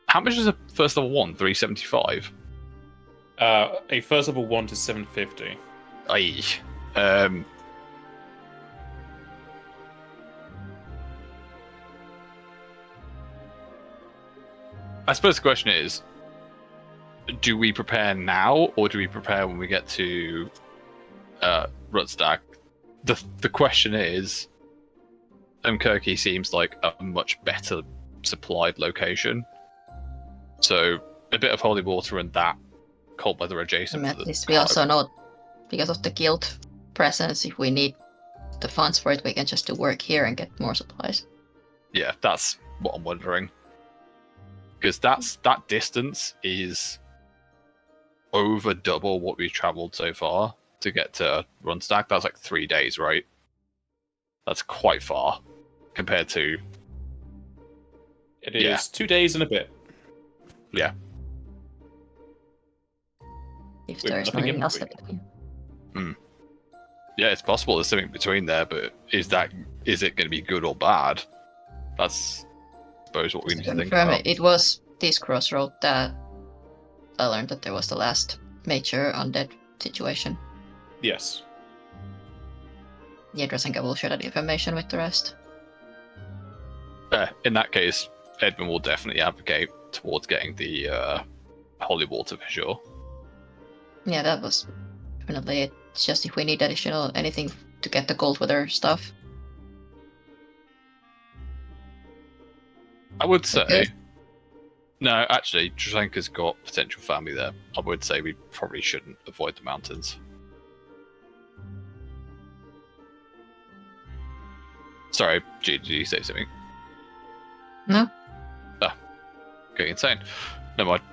How much is a first level 1? 375. A first level 1 to 750. Aye. I suppose the question is, do we prepare now, or do we prepare when we get to Rutstack? The question is, Kirky seems like a much better supplied location. So a bit of holy water and that cold weather adjacent. And at least we also know, because of the guild presence, if we need the funds for it, we can just do work here and get more supplies. Yeah, that's what I'm wondering. Because that distance is over double what we've travelled so far to get to Runstack. That's like 3 days, right? That's quite far compared to... It is Yeah. 2 days and a bit. Yeah. If With there's nothing in nothing else between. that Yeah, it's possible there's something between there, but is it going to be good or bad? That's, I suppose, what we need to think about. It was this crossroad that I learned that there was the last major undead situation. Yes. Yeah, Drazenka will share that information with the rest. In that case, Edmund will definitely advocate towards getting the holy water for sure. Yeah, that was definitely it. It's just if we need additional anything to get the cold weather stuff. I would say. Okay. No, actually, Drzenka's got potential family there. I would say we probably shouldn't avoid the mountains. Sorry, G, did you say something? No? Going insane. Never mind.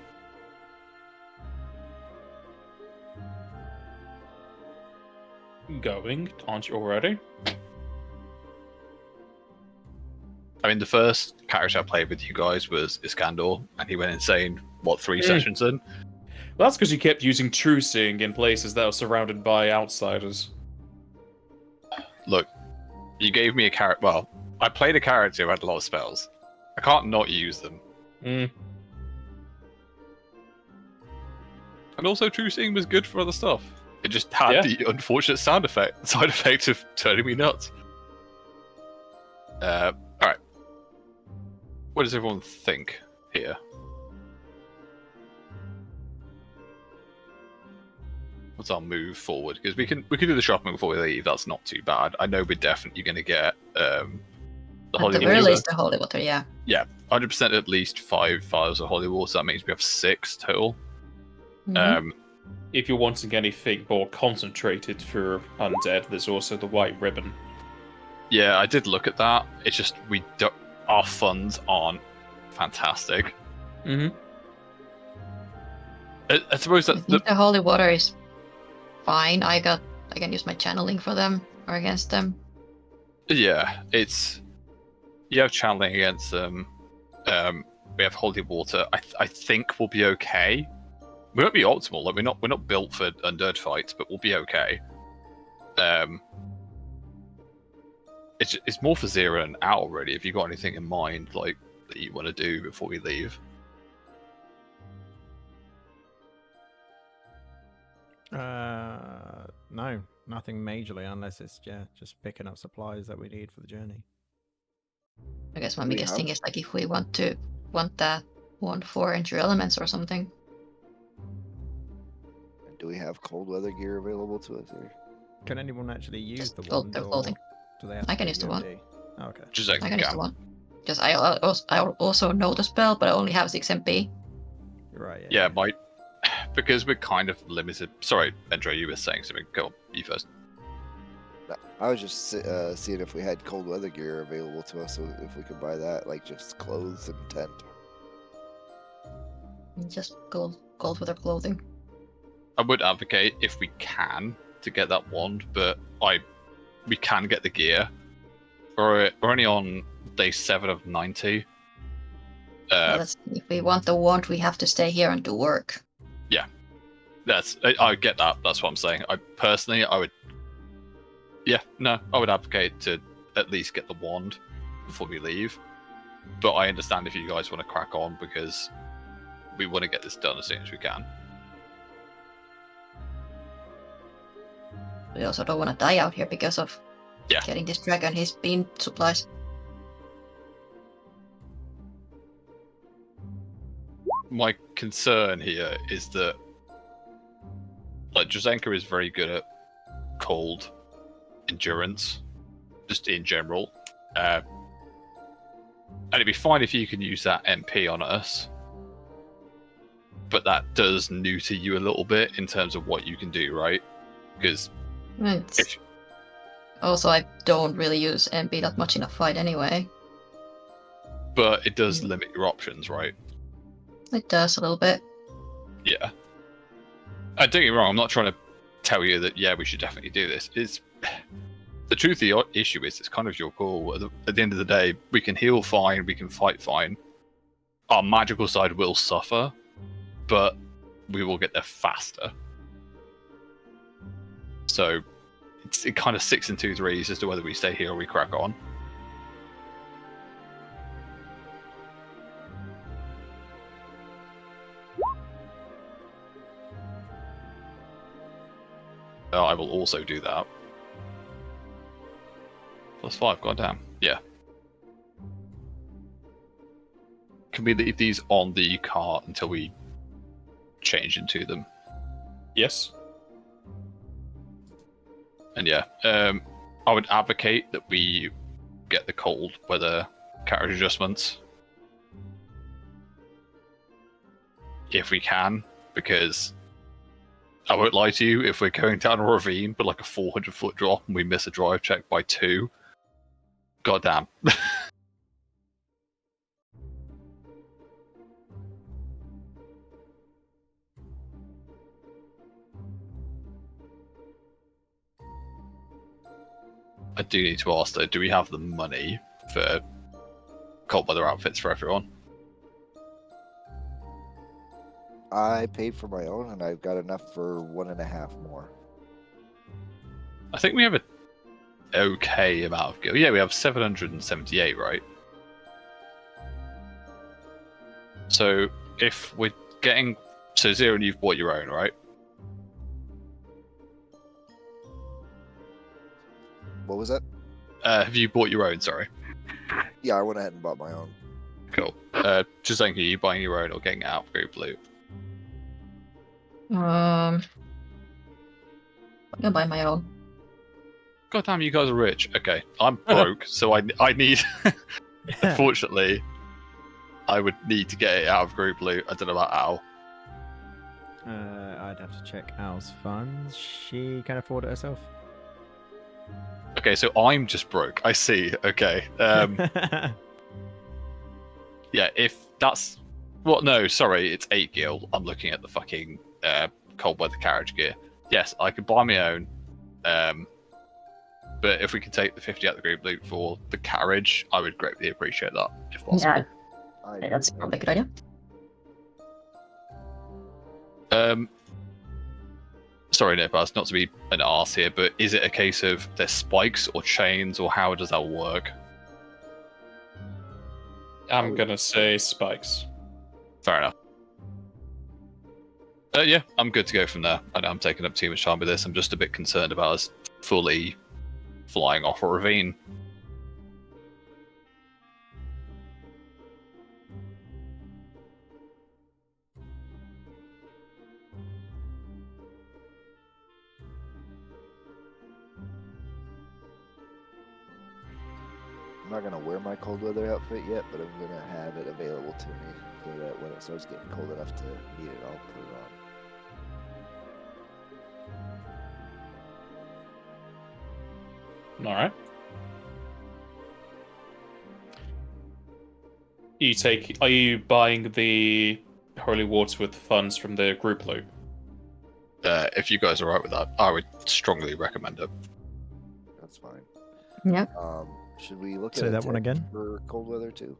Going, aren't you already? I mean, the first character I played with you guys was Iskandar, and he went insane, what, 3 sessions in? Well, that's because you kept using true seeing in places that are surrounded by outsiders. Look, you gave me a character. Well, I played a character who had a lot of spells. I can't not use them. Mm. And also, true seeing was good for other stuff. It just had the unfortunate side effect of turning me nuts. Alright. What does everyone think here? What's our move forward? Because we can do the shopping before we leave. That's not too bad. I know we're definitely going to get the At holy the very water. least, the holy water, yeah. Yeah, 100% at least 5 vials of holy water. That means we have 6 total. Mhm. If you're wanting anything more concentrated for undead, there's also the white ribbon. Yeah, I did look at that. It's just our funds aren't fantastic. Mm-hmm. I suppose I that think the holy water is fine. I can use my channeling for them or against them. yeah, you have channeling against them. We have holy water. I think we'll be okay. We won't be optimal. Like we're not built for undead fights, but we'll be okay. It's more for Zero and Al really. If you got anything in mind, like that you want to do before we leave. No, nothing majorly, unless it's just picking up supplies that we need for the journey. I guess my Do we biggest thing have- is like if we want that one for entry elements or something. Do we have cold weather gear available to us here? Can anyone actually use Just the cloth- wand? their or clothing. Do they have I to can be use the wand. UMD? Oh, okay. Just like I can use the one. Because I also know the spell, but I only have 6 MP. Right. Yeah, because we're kind of limited. Sorry, Andre, you were saying something. Go on, you first. No, I was just seeing if we had cold weather gear available to us, so if we could buy that, like just clothes and tent. Just gold with their clothing. I would advocate if we can to get that wand, but we can get the gear. We're only on day 7 of 90. Well, if we want the wand, we have to stay here and do work. I get that. That's what I'm saying. I would advocate to at least get the wand before we leave. But I understand if you guys want to crack on because we want to get this done as soon as we can. We also don't want to die out here because of getting this dragon his bean supplies. My concern here is that like Drzenka is very good at cold endurance, just in general. And it'd be fine if you can use that MP on us. But that does neuter you a little bit in terms of what you can do, right? Because Also, I don't really use MP that much in a fight anyway. But it does limit your options, right? It does a little bit. Yeah. Don't get me wrong, I'm not trying to tell you that, we should definitely do this. The truth of the issue is, it's kind of your call. At the end of the day, we can heal fine, we can fight fine. Our magical side will suffer, but we will get there faster. So, it kind of 6 and 2 threes as to whether we stay here or we crack on. I will also do that. +5, goddamn. Yeah. can we leave these on the cart until we change into them? Yes. And yeah, I would advocate that we get the cold weather carriage adjustments if we can, because I won't lie to you, if we're going down a ravine but like a 400-foot drop and we miss a drive check by 2, goddamn. I do need to ask though, do we have the money for cold weather outfits for everyone? I paid for my own, and I've got enough for 1.5 more. I think we have a okay amount of gear. Yeah, we have 778, right? So if we're getting... So Zero, and you've bought your own, right? What was that? Have you bought your own, sorry? Yeah, I went ahead and bought my own. Cool. Just saying, are you buying your own or getting it out of group loot? I'm gonna buy my own. God damn, you guys are rich. Okay, I'm broke, so I need... Unfortunately, I would need to get it out of group loot. I don't know about Al. I'd have to check Al's funds. She can afford it herself. Okay, so I'm just broke. I see. Okay. Yeah, if that's... Well, no, sorry, it's 8 gil. I'm looking at the fucking cold weather carriage gear. Yes, I could buy my own. But if we could take the 50 out of the group loot for the carriage, I would greatly appreciate that, if possible. Yeah, that's probably a good idea. Sorry, Nipaz, not to be an arse here, but is it a case of there's spikes or chains, or how does that work? I'm gonna say spikes. Fair enough. Yeah, I'm good to go from there. I know I'm taking up too much time with this. I'm just a bit concerned about us fully flying off a ravine. I'm not gonna wear my cold weather outfit yet, but I'm gonna have it available to me so that when it starts getting cold enough to need it, I'll put it on. All right. Are you buying the holy water with funds from the group loot? If you guys are alright with that, I would strongly recommend it. That's fine. Yep. Should we look Say at a that one tent again? for cold weather too?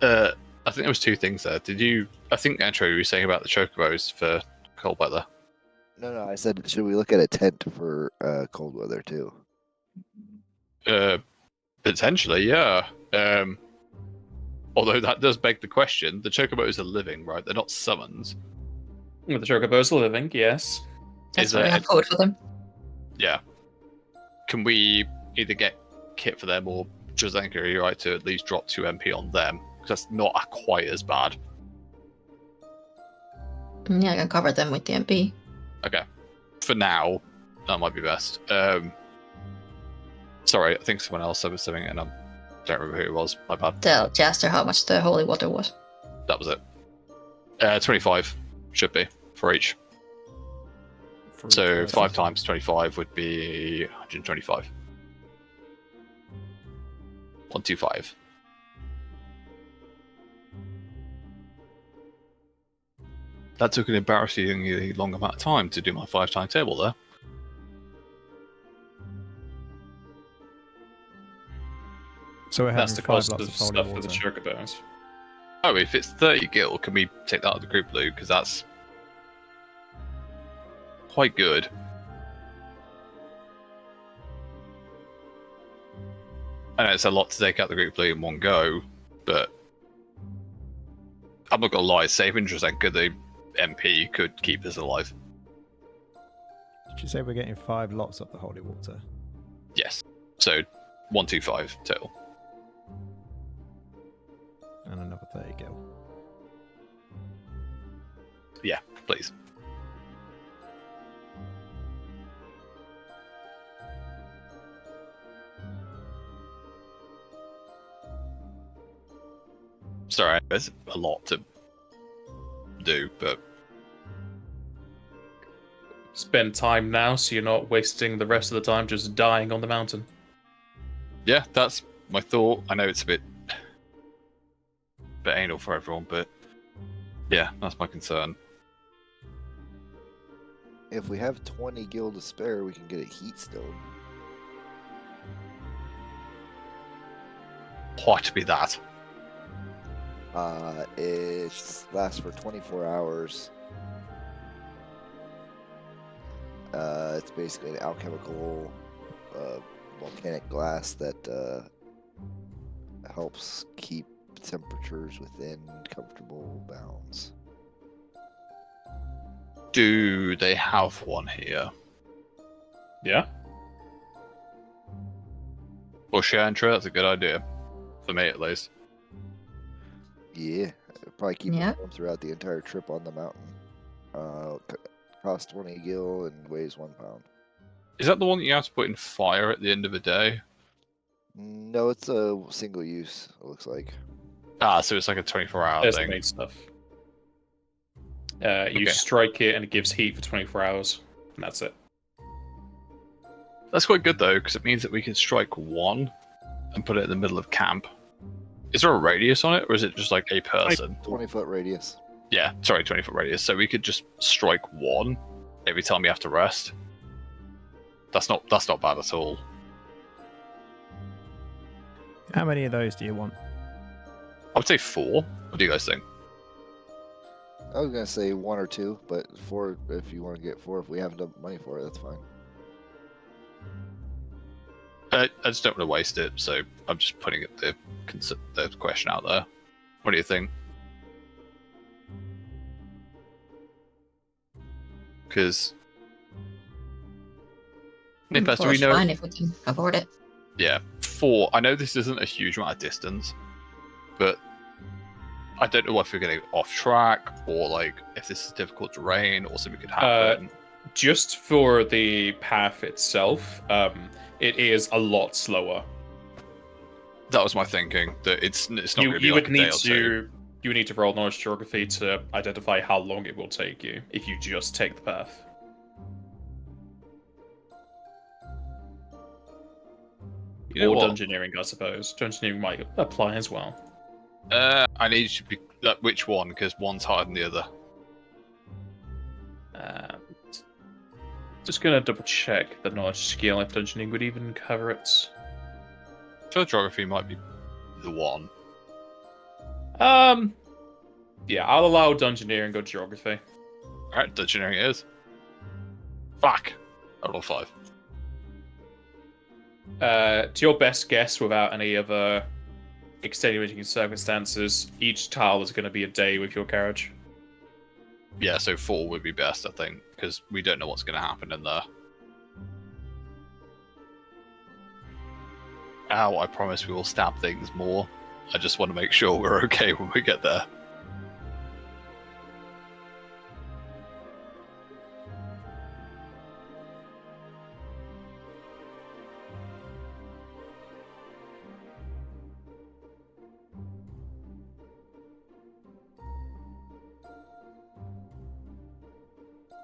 I think there was 2 things there. Did you... I think, Andrew, you were saying about the chocobos for cold weather. No, I said, should we look at a tent for cold weather too? Potentially, yeah. Although that does beg the question, the chocobos are living, right? They're not summons. With the chocobos living, yes. That's Is why I there- have code for them. Yeah. Can we either get kit for them, or Jozenka, are you right to at least drop 2 MP on them? Because that's not quite as bad. Yeah, I can cover them with the MP. Okay. For now, that might be best. Sorry, I think someone else said something, and I don't remember who it was. My bad. Tell Jaster how much the holy water was. That was it. 25 should be for each. So 5 times 25 would be 125. 125. That took an embarrassingly long amount of time to do my 5-time table there. So we're having That's the 5 cost lots of of holy stuff for water. the chocobos. Oh, if it's 30 gil, can we take that out of the group loot? Because that's quite good. I know it's a lot to take out the group loot in one go, but I'm not gonna lie, saving Jozenka the MP could keep us alive. Did you say we're getting 5 lots of the holy water? Yes. So 125 total. And another 30 gil. Yeah, please. Sorry, there's a lot to do, but Spend time now so you're not wasting the rest of the time just dying on the mountain. yeah, that's my thought. I know it's a bit anal for everyone, but yeah, that's my concern. If we have 20 gil to spare, we can get a heat stone. Why to be that? It lasts for 24 hours. It's basically an alchemical volcanic glass that helps keep temperatures within comfortable bounds. Do they have one here? Yeah? Or Shantra? That's a good idea. For me, at least. Yeah, it'll probably keep Yeah. it warm throughout the entire trip on the mountain. Costs 20 gil and weighs 1 pound. Is that the one that you have to put in fire at the end of the day? No, it's a single use, it looks like. Ah, so it's like a 24-hour There's the thing. main stuff. You Okay. strike it and it gives heat for 24 hours. And that's it. That's quite good, though, because it means that we can strike one and put it in the middle of camp. Is there a radius on it, or is it just like a person? 20-foot radius. Yeah, sorry, 20-foot radius. So we could just strike one every time we have to rest. That's not bad at all. How many of those do you want? I would say 4. What do you guys think? I was gonna say 1 or 2, but 4 if you want to get 4. If we have enough money for it, that's fine. I just don't want to waste it, so I'm just putting the question out there. What do you think? Because Nipas, do we It's know? fine if we can afford it. Yeah, 4. I know this isn't a huge amount of distance, but I don't know if we're getting off track or like if this is difficult terrain or something could happen. Just for the path itself, it is a lot slower. That was my thinking. That it's not going to be You like would a day need or two. to you would need to roll knowledge geography to identify how long it will take you if you just take the path. You know Or what? dungeoneering, I suppose. Dungeoneering might apply as well. I need to be which one because one's higher than the other. Just gonna double check the knowledge skill if dungeoneering would even cover it. So geography might be the one. Yeah, I'll allow dungeoneering go geography. All right, dungeoneering it is. Fuck. I rolled 5. To your best guess, without any other extenuating circumstances, each tile is going to be a day with your carriage. Yeah, so 4 would be best, I think, because we don't know what's going to happen in there. Ow, I promise we will stab things more. I just want to make sure we're okay when we get there.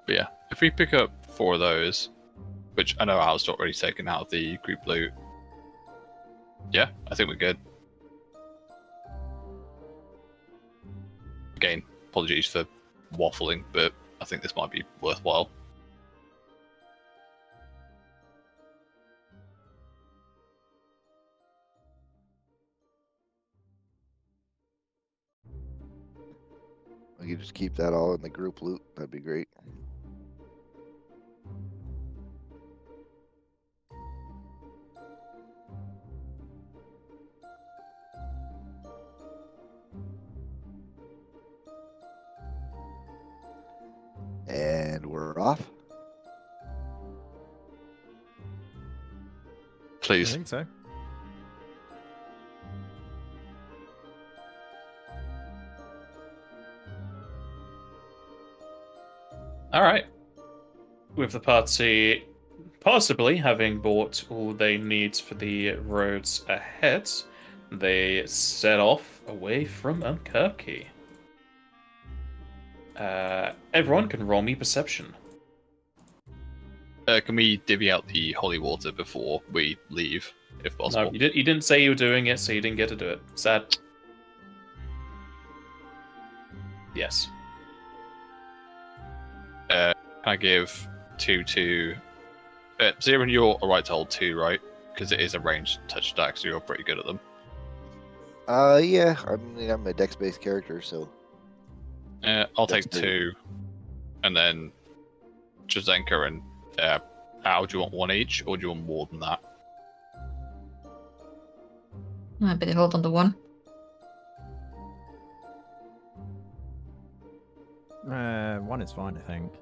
But yeah, if we pick up 4 of those, which I know Al's already taken out of the group loot, yeah, I think we're good. Again, apologies for waffling, but I think this might be worthwhile. We could just keep that all in the group loot. That'd be great. And we're off. I Please. think so. All right. With the party possibly having bought all they need for the roads ahead, they set off away from Albuquerque. Everyone can roll me perception. Can we divvy out the holy water before we leave, if possible? No, you didn't say you were doing it, so you didn't get to do it. Sad. Yes. Can I give 2 to... Zero, you're alright to hold 2, right? Because it is a ranged touch attack, so you're pretty good at them. Yeah. I mean, I'm a dex-based character, so. I'll take That's 2, and then Jazenka and Al, do you want 1 each, or do you want more than that? I'm happy to hold on to 1. 1 is fine, I think.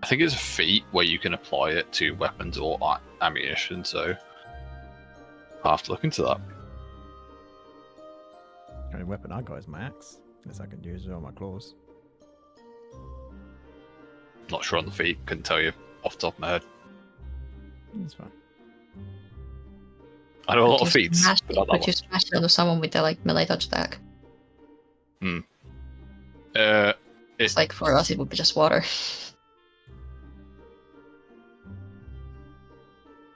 I think it's a feat where you can apply it to weapons or ammunition, so I'll have to look into that. The only weapon I got is my axe, unless I can use it on my claws. Not sure on the feat, couldn't tell you off the top of my head. It's fine. I know a lot of feats. But you smash it into someone with the melee touch attack. It's like for us, it would be just water.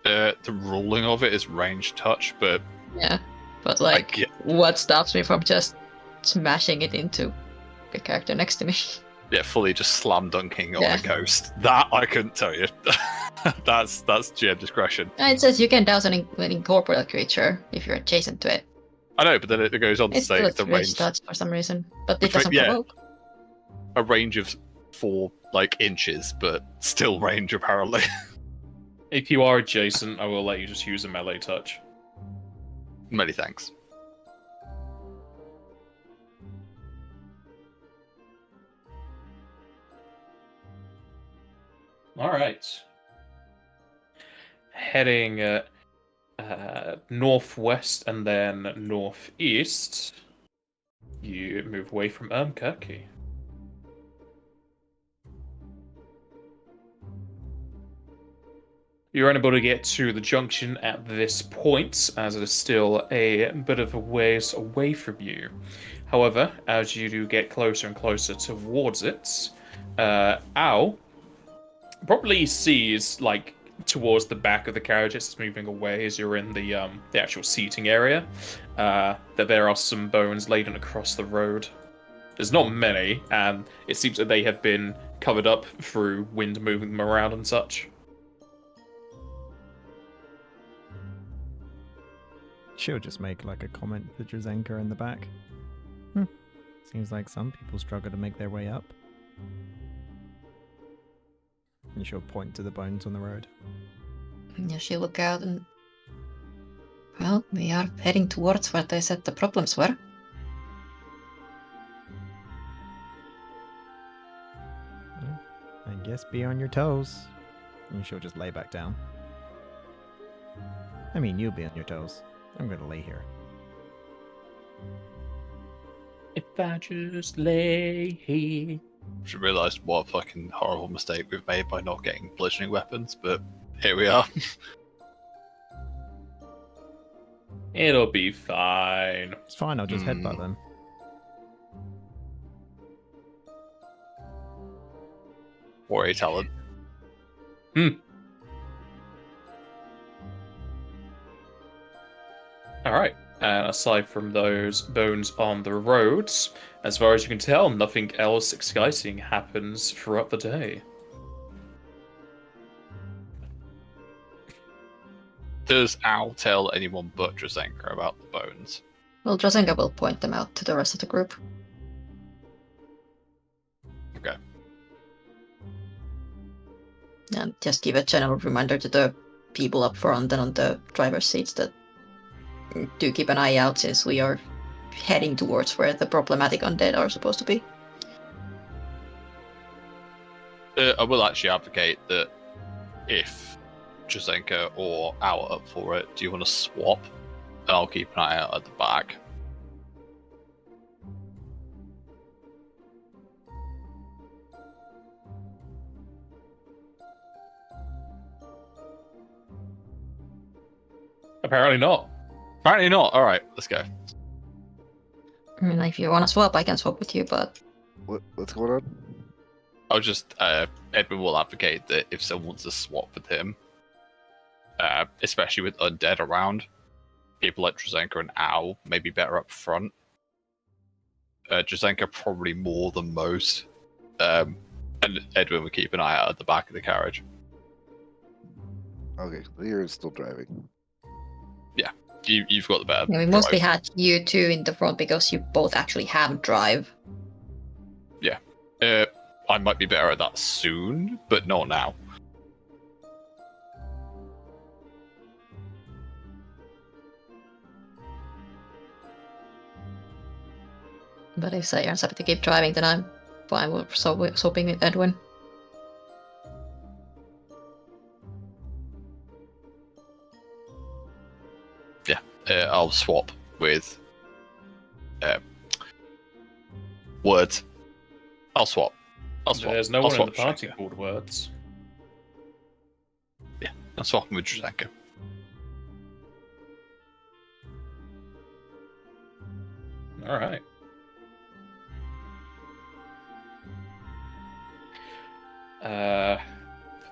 The ruling of it is range touch, but Yeah, but what stops me from just smashing it into the character next to me? yeah, fully just slam dunking on a ghost. That I couldn't tell you. that's GM discretion. It says you can douse an incorporeal creature if you're adjacent to it. I know, but then it goes on to It's say still the range range, touch for some reason, but it Which, doesn't yeah. provoke. a range of 4 inches, but still range apparently. If you are adjacent, I will let you just use a melee touch. Many thanks. All right. Heading northwest and then northeast, you move away from Albuquerque. You're unable to get to the junction at this point, as it is still a bit of a ways away from you. However, as you do get closer and closer towards it, Al probably sees, towards the back of the carriage, it's moving away as you're in the actual seating area, that there are some bones laden across the road. There's not many, and it seems that they have been covered up through wind moving them around and such. She'll just make a comment for Drazenka in the back. Seems like some people struggle to make their way up. And she'll point to the bones on the road. Yeah, she look out and... Well, we are heading towards where they said the problems were. I guess be on your toes. And she'll just lay back down. I mean, you'll be on your toes. I'm gonna lay here. If I just lay here. Should realised what a fucking horrible mistake we've made by not getting bludgeoning weapons, but here we are. It'll be fine. It's fine, I'll just headbutt them. Or a talent. Alright, and aside from those bones on the roads, as far as you can tell, nothing else exciting happens throughout the day. Does Al tell anyone but Drazenka about the bones? Well, Drazenka will point them out to the rest of the group. Okay. And just give a general reminder to the people up front and on the driver's seats that do keep an eye out, since we are heading towards where the problematic undead are supposed to be. I will actually advocate that if Jazenka or Al are up for it, do you want to swap? And I'll keep an eye out at the back. Apparently not. Apparently not. All right, let's go. I mean, if you want to swap, I can swap with you, but What's going on? I'll just Edwin will advocate that if someone wants to swap with him, especially with undead around, people like Drazenka and Owl may be better up front. Drazenka probably more than most, and Edwin will keep an eye out at the back of the carriage. Okay, so you're still driving. You've got the better. we mostly drive. had you two in the front because you both actually have drive. I might be better at that soon, but not now. But if Sayron's happy to keep driving, then I'm fine with swapping with Edwin. I'll swap with words. I'll swap. There's no I'll one in swap the party Drazenka. called Words. I'm swapping with Drazenka. All right. For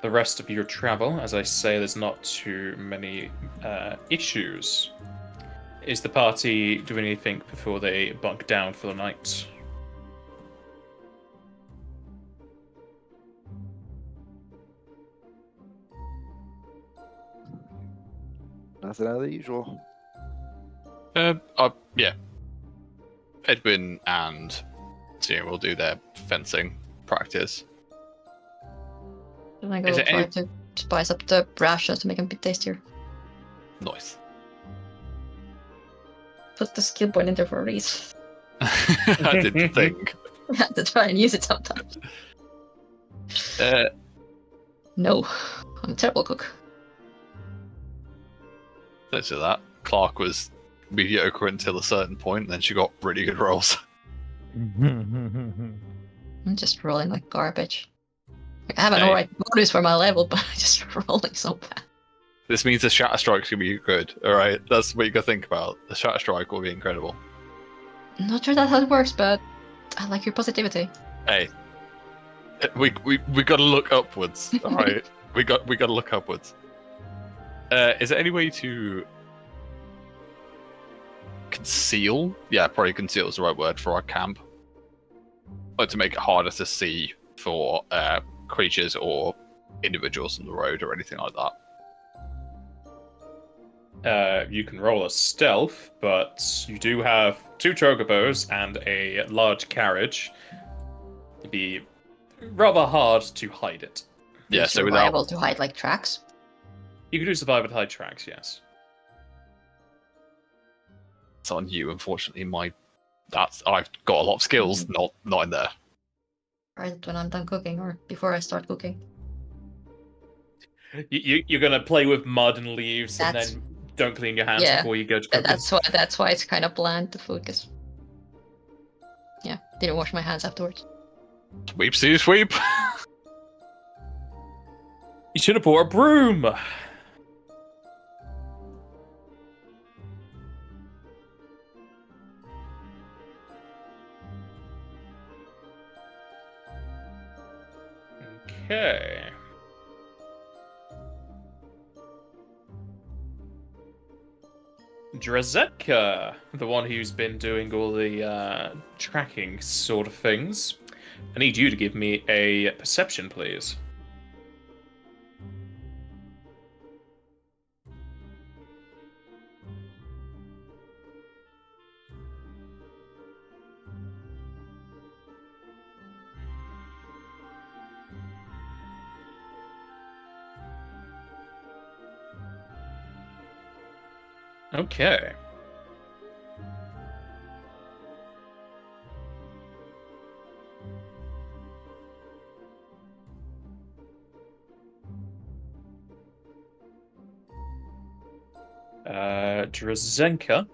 the rest of your travel, as I say, there's not too many issues. Is the party doing anything before they bunk down for the night? Nothing out of the usual. Yeah. Edwin and Tia will do their fencing practice. And I go Is there try any- to spice up the rations to make them a bit tastier. Nice. Put the skill point in there for a reason. I didn't think. I have to try and use it sometimes. No, I'm a terrible cook. Don't say that. Clark was mediocre until a certain point, and then she got really good rolls. Mm-hmm. I'm just rolling like garbage. Like, I have an Hey. alright bonus for my level, but I'm just rolling so bad. This means the Shatter Strike's gonna be good, alright? That's what you gotta think about. The Shatter Strike will be incredible. I'm not sure that's how it works, but I like your positivity. Hey. We gotta look upwards, alright? we gotta look upwards. Is there any way to conceal? Yeah, probably conceal is the right word for our camp. Like to make it harder to see for creatures or individuals on the road or anything like that. You can roll a stealth, but you do have 2 chocobos and a large carriage. It'd be rather hard to hide it. Yeah, so we're without able to hide like tracks. You can do survive at high tracks, yes. it's on you, unfortunately. I've got a lot of skills, not in there. Right when I'm done cooking or before I start cooking. You're gonna play with mud and leaves That's- and then don't clean your hands Yeah, before you go to cooking. That's why it's kind of bland, the food, because yeah, didn't wash my hands afterwards. Sweep, see sweep. You should have bought a broom. Okay. Drazetka, the one who's been doing all the tracking sort of things. I need you to give me a perception, please. Okay. Drazenka,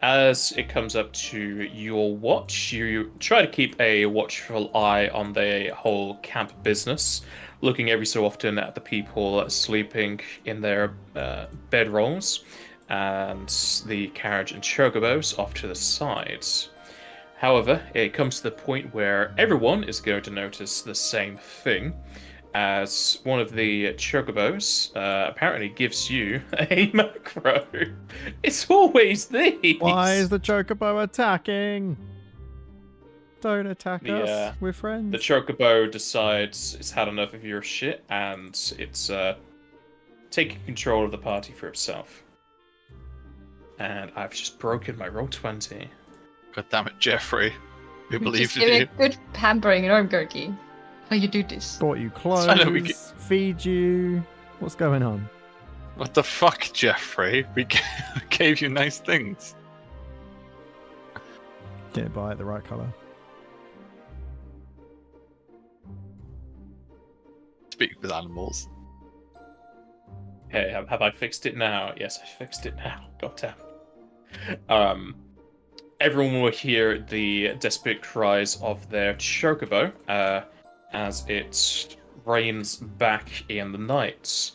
as it comes up to your watch, you try to keep a watchful eye on the whole camp business, looking every so often at the people sleeping in their bedrolls, and the carriage and chocobos off to the sides. However, it comes to the point where everyone is going to notice the same thing, as one of the chocobos apparently gives you a macro. It's always these. Why is the chocobo attacking? Don't attack The, us. We're friends. The chocobo decides it's had enough of your shit, and it's taking control of the party for itself. And I've just broken my roll 20. God damn it, Jeffrey. We believed Just in give me you. a good pampering in Ormgurki. How you do this? Bought you clothes, I know we feed you. What's going on? What the fuck, Jeffrey? We gave you nice things. Didn't buy it the right colour. Speak with animals. Hey, have I fixed it now? Yes, I fixed it now. God damn. Everyone will hear the desperate cries of their chocobo as it rains back in the night.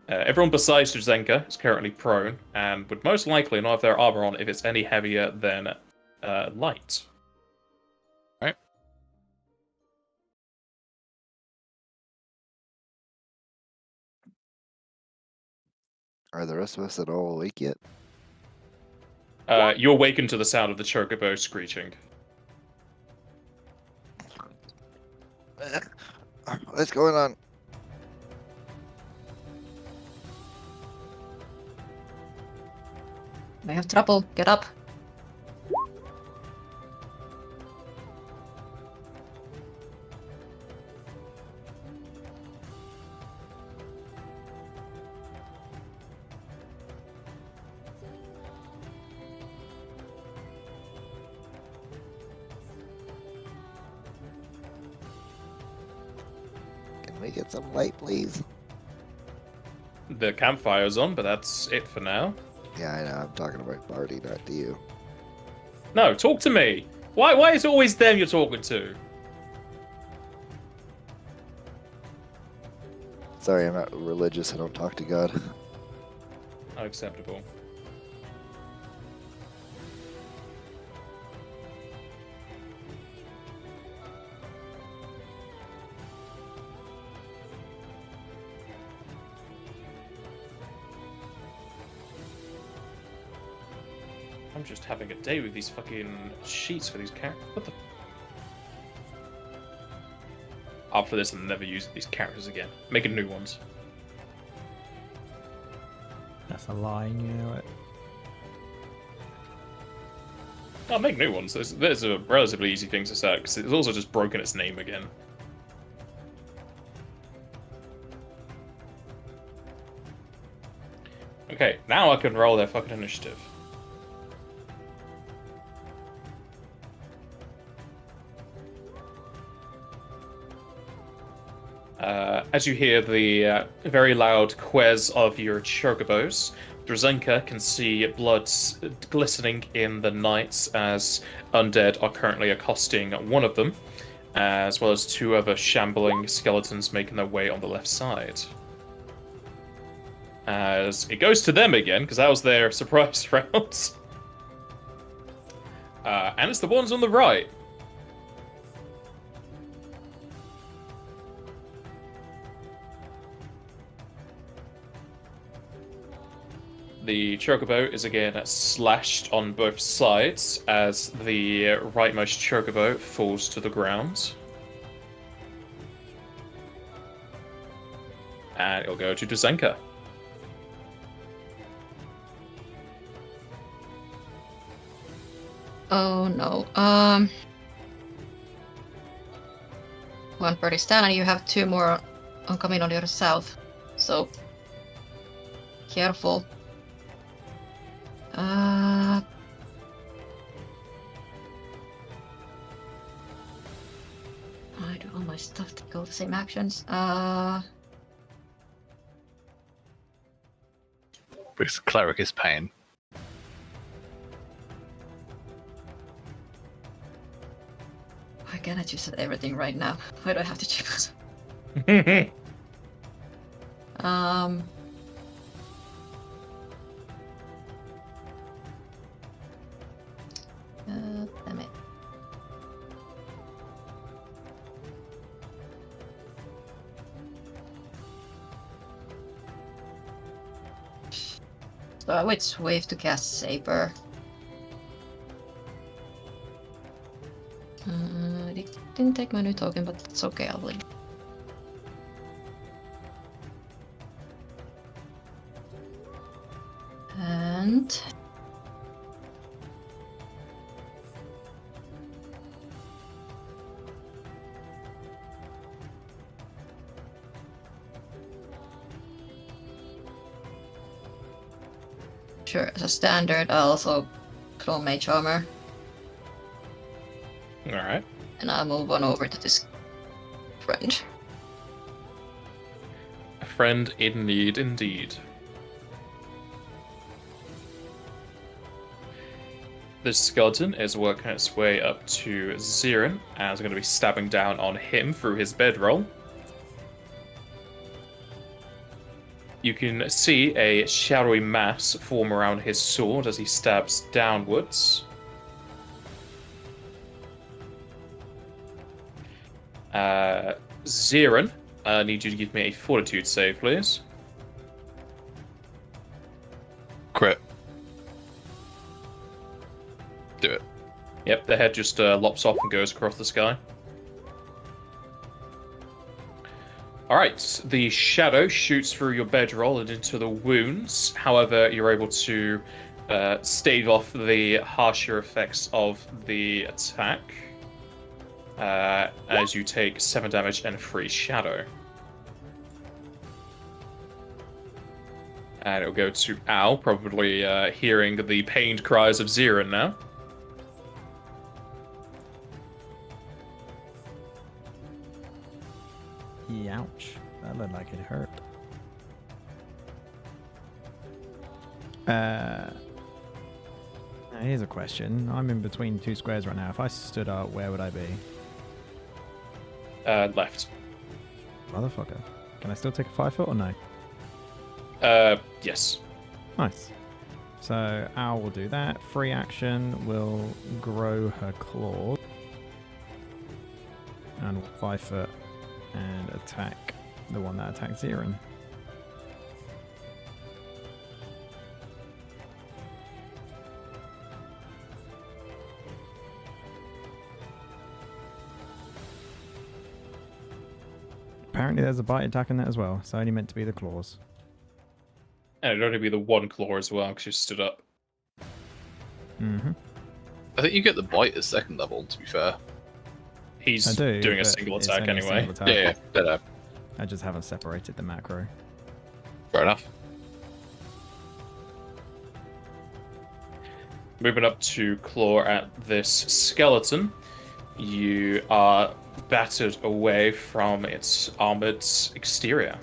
Everyone besides Drzenka is currently prone and would most likely not have their armor on if it's any heavier than light. Right. Are the rest of us at all awake yet? You awaken to the sound of the chocobo screeching. What's going on? I have trouble. Get up. Can we get some light, please? The campfire's on, but that's it for now. Yeah, I know. I'm talking about Barty, not to you. No, talk to me. Why is it always them you're talking to? Sorry, I'm not religious. I don't talk to God. Unacceptable. I'm just having a day with these fucking sheets for these characters. What the? After this, I'm never using these characters again. Making new ones. That's a lie, you know it. I'll make new ones. There's a relatively easy thing to set, because it's also just broken its name again. Okay, now I can roll their fucking initiative. As you hear the very loud quiz of your chocobos, Drzenka can see blood glistening in the night as undead are currently accosting one of them, as well as two other shambling skeletons making their way on the left side. As it goes to them again, because that was their surprise round. And it's the ones on the right. The chocobo is again slashed on both sides as the rightmost chocobo falls to the ground. And it'll go to Drzenka. Oh no. One party's down, and you have two more coming on your south. So careful. I do all my stuff to go the same actions. Because cleric is pain. Why can't I just set everything right now? Why do I have to check this? So I would wave to cast Saber. It didn't take my new token, but it's okay, I'll leave. And... Sure, as a standard, I'll also clone Mage Armor. Alright. And I'll move on over to this friend. A friend in need, indeed. This skeleton is working its way up to Zirin, and is going to be stabbing down on him through his bedroll. You can see a shadowy mass form around his sword as he stabs downwards. Zirin, I need you to give me a fortitude save, please. Crit. Do it. Yep, the head just lops off and goes across the sky. Alright, the shadow shoots through your bedroll and into the wounds. However, you're able to stave off the harsher effects of the attack as you take 7 damage and 3 shadow. And it'll go to Al, probably hearing the pained cries of Zirin now. Ouch. That looked like it hurt. Now here's a question. I'm in between 2 squares right now. If I stood up, where would I be? Left. Motherfucker. Can I still take a 5 foot or no? Yes. Nice. So Al will do that. Free action will grow her claw. And 5 foot and attack the one that attacked Zirin. Apparently there's a bite attack in that as well. It's only meant to be the claws. And it'd only be the 1 claw as well, because you stood up. Mm-hmm. I think you get the bite at 2nd level, to be fair. He's I do, doing a but single it's attack only a anyway. single attack. Yeah, yeah. I just haven't separated the macro. Fair enough. Moving up to claw at this skeleton, you are battered away from its armored exterior.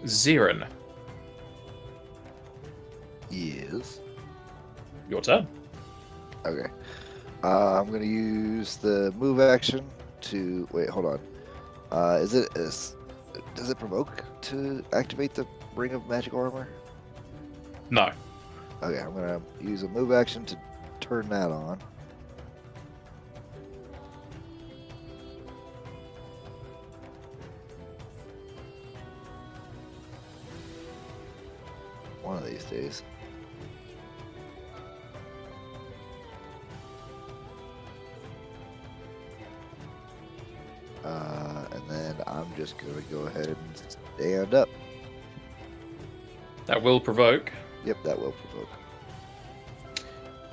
Zirin, Yes. your turn. Okay. I'm gonna use the move action to wait. Hold on. Does it provoke to activate the ring of magic armor? No. Okay, I'm gonna use a move action to turn that on. One of these days. And then I'm just gonna go ahead and stand up. That will provoke. Yep, that will provoke.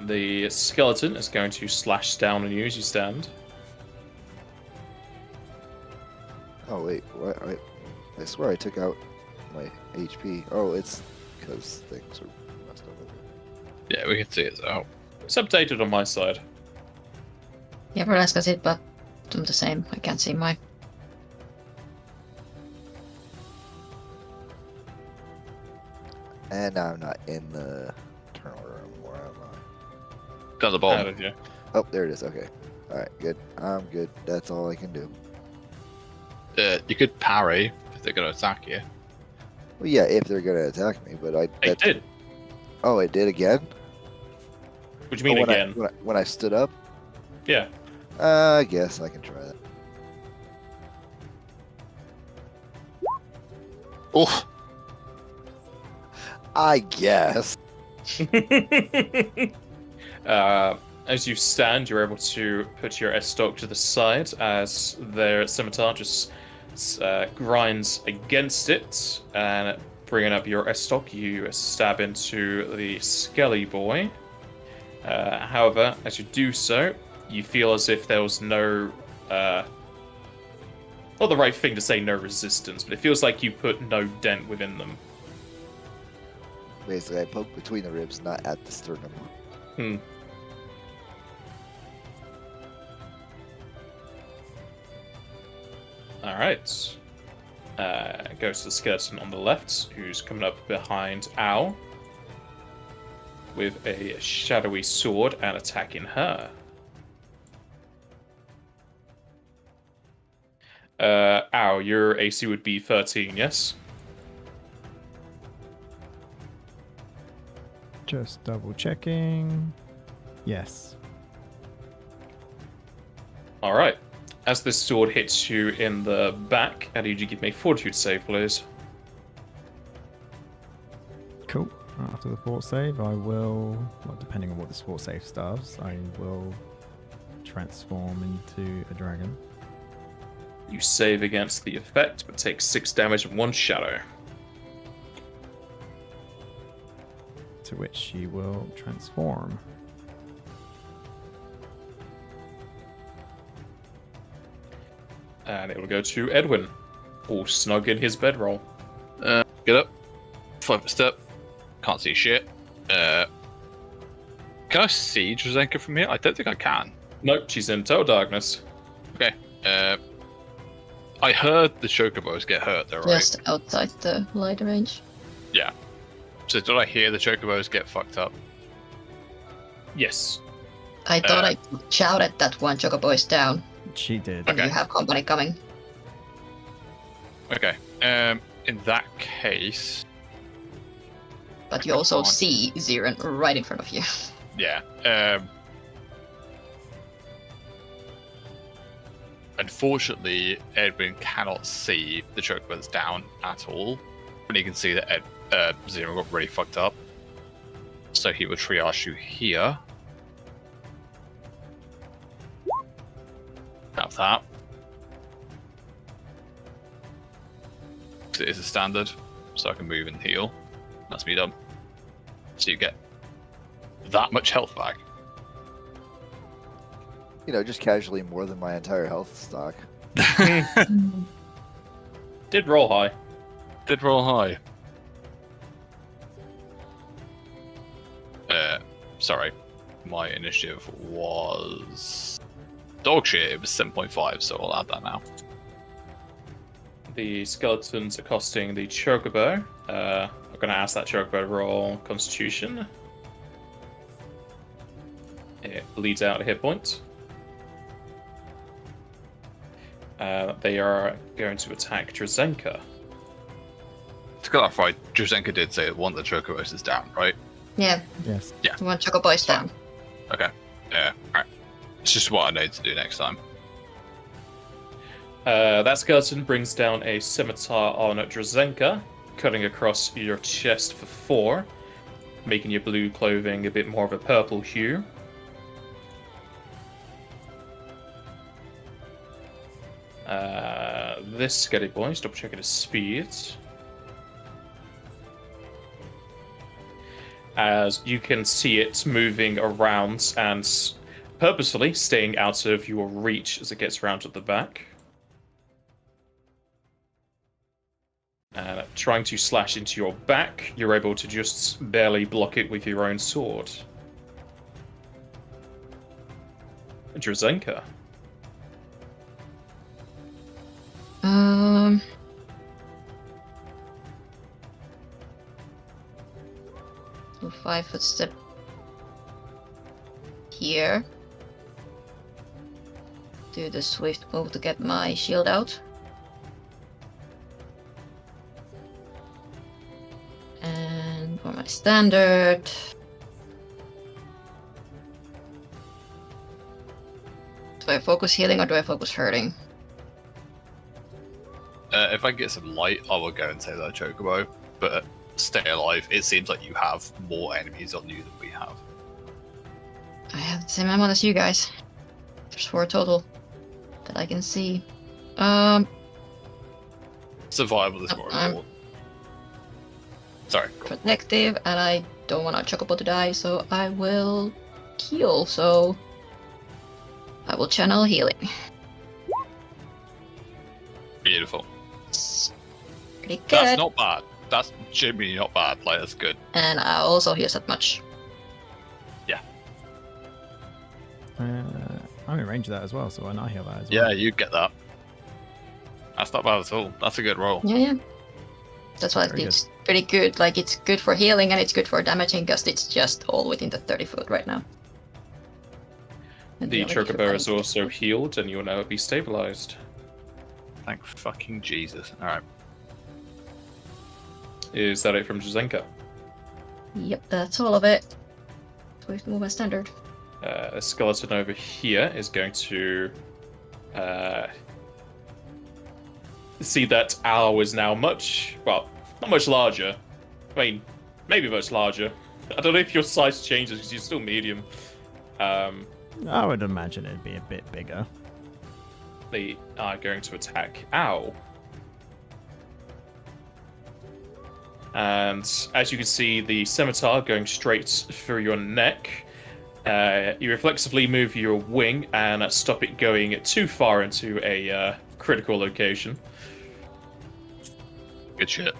The skeleton is going to slash down on you as you stand. Oh wait, what? I swear I took out my HP. Oh, it's because things are messed up. Yeah, we can see it out. It's updated on my side. Yeah, Verlask has it, but I'm the same. I can't see my... And now I'm not in the turn order anymore, am I? Down the How bottom. did you? Oh, there it is. Okay. Alright, good. I'm good. That's all I can do. You could parry if they're going to attack you. Well, yeah, if they're going to attack me, but I... It did. Oh, it did again? What do you mean when again? When I stood up? Yeah. I guess I can try that. Oh, I guess. As you stand, you're able to put your S-stock to the side as their scimitar just grinds against it, and bringing up your S-stock, you stab into the Skelly boy. However, as you do so, you feel as if there was no, not the right thing to say no resistance, but it feels like you put no dent within them. Basically, I poke between the ribs, not at the sternum. Hmm. Alright. Goes to the skeleton on the left, who's coming up behind Owl with a shadowy sword and attacking her. Owl, your AC would be 13, yes? Just double checking. Yes. Alright. As this sword hits you in the back, I need you to give me a fortitude save, please. Cool. After the fort save, I will, well, depending on what this fort save does, I will transform into a dragon. You save against the effect, but take 6 damage and 1 shadow. To which she will transform. And it will go to Edwin, all snug in his bedroll. Get up. 5 step. Can't see shit. Can I see Drazenka from here? I don't think I can. Nope, she's in total darkness. Okay. I heard the chocobos get hurt, though, right? Just outside the light range. Yeah. So did I hear the chocobos get fucked up? Yes. I thought I shouted that one chocobo is down. She did. And Okay. you have company coming. Okay. In that case, But you also on. see Ziren right in front of you. yeah. Unfortunately, Edwin cannot see the chocobos down at all, but he can see that Zero got really fucked up. So he will triage you here. Have that. It is a standard, so I can move and heal. That's me done. So you get that much health back. You know, just casually more than my entire health stock. Did roll high. Did roll high. Sorry. My initiative was dog shit. It was 7.5, so I'll add that now. The skeletons accosting the chocobo. I'm going to ask that chocobo to roll Constitution. It bleeds out a hit point. They are going to attack Drazenka. To clarify, Drazenka did say that one of the chocobos is down, right? Yeah, Yes. one chocobo is down. Okay. Yeah. Alright. It's just what I need to do next time. That skeleton brings down a scimitar on Drazenka, cutting across your chest for 4, making your blue clothing a bit more of a purple hue. This skelly boy, just double checking his speed. As you can see it moving around and purposefully staying out of your reach as it gets around to the back. And trying to slash into your back, you're able to just barely block it with your own sword. Drazenka. So 5 foot step here. Do the swift move to get my shield out. And for my standard. Do I focus healing or do I focus hurting? If I get some light, I will go and take that chocobo. But stay alive. It seems like you have more enemies on you than we have. I have the same amount as you guys. There's 4 total that I can see. Survival is more I'm important. Sorry. Go on. protective, and I don't want our chocobo to die, so I will heal. So I will channel healing. Beautiful. It's pretty good. That's not bad. That's genuinely not bad. Like, that's good. And I also heal that much. I'm in range of that as well, so why not heal that as well? Yeah, you get that. That's not bad at all. That's a good roll. Yeah. That's why Very it's pretty good. Like, it's good for healing and it's good for damaging because it's just all within the 30 foot right now. And The only if you're chocobo is fighting- also healed, and you will now be stabilized. Thank fucking Jesus. Alright. Is that it from Jazenka? Yep, that's all of it. So we move as standard. A skeleton over here is going to see that Owl is now not much larger. I mean, maybe much larger. I don't know if your size changes because you're still medium. I would imagine it'd be a bit bigger. They are going to attack Owl. And as you can see, the scimitar going straight through your neck. You reflexively move your wing and stop it going too far into a critical location. Good shit.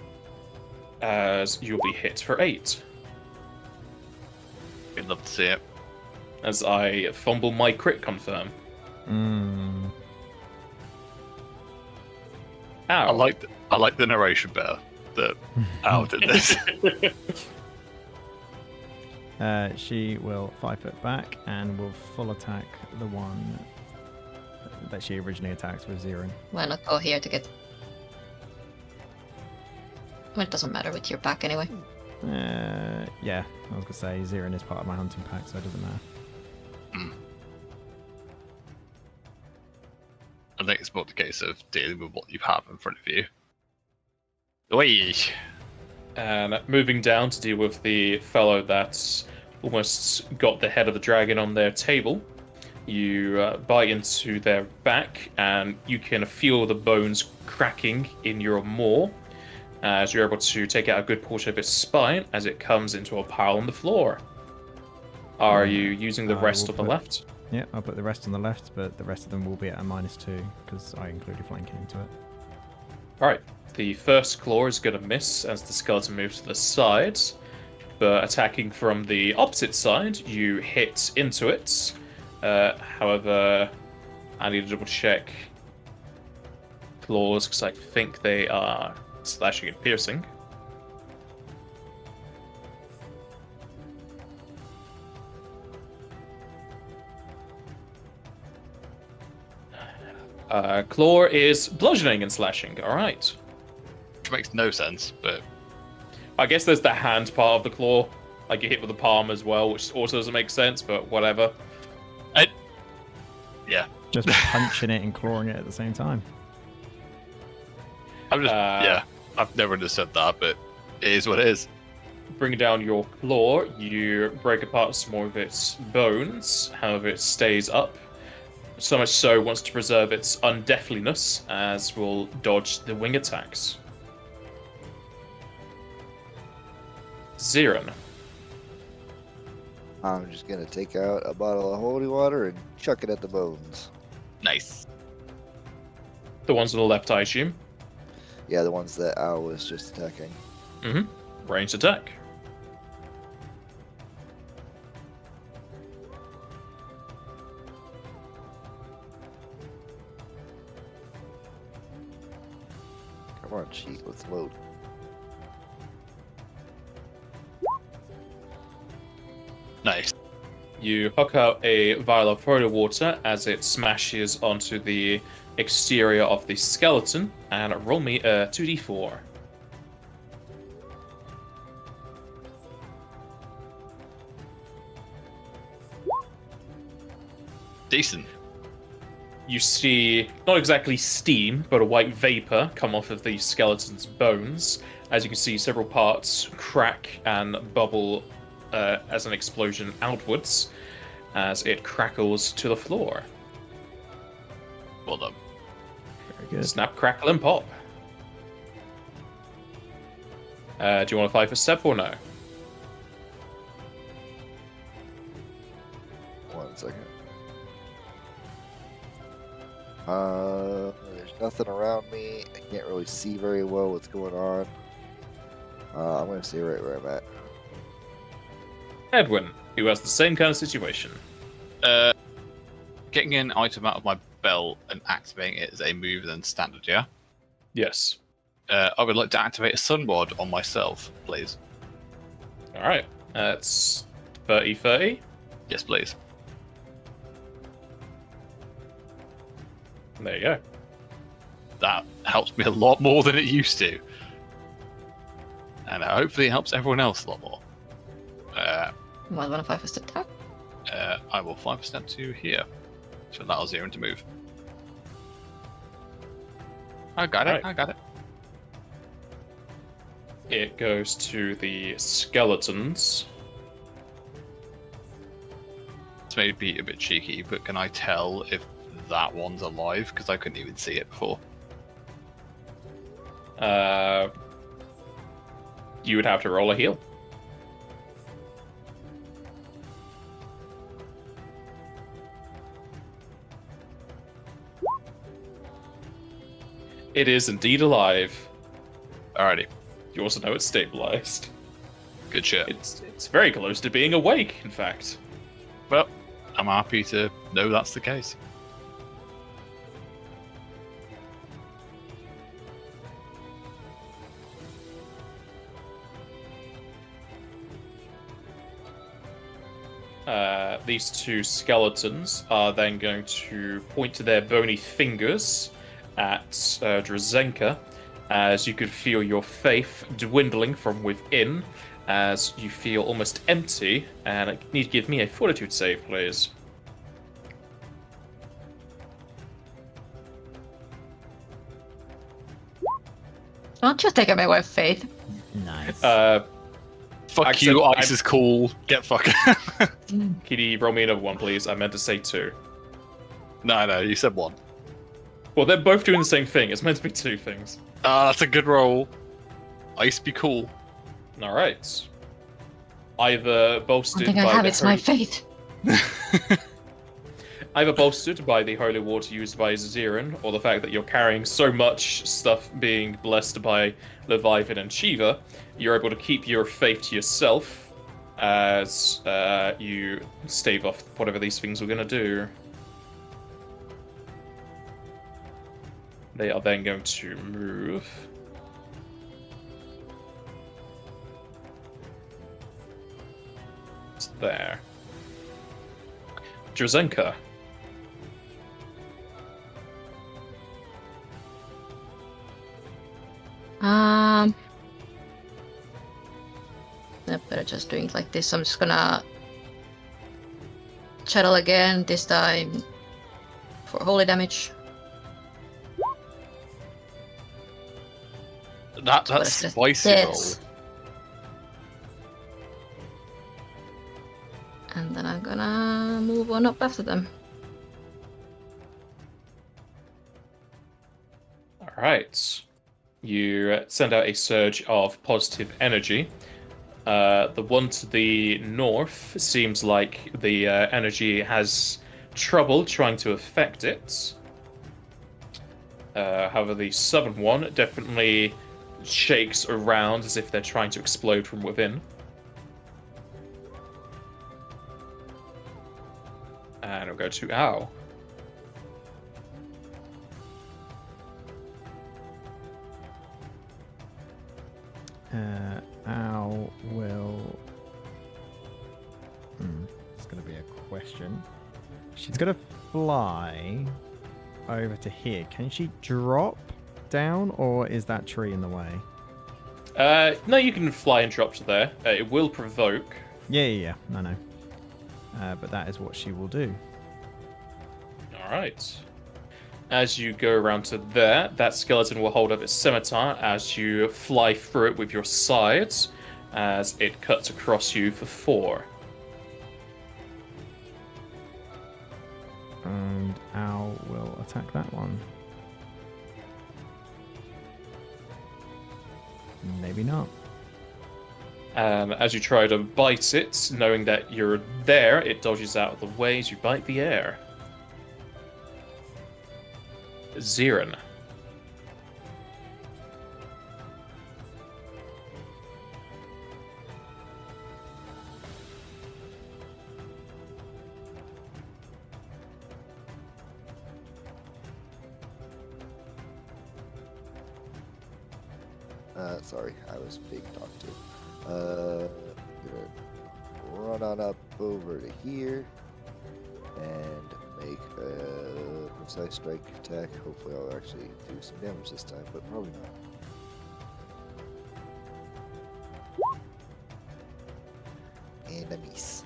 As you'll be hit for 8. We'd love to see it. As I fumble my crit confirm. Ow. I like the narration better. That Al did this. She will 5 foot back and will full attack the one that she originally attacked with Zirin. Why not go here to get... Well, it doesn't matter with your back anyway. Yeah, I was gonna say Zirin is part of my hunting pack, so it doesn't matter. I think it's more the case of dealing with what you have in front of you. Oi! And moving down to deal with the fellow that's almost got the head of the dragon on their table. You bite into their back, and you can feel the bones cracking in your maw, as you're able to take out a good portion of its spine as it comes into a pile on the floor. Are you using the I rest will of the put- left? Yeah, I'll put the rest on the left, but the rest of them will be at a -2 because I included flanking into it. Alright, the first claw is going to miss as the skeleton moves to the side, but attacking from the opposite side, you hit into it. However, I need to double check claws because I think they are slashing and piercing. Claw is bludgeoning and slashing, alright. Which makes no sense, but I guess there's the hand part of the claw. Like you hit with the palm as well, which also doesn't make sense, but whatever. yeah. Just punching it and clawing it at the same time. I'm just yeah. I've never understood that, but it is what it is. Bring down your claw, you break apart some more of its bones, however it stays up. So much so wants to preserve its undeathliness, as will dodge the wing attacks. Zirin. I'm just gonna take out a bottle of holy water and chuck it at the bones. Nice. The ones on the left, I assume. Yeah, the ones that Al was just attacking. Mm-hmm. Ranged attack. Come on, cheat, let's load. Nice. You huck out a vial of holy water as it smashes onto the exterior of the skeleton, and roll me a 2d4. Decent. you see not exactly steam, but a white vapor come off of the skeleton's bones. As you can see, several parts crack and bubble as an explosion outwards as it crackles to the floor. Well done. Very good. Snap, crackle, and pop. Do you want to fight for step or no? 1 second. There's nothing around me. I can't really see very well what's going on. I'm gonna stay right where I'm at. Edwin, who has the same kind of situation. Getting an item out of my belt and activating it is a move than standard, yeah? Yes. I would like to activate a sun ward on myself, please. Alright. That's 30-30. Yes, please. There you go. That helps me a lot more than it used to. And hopefully it helps everyone else a lot more. Might want to 5 attack. I will 5% to here. So that'll 0 to move. I got it, Right. I got it. It goes to the skeletons. This may be a bit cheeky, but can I tell if that one's alive? Because I couldn't even see it before. You would have to roll a heal. It is indeed alive. Alrighty, You also know it's stabilized. good shit. It's very close to being awake, in fact. Well, I'm happy to know that's the case. These two skeletons are then going to point to their bony fingers at Drazenka, as you could feel your faith dwindling from within, as you feel almost empty, and I need to give me a fortitude save, please. Don't you take away my faith. Nice. Fuck Accent, you, ice I'm- is cool. Get fucking. Kitty, roll me another one, please. I meant to say 2. No, you said 1. Well, they're both doing the same thing. It's meant to be 2 things. That's a good roll. Ice be cool. Alright. Either One bolstered thing by I have, the it's my faith. either bolstered by the holy water used by Zirin, or the fact that you're carrying so much stuff being blessed by Leviathan and Shiva, you're able to keep your faith to yourself as you stave off whatever these things were going to do. They are then going to move. It's there. Drazenka. I better just doing it like this. I'm just gonna chattel again, this time for holy damage. That's Versus spicy this. roll. And then I'm gonna move on up after them. Alright. You send out a surge of positive energy. The one to the north seems like the energy has trouble trying to affect it. However, the southern one definitely shakes around as if they're trying to explode from within. And it'll go to Ow. Al will. It's going to be a question. She's going to fly over to here. Can she drop down, or is that tree in the way? No, you can fly and drop to there. It will provoke. Yeah. I know. But that is what she will do. Alright. As you go around to there, that skeleton will hold up its scimitar as you fly through it with your sides, as it cuts across you for 4. And Al will attack that one. Maybe not. As you try to bite it, knowing that you're there, it dodges out of the way as you bite the air. Zirin. Sorry, I was being talked to. Gonna run on up over to here and make a precise strike attack. Hopefully I'll actually do some damage this time, but probably not. And a miss.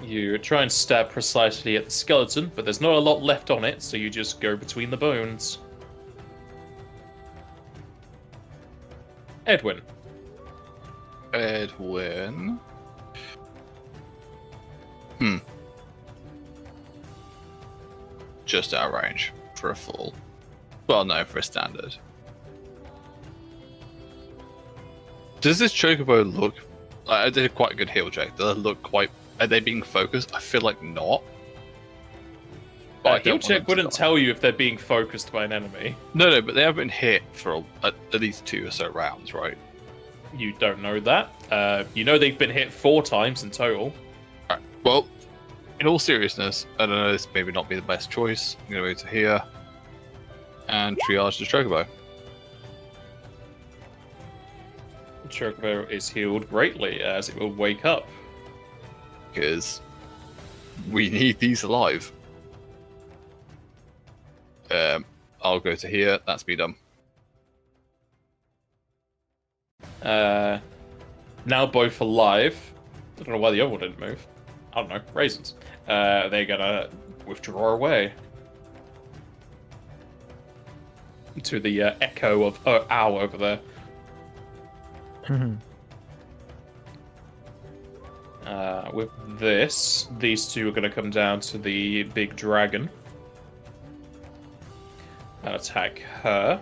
You try and stab precisely at the skeleton, but there's not a lot left on it, so you just go between the bones. Edwin. Edwin. Just out of range for a full. Well, no, for a standard. Does this chocobo look? I did quite a good heal check. Does it look quite? Are they being focused? I feel like not. Heal check wouldn't tell you if they're being focused by an enemy. No, but they have been hit for at least 2 or so rounds, right? You don't know that. You know they've been hit 4 times in total. Alright, well, in all seriousness, I don't know, this maybe not be the best choice. I'm going to go to here and triage the chocobo. Chocobo is healed greatly as it will wake up. Because we need these alive. I'll go to here. That's me done. Now both alive. I don't know why the other one didn't move. I don't know. Raisins. They're gonna withdraw away. To the echo of owl over there. With this, these two are going to come down to the big dragon and attack her.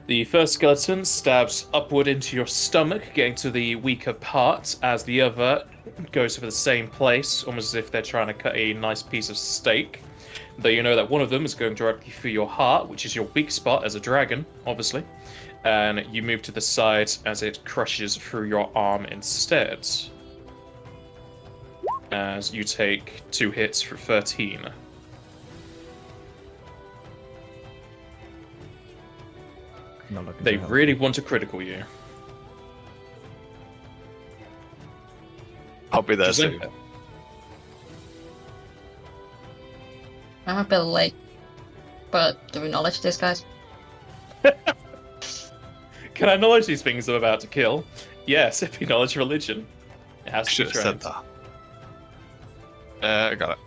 The first skeleton stabs upward into your stomach, getting to the weaker part, as the other goes for the same place, almost as if they're trying to cut a nice piece of steak. Though you know that one of them is going directly through your heart, which is your weak spot as a dragon, obviously. And you move to the side as it crushes through your arm instead. As you take 2 hits for 13. They really want to critical you. I'll be there soon. I'm a bit late, but do we acknowledge these guys? Can I acknowledge these things I'm about to kill? Yes, if you acknowledge religion. It has to Should be have said trained. that. I got it.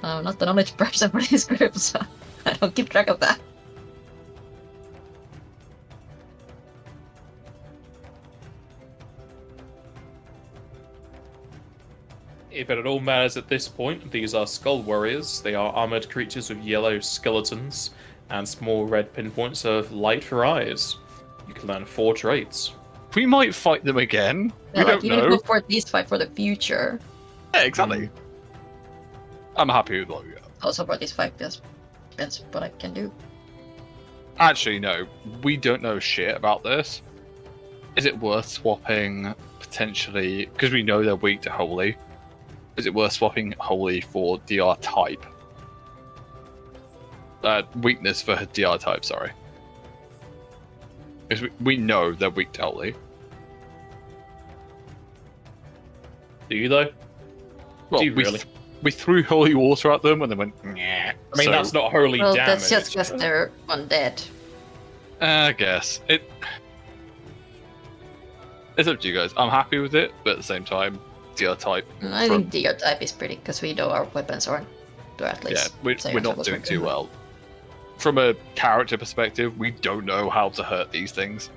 I'm not the knowledge person for this group, so I don't keep track of that. If it at all matters at this point, these are skull warriors. They are armored creatures with yellow skeletons and small red pinpoints of light for eyes. You can learn 4 traits. We might fight them again. Yeah, We like, don't you need to know. go for at least fight for the future. Yeah, exactly. I'm happy with what we got. Also for at least fight, that's what I can do. Actually, no. We don't know shit about this. Is it worth swapping potentially... Because we know they're weak to Holy. Is it worth swapping Holy for DR type? Weakness for DR type, sorry. Because we know they're weak to Holy. Do you, though? Well, Do you really? We threw holy water at them and they went, nah. I mean, that's not holy Well, damage. that's just because they're undead. I guess. It's up to you guys. I'm happy with it, but at the same time, DR type. I think DR type is pretty, because we know our weapons aren't, or at Yeah, least. we're not doing too well. From a character perspective, we don't know how to hurt these things.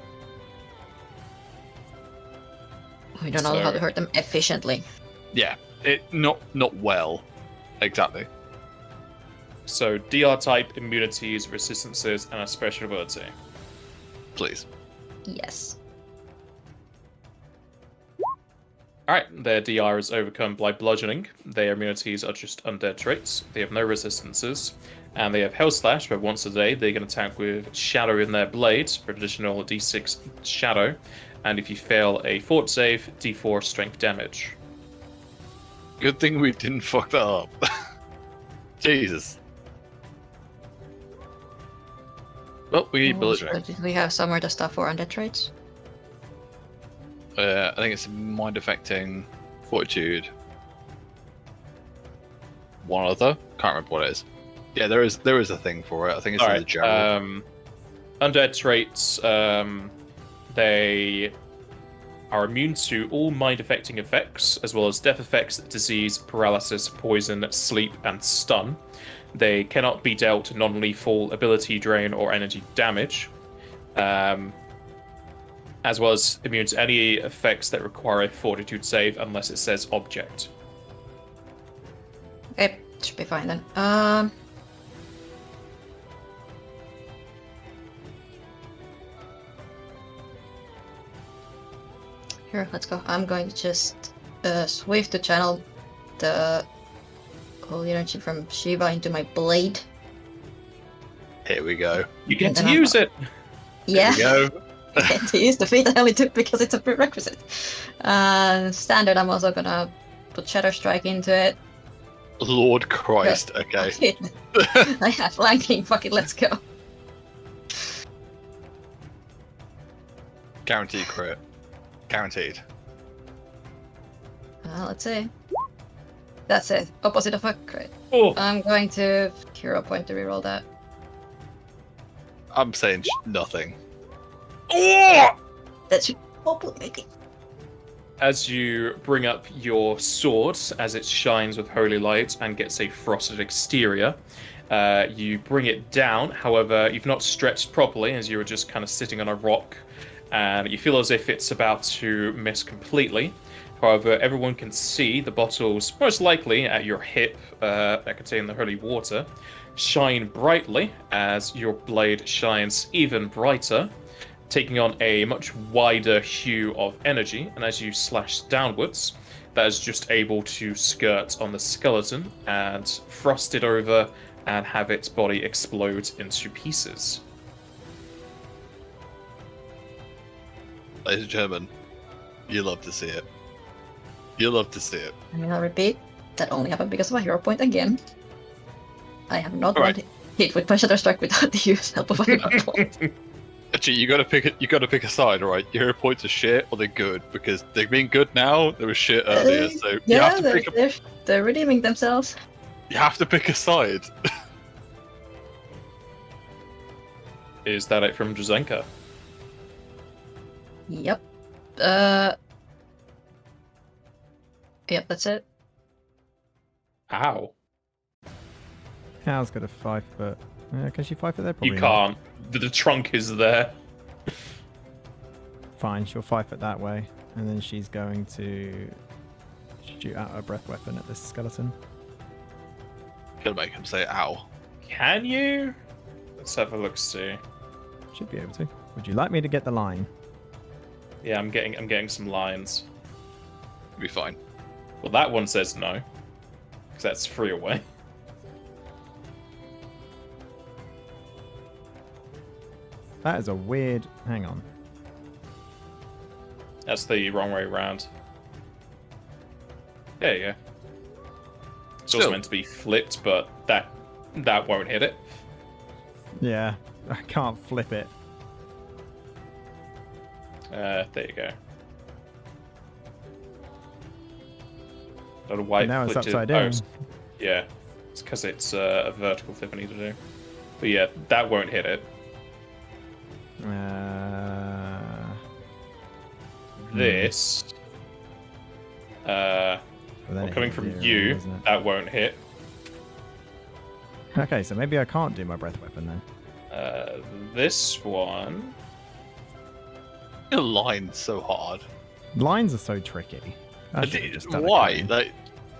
We don't know how to hurt them efficiently. Yeah, not well, exactly. So DR type, immunities, resistances, and a special ability. Please. Yes. Alright, their DR is overcome by bludgeoning. Their immunities are just undead traits. They have no resistances. And they have Hell Slash, where once a day they can attack with Shadow in their blades for additional d6 Shadow. And if you fail a fort save, d4 strength damage. Good thing we didn't fuck that up. Jesus. Well, we need bludgeoning. Did we have somewhere the stuff for undead traits? I think it's mind affecting, fortitude. One other? Can't remember what it is. Yeah, there is a thing for it. I think it's in the general. Undead traits, they are immune to all mind-affecting effects, as well as death effects, disease, paralysis, poison, sleep, and stun. They cannot be dealt non-lethal ability drain or energy damage, as well as immune to any effects that require a fortitude save unless it says object. Okay, should be fine then. Here, let's go. I'm going to just swift to channel the holy energy from Shiva into my blade. Here we go. You get to use it! Yeah. Here we go. I get to use the feat I only took because it's a prerequisite. Standard, I'm also gonna put Shadow Strike into it. Lord Christ, okay. I have flanking, fuck it, let's go. Guaranteed crit. Guaranteed. Let's see. That's it. Opposite of a crit. Oh. I'm going to hero point to reroll that. I'm saying nothing. That should hopefully make it. As you bring up your sword, as it shines with holy light and gets a frosted exterior, you bring it down. However, you've not stretched properly, as you were just kind of sitting on a rock, and you feel as if it's about to miss completely. However, everyone can see the bottles, most likely at your hip, that contain the holy water, shine brightly as your blade shines even brighter, taking on a much wider hue of energy, and as you slash downwards, that is just able to skirt on the skeleton and frost it over and have its body explode into pieces. Ladies and gentlemen, you love to see it. You love to see it. I mean, I'll repeat, that only happened because of a hero point again. I have not All right. been hit with my Shadow Strike without the use help of a hero point. Actually, you gotta pick a side, alright? Your hero points are shit or they're good, because they've been good now, they were shit earlier, so you Yeah, have to pick they're redeeming themselves. you have to pick a side. Is that it from Drzenka? Yep. Yep, that's it. Ow. Hal's got a 5 foot. Can she 5 foot there? Probably You not. can't. The trunk is there. Fine, she'll 5 foot that way, and then she's going to shoot out her breath weapon at this skeleton. Gonna make him say ow. Can you? Let's have a look see. Should be able to. Would you like me to get the line? Yeah, I'm getting some lines. Be fine. Well, that one says no, because that's 3 away. That is a weird. Hang on. That's the wrong way around. There you go. It's also Still. meant to be flipped, but that won't hit it. Yeah, I can't flip it. There you go. Not a white Now it's flipped upside it. down. Yeah, it's because it's a vertical flip I need to do. But yeah, that won't hit it. this, But then it coming hits from 0, you, doesn't it? that won't hit. Okay, so maybe I can't do my breath weapon then. This one, The line's so hard. Lines are so tricky. I should have just done a Why? cone. Like,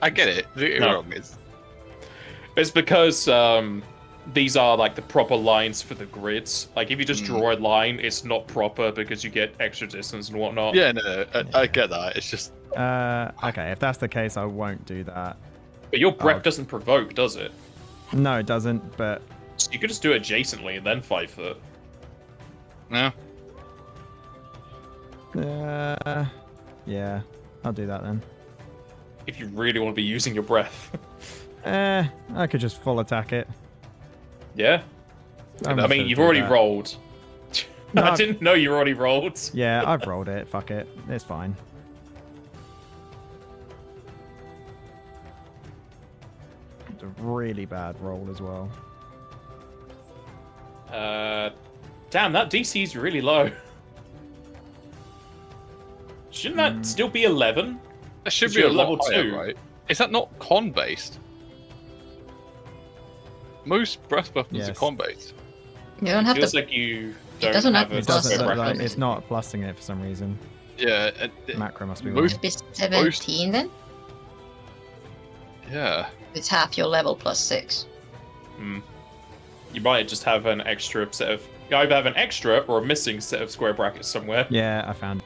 I get it. Don't get me No. wrong. it's because these are like the proper lines for the grids. Like if you just draw a line, it's not proper because you get extra distance and whatnot. Yeah, no, I get that. It's just Okay, if that's the case, I won't do that. But your breath Oh. doesn't provoke, does it? No, it doesn't, but So you could just do it adjacently and then 5 foot. no. yeah, I'll do that then. If you really want to be using your breath. I could just full attack it. Yeah. I'm I just mean, gonna you've do already that. rolled. No, I didn't know you already rolled. Yeah, I've rolled it. Fuck it. It's fine. It's a really bad roll as well. Damn, that DC's really low. Shouldn't that still be 11? It should Because be a you're level level 2, 2. right? Is that not con based? Most breath weapons are Yes. con based. You don't have Feels to. like you don't doesn't have have a It plus doesn't square look bracket. like it's not plussing it for some reason. Yeah, Macro must be Most- wrong. Be 17 then? yeah. It's half your level plus 6. You might just have an extra set of... You either have an extra or a missing set of square brackets somewhere. Yeah, I found.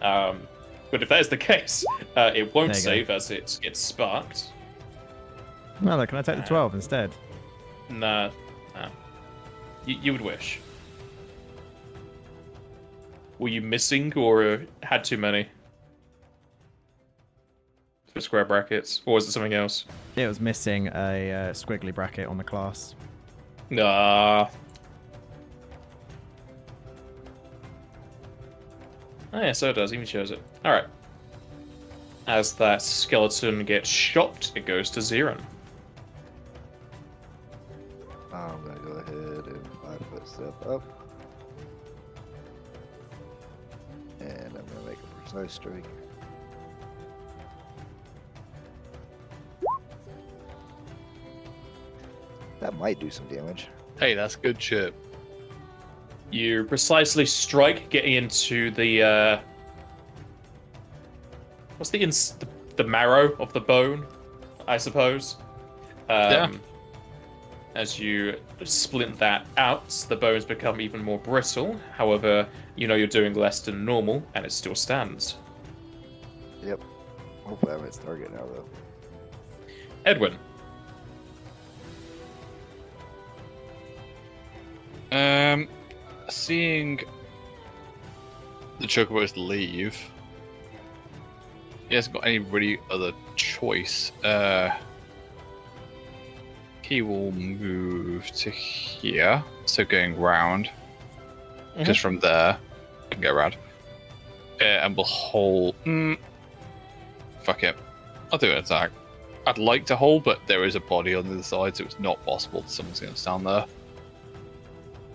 But if that is the case, it won't There you save as it gets sparked. No, look, can I take the 12 instead? Nah. You would wish. Were you missing or had too many? For square brackets? Or was it something else? It was missing a squiggly bracket on the class. Nah. Oh yeah, so it does. Even shows it. Alright. As that skeleton gets shot, it goes to Ziran. I'm gonna go ahead and 5-foot step up. And I'm gonna make a precise strike. That might do some damage. Hey, that's good shit. You precisely strike, getting into the what's the marrow of the bone, I suppose. Yeah. As you splint that out, the bones become even more brittle. However, you know you're doing less than normal, and it still stands. Yep. Hopefully I'm its target now, though. Edwin. Seeing the chocobos leave, he hasn't got any really other choice. He will move to here, so going round, because from there can go around, and we'll hold. Fuck it, I'll do an attack. I'd like to hold, but there is a body on the other side, so it's not possible that someone's going to stand there.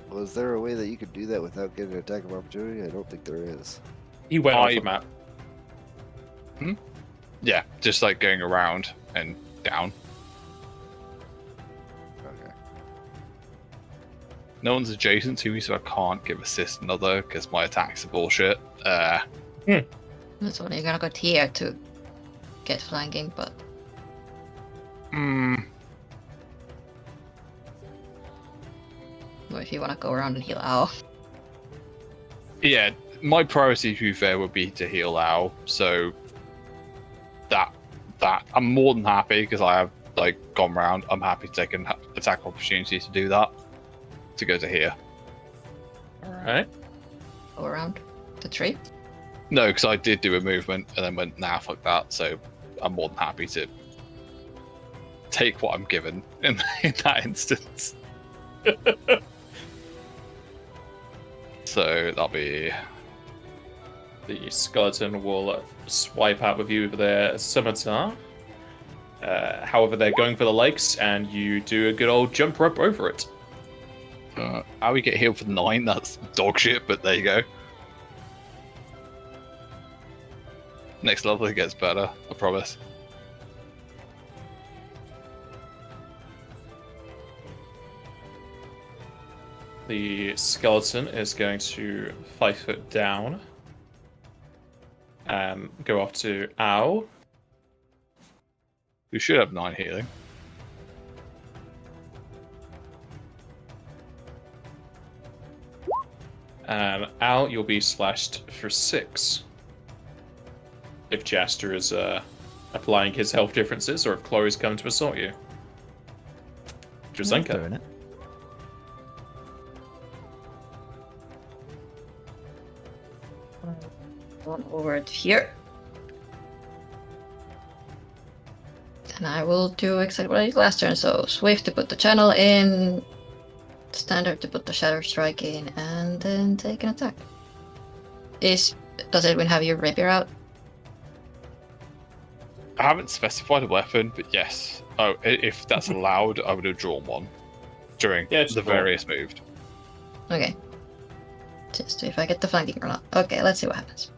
Well, is there a way that you could do that without getting an attack of opportunity? I don't think there is. He went off the map. Yeah, just like going around and down. Okay. No one's adjacent to me, so I can't give assist another because my attacks are bullshit. That's only gonna go here to get flanking, but or if you wanna go around and heal Ao. Yeah, my priority, to be fair, would be to heal Ao. So that I'm more than happy because I have like gone round. I'm happy to take an attack opportunity to do that. To go to here. Alright. Go around the tree. No, because I did do a movement and then went nah, fuck that. So I'm more than happy to take what I'm given in that instance. So that'll be. The skeleton will swipe out with you with their scimitar. However, they're going for the legs, and you do a good old jump rope over it. How we get healed for 9? That's dog shit, but there you go. Next level it gets better, I promise. The skeleton is going to 5 foot down and go off to Ow. You should have 9 healing. And Ow, you'll be slashed for 6. If Jaster is applying his health differences, or if Chloe's come to assault you. Drazenka. Doing it. One over to here. And I will do exactly what I did last turn. So Swift to put the channel in, Standard to put the Shatter Strike in, and then take an attack. Does Edwin have your rapier out? I haven't specified a weapon, but yes. Oh, if that's allowed, I would have drawn one during the various moves. Okay. Just if I get the flanking or not. Okay, let's see what happens.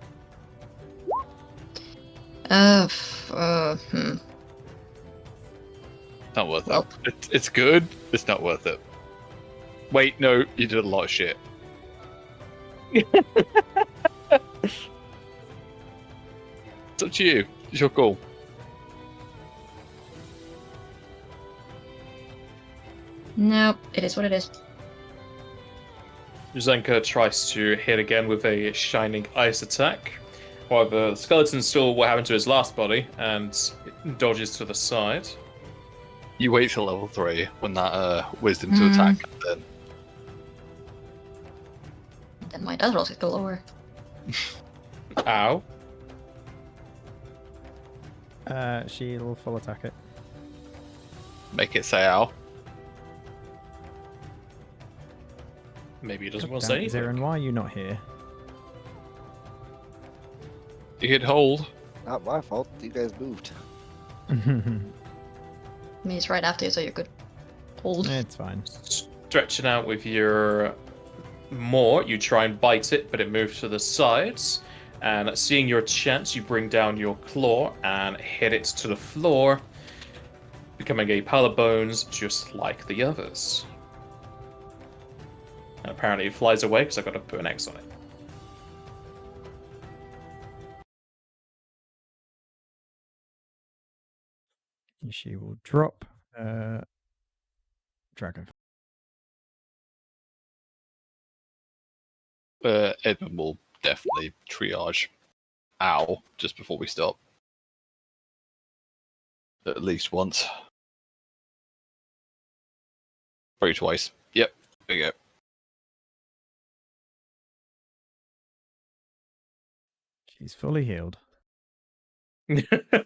Not worth Well. it. It's good. It's not worth it. Wait, no, you did a lot of shit. It's up to you. It's your call. Nope, it is what it is. Drazenka tries to hit again with a Shining Ice attack. However, the skeleton still what happened to his last body and dodges to the side. You wait till level 3 when that wisdom to attack comes in. Then my dice rolls get lower. Ow. She'll full attack it. Make it say ow. Maybe he doesn't God want to say damn it, Zarin, anything. why are you not here? You hit hold. Not my fault. You guys moved. I mean, it's right after you, so you're good. Hold. It's fine. Stretching out with your maw, you try and bite it, but it moves to the sides. And seeing your chance, you bring down your claw and hit it to the floor, becoming a pile of bones just like the others. And apparently it flies away because I've got to put an X on it. She will drop dragon. Edmund will definitely triage ow just before we stop. At least once. Probably twice. Yep, there you go. She's fully healed.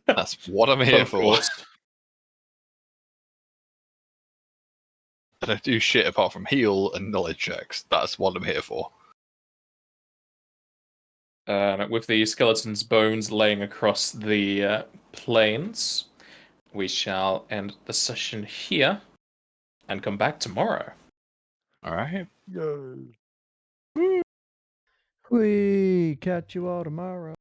That's what I'm here Of for. course. I don't do shit apart from heal and knowledge checks. That's what I'm here for. With the skeleton's bones laying across the plains, we shall end the session here and come back tomorrow. Alright. We catch you all tomorrow.